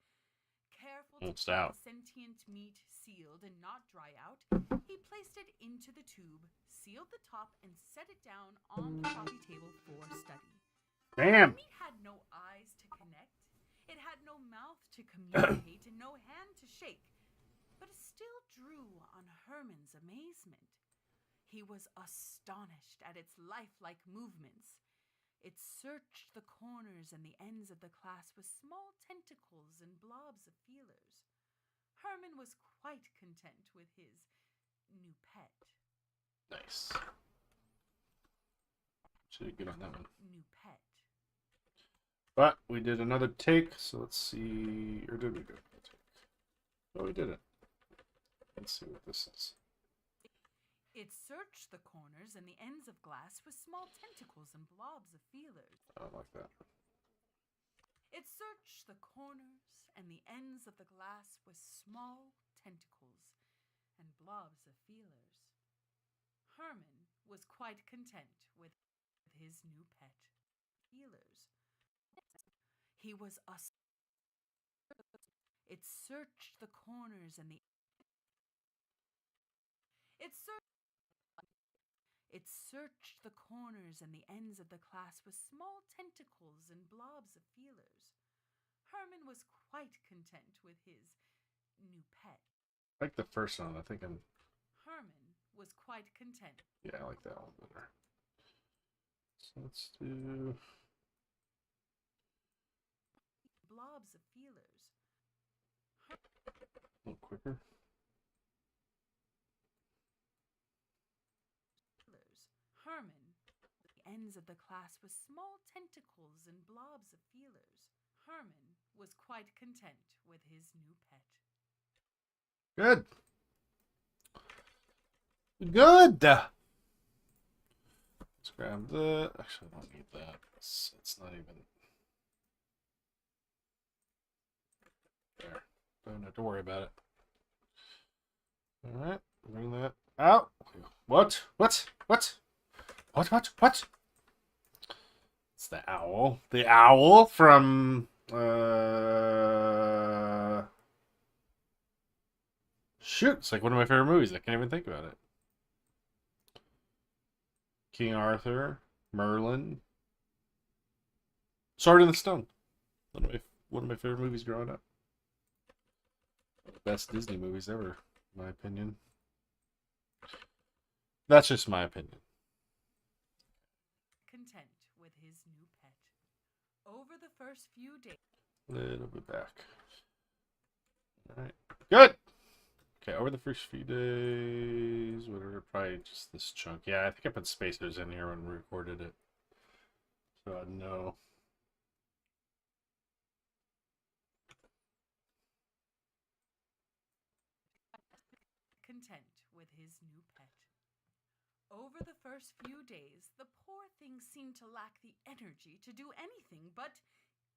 Careful to keep the sentient meat sealed and not dry out, he placed it into the tube, sealed the top, and set it down on the coffee table for study. Damn! The meat had no eyes to connect, it had no mouth to communicate, and no hand to shake, but it still drew on Herman's amazement. He was astonished at its lifelike movements. It searched the corners and the ends of the class with small tentacles and blobs of feelers. Herman was quite content with his new pet. Nice. Should get on that one. New pet. But we did another take, so let's see. Or did we go for the take? Oh, we did it. Let's see what this is. It searched the corners and the ends of glass with small tentacles and blobs of feelers. I don't like that. It searched the corners and the ends of the glass with small tentacles and blobs of feelers. Herman was quite content with his new pet. Feelers. He was It searched the corners and the... It searched the corners and the ends of the class with small tentacles and blobs of feelers. Herman was quite content with his new pet. I like the first one. I think I'm... Herman was quite content. Yeah, I like that one better. So let's do... Blobs of feelers. A little quicker. Herman, the ends of the class with small tentacles and blobs of feelers. Herman was quite content with his new pet. Good. Good. Let's grab the... Actually, I don't need that. It's not even... There. Don't have to worry about it. Alright. Bring that out. What? What? What? What? It's the owl. The owl from Shoot, it's like one of my favorite movies. I can't even think about it. King Arthur, Merlin, Sword in the Stone. One of my favorite movies growing up. Best Disney movies ever, in my opinion. That's just my opinion. Content with his new pet. Over the first few days. A little bit back. Alright. Good! Okay, over the first few days, whatever, probably just this chunk. Yeah, I think I put spacers in here when we recorded it. So I know. Content with his new pet. Over the first few days, the poor thing seemed to lack the energy to do anything but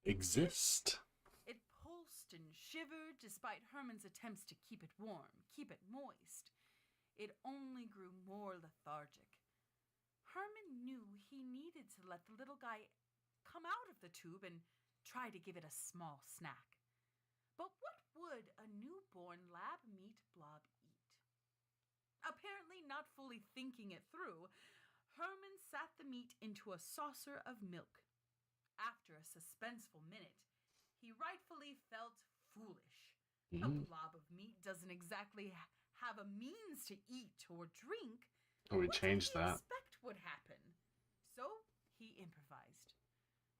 exist. It pulsed and shivered despite Herman's attempts to keep it warm, keep it moist. It only grew more lethargic. Herman knew he needed to let the little guy come out of the tube and try to give it a small snack. But what would a newborn lab meat blob eat? Apparently not fully thinking it through, Herman sat the meat into a saucer of milk. After a suspenseful minute, he rightfully felt foolish. A blob of meat doesn't exactly have a means to eat or drink. Oh, we What changed did he that. expect would happen? So he improvised.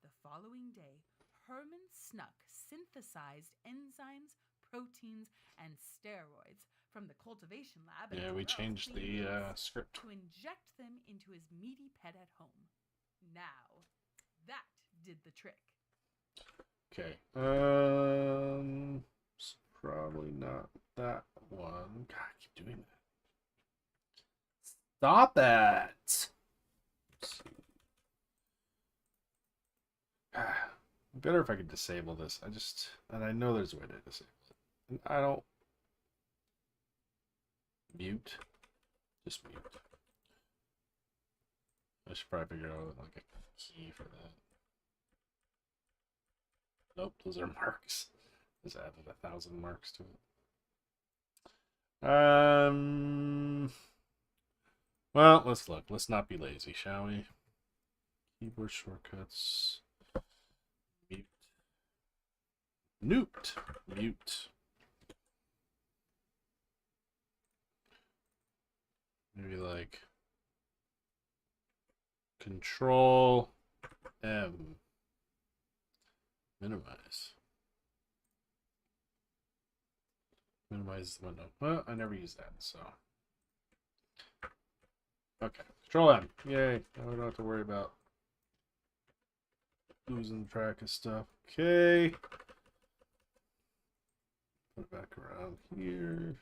The following day, Herman snuck synthesized enzymes, proteins, and steroids from the cultivation lab. Yeah, we changed the script. To inject them into his meaty pet at home. Now, that did the trick. Okay. It's probably not that one. God, I keep doing that. Stop it! Better if I could disable this. And I know there's a way to disable it. And I don't. Mute. Just mute. I should probably figure out like a key for that. Nope, those are marks. Just added 1,000 marks to it. Well, let's look. Let's not be lazy, shall we? Keyboard shortcuts. Mute. Newt. Mute. Maybe like Control M. Minimize. Minimize the window. Well, I never use that, so. Okay. Control M. Yay. Now we don't have to worry about losing track of stuff. Okay. Put it back around here.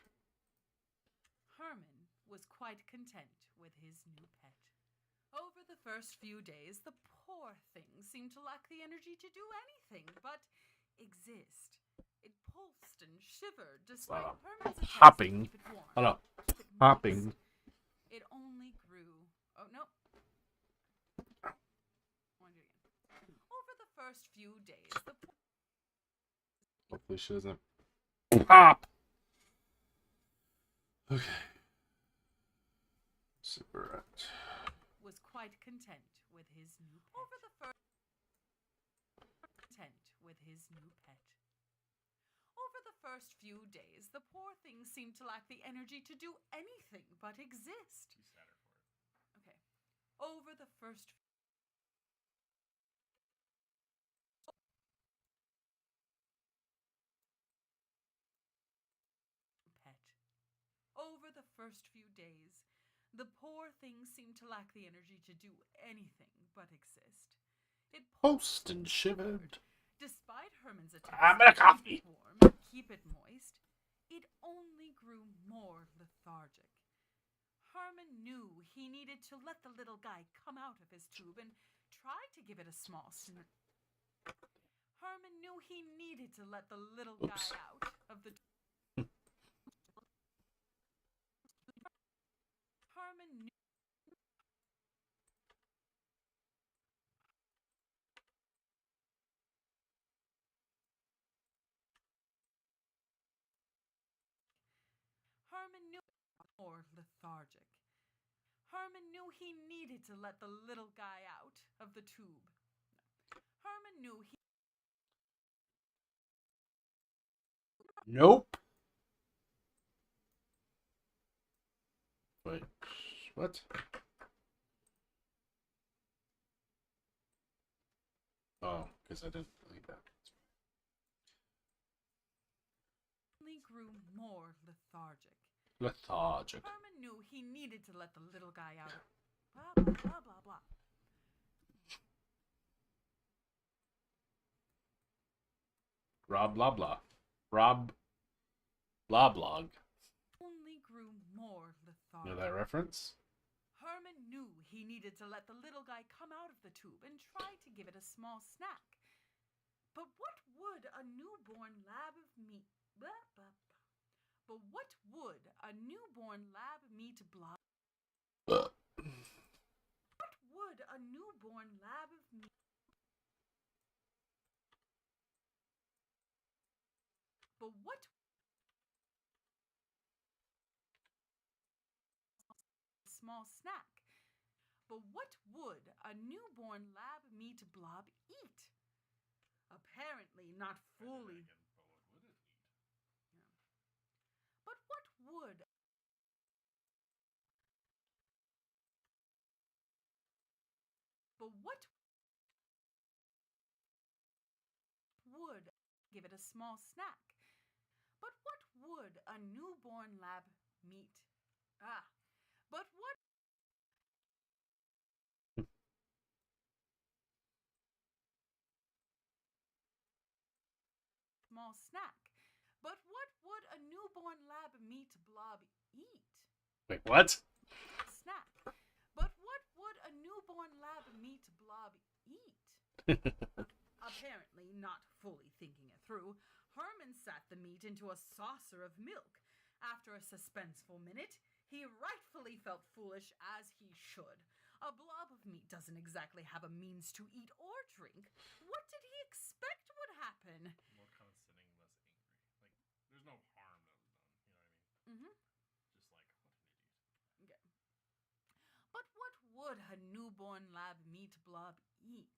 Herman was quite content with his new pet. Over the first few days, the poor thing seemed to lack the energy to do anything but exist. It pulsed and shivered despite Herman's attempts Hopping. to keep it warm. Hello. Keep it Hopping. moist. It only grew. Oh no. Over the first few days, the Hopefully she doesn't pop. Okay. Super. was quite content with his new pet. Over the first content with his new pet. Over the first few days, the poor thing seemed to lack the energy to do anything but exist. Okay. Over the first pet. Over the first few days, the poor thing seemed to lack the energy to do anything but exist. It pulsed and shivered. Despite Herman's attempts I'm gonna to coffee. keep it warm and keep it moist, it only grew more lethargic. Herman knew he needed to let the little guy come out of his tube and try to give it a small snack. Herman knew he needed to let the little guy out of the Herman knew more lethargic. Herman knew he needed to let the little guy out of the tube. Herman knew he... Nope. Wait, what? Oh, because I didn't delete that. Only grew more lethargic. Lethargic. Herman knew he needed to let the little guy out of... Blah, blah, blah, blah, blah. Rob blah blah. Rob blah blog. Only grew more lethargic. You know that reference? Herman knew he needed to let the little guy come out of the tube and try to give it a small snack. But what would a newborn lab of meat... Blah, blah, blah. But what would a newborn lab meat blob... What would a newborn lab of meat... But what... Small snack. But what would a newborn lab meat blob eat? Apparently not fully. But what would... But what would give it a small snack? But what would a newborn lab meat? But what... Small snack. But what would a newborn lab meat blob eat? Wait, what? Snack. But what would a newborn lab meat blob eat? Apparently not fully thinking it through, Herman sat the meat into a saucer of milk. After a suspenseful minute, he rightfully felt foolish, as he should. A blob of meat doesn't exactly have a means to eat or drink. What did he expect would happen? More kind of sitting, less angry. Like, there's no harm that was done. You know what I mean? Mm-hmm. Just like, what an idiot. Okay. But what would a newborn lab meat blob eat?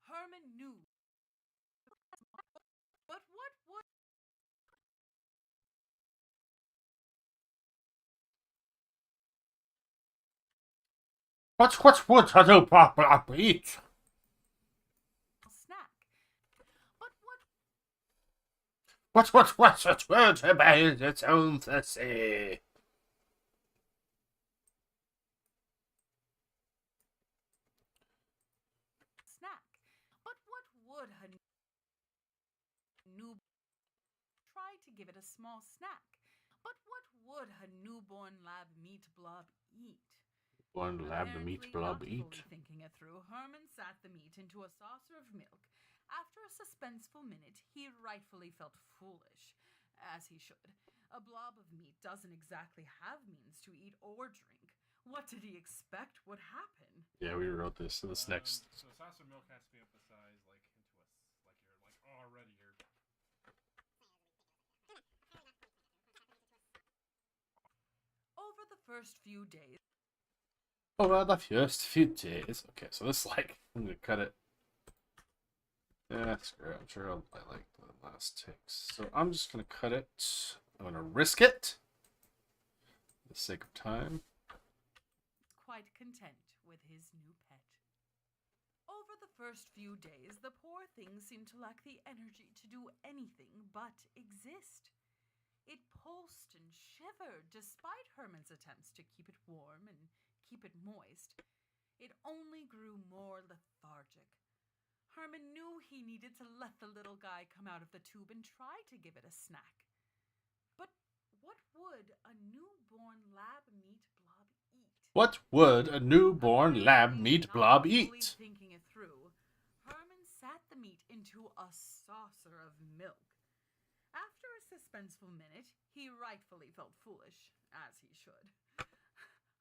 Herman knew. But what would... What would I do, Papa? Eat? Snack. But what... What's it word about its own to say? Snack. But what would a new... Try to give it a small snack. But what would a newborn lab meat blob eat? One lab the meat blob Apparently eat. not fully thinking it through, Herman sat the meat into a saucer of milk. After a suspenseful minute, he rightfully felt foolish, as he should. A blob of meat doesn't exactly have means to eat or drink. What did he expect would happen? Yeah, we wrote this. So this next. So saucer milk has to be emphasized, like into a, like you're like already you're. Over the first few days. Over the first few days. Okay, so this like I'm gonna cut it. Yeah, screw it. I'm sure I like the last takes. So I'm just gonna cut it. I'm gonna risk it for the sake of time. Quite content with his new pet. Over the first few days, the poor thing seemed to lack the energy to do anything but exist. It pulsed and shivered despite Herman's attempts to keep it warm and keep it moist. It only grew more lethargic. Herman knew he needed to let the little guy come out of the tube and try to give it a snack. But what would a newborn lab meat blob eat? What would a newborn lab meat blob eat? Thinking it through, Herman sat the meat into a saucer of milk. After a suspenseful minute, he rightfully felt foolish, as he should.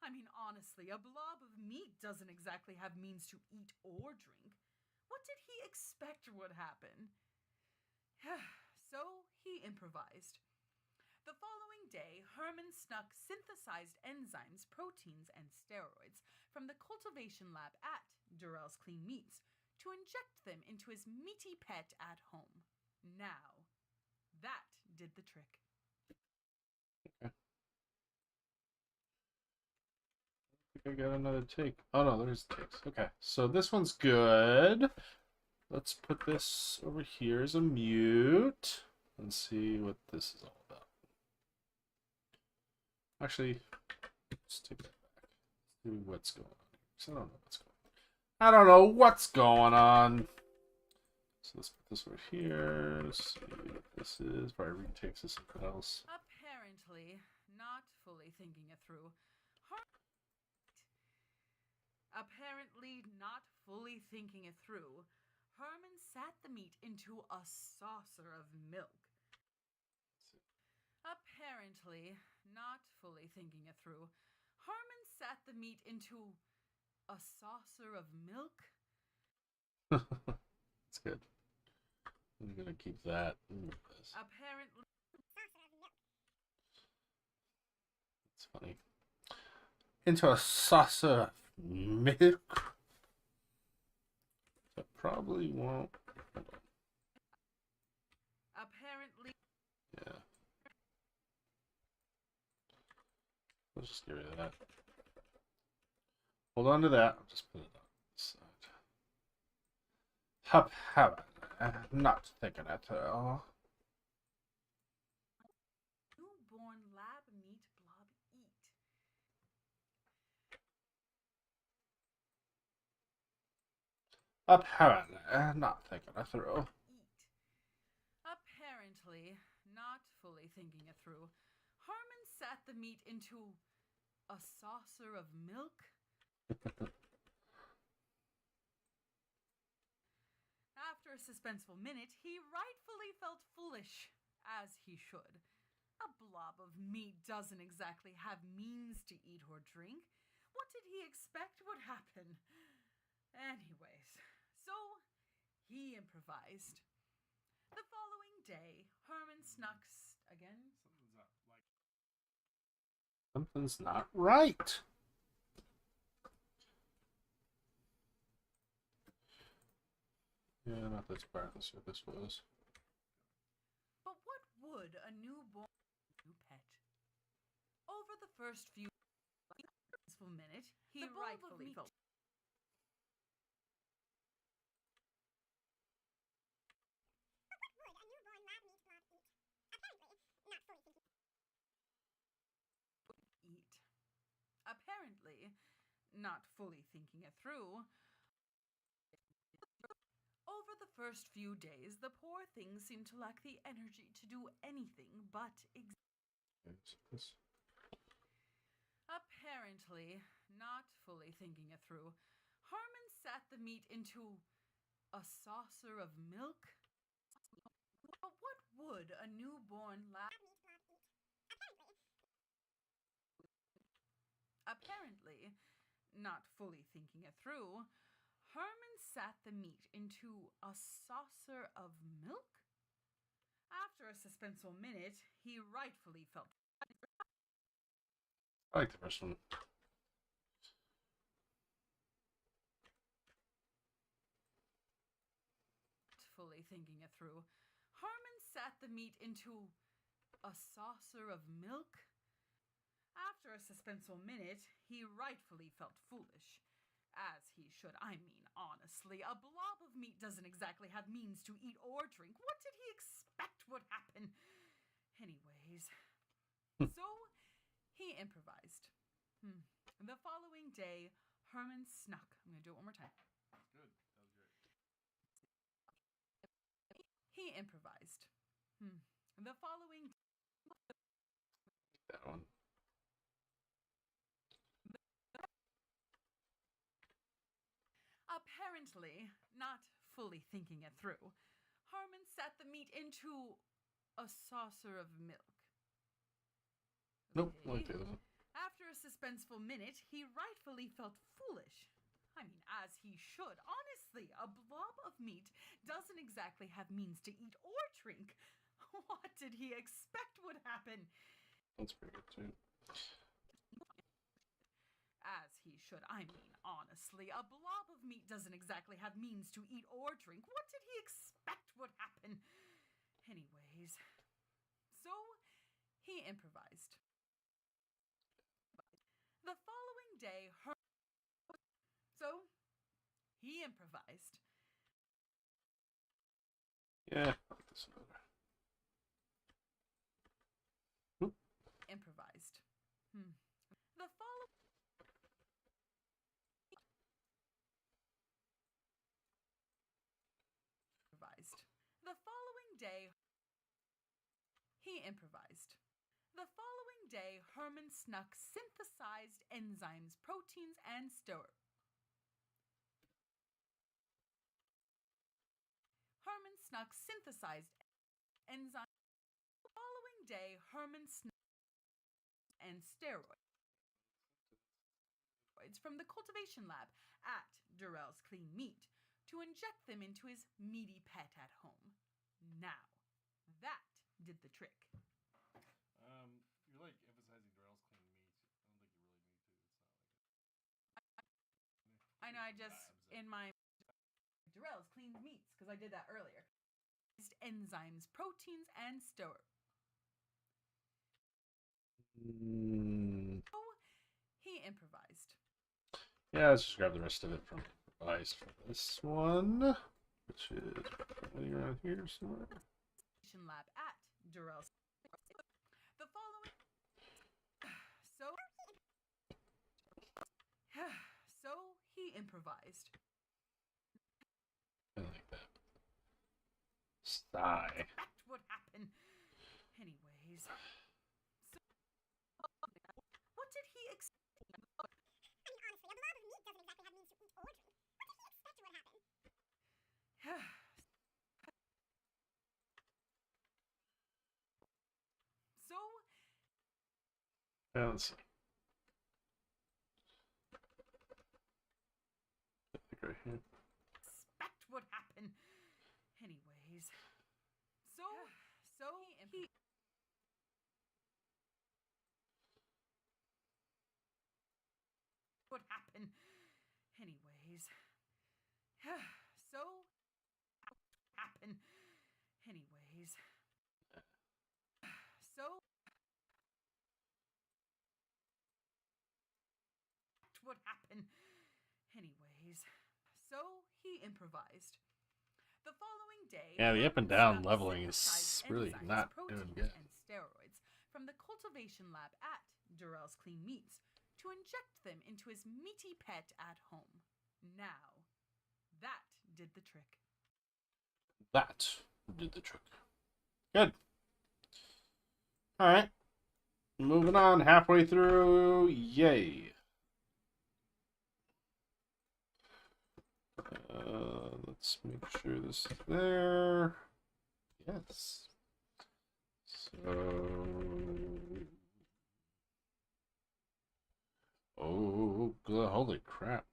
I mean, honestly, a blob of meat doesn't exactly have means to eat or drink. What did he expect would happen? So So he improvised. The following day, Herman snuck synthesized enzymes, proteins, and steroids from the cultivation lab at Durrell's Clean Meats to inject them into his meaty pet at home. Now, that did the trick. I got another take. Oh no, there's takes. Okay, so this one's good. Let's put this over here as a mute and see what this is all about. Actually, let's take that back. Let's see what's going on here. So I don't know what's going on. I don't know what's going on. So let's put this over here. Let's see what this is. Probably retakes to something else. Apparently, not fully thinking it through. Herman sat the meat into a saucer of milk. Apparently, not fully thinking it through. Herman sat the meat into a saucer of milk. That's good. I'm gonna keep that. Apparently, It's funny. Into a saucer of milk. That probably won't. Apparently. Yeah. Let's just get rid of that. Hold on to that. I'll just put it on this side. Hup, not thinking at all. Newborn lab meat blob eat. Apparently, not thinking it through. Apparently, not fully thinking it through. Herman sat the meat into a saucer of milk. After a suspenseful minute, he rightfully felt foolish, as he should. A blob of meat doesn't exactly have means to eat or drink. What did he expect would happen? Anyways, so he improvised. The following day, Herman snuck again. Something's not right. Yeah, not this part. Let's see what this was. But what would a newborn pet? Over the first few minutes, he rightfully felt. Apparently, not fully thinking it through. Over the first few days, the poor thing seemed to lack the energy to do anything but exist. Apparently, not fully thinking it through, Herman sat the meat into a saucer of milk. But what would a newborn lab eat? Apparently, not fully thinking it through, Herman sat the meat into a saucer of milk. After a suspenseful minute, he rightfully felt. I like the first one. Fully thinking it through, Herman sat the meat into a saucer of milk. After a suspenseful minute, he rightfully felt foolish. As he should. I mean, honestly, a blob of meat doesn't exactly have means to eat or drink. What did he expect would happen? Anyways, so he improvised. The following day, Herman snuck. I'm going to do it one more time. Good. That was great. He improvised. The following that one. Apparently, not fully thinking it through, Herman sat the meat into a saucer of milk. Nope, like the other one. After a suspenseful minute, he rightfully felt foolish. I mean, as he should. Honestly, a blob of meat doesn't exactly have means to eat or drink. What did he expect would happen? That's pretty good too. As he should. I mean, honestly, a blob of meat doesn't exactly have means to eat or drink. What did he expect would happen? Anyways, so he improvised. The following day, so he improvised. Yeah. Improvised. The following. The following day, he improvised. The following day, Herman snuck synthesized enzymes, proteins, and Herman snuck synthesized enzymes. The following day, Herman snuck and steroids from the cultivation lab at Durrell's Clean Meat to inject them into his meaty pet at home. Now, that did the trick. You're like emphasizing Darrell's Clean Meat. I don't think you really need to. It's not like I know, I just, in my Durrell's Clean Meats, because I did that earlier. Enzymes, proteins, and he improvised. Yeah, let's just grab the rest of it from Ice for this one, which is running around here somewhere. Lab at Durrell's. The following. So he improvised. I like that. Sigh. That would happen. Anyways. So, what did he expect? I mean, honestly, a blob of meat doesn't exactly have means to eat or drink. What did he expect would happen? So. Yeah, let's see. Right here. Expect would happen. Anyways. So he would happen. Anyways. So happen. Anyways. So would happen. Anyways. So he improvised. The following day, Yeah, the up and down leveling is really not doing good. And steroids from the cultivation lab at Durrell's Clean Meats to inject them into his meaty pet at home. Now, that did the trick. That did the trick. Good. All right. Moving on, halfway through. Yay. Let's make sure this is there. Yes. So. Oh, holy crap.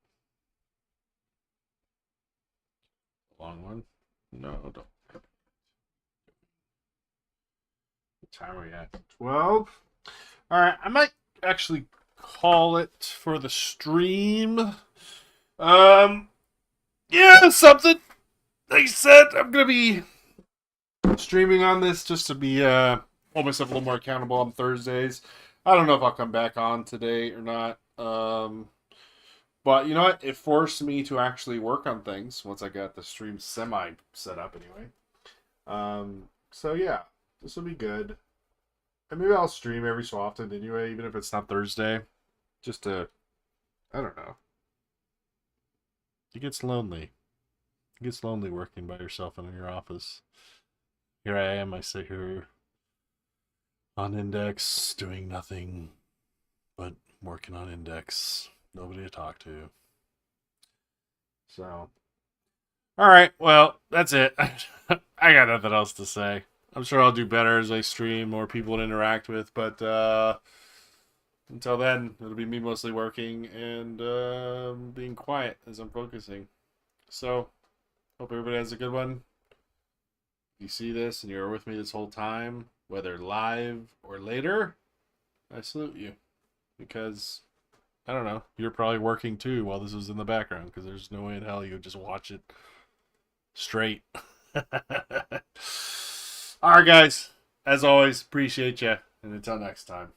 Long one? No, don't. What time are we at? 12? Alright, I might actually call it for the stream. Yeah, something. Like I said, I'm going to be streaming on this just to be hold myself a little more accountable on Thursdays. I don't know if I'll come back on today or not. But you know what? It forced me to actually work on things once I got the stream semi set up anyway. So yeah, this will be good. And maybe I'll stream every so often anyway, even if it's not Thursday. Just to, I don't know. It gets lonely. It gets lonely working by yourself in your office. Here I am, I sit here on Index, doing nothing but working on Index. Nobody to talk to. So, alright, well, that's it. I got nothing else to say. I'm sure I'll do better as I stream, more people to interact with, but until then, it'll be me mostly working and being quiet as I'm focusing. So, hope everybody has a good one. you see this and you're with me this whole time, whether live or later, I salute you. Because, I don't know, you're probably working too while this is in the background, because there's no way in hell you would just watch it straight. Alright, guys. As always, appreciate you. And until next time.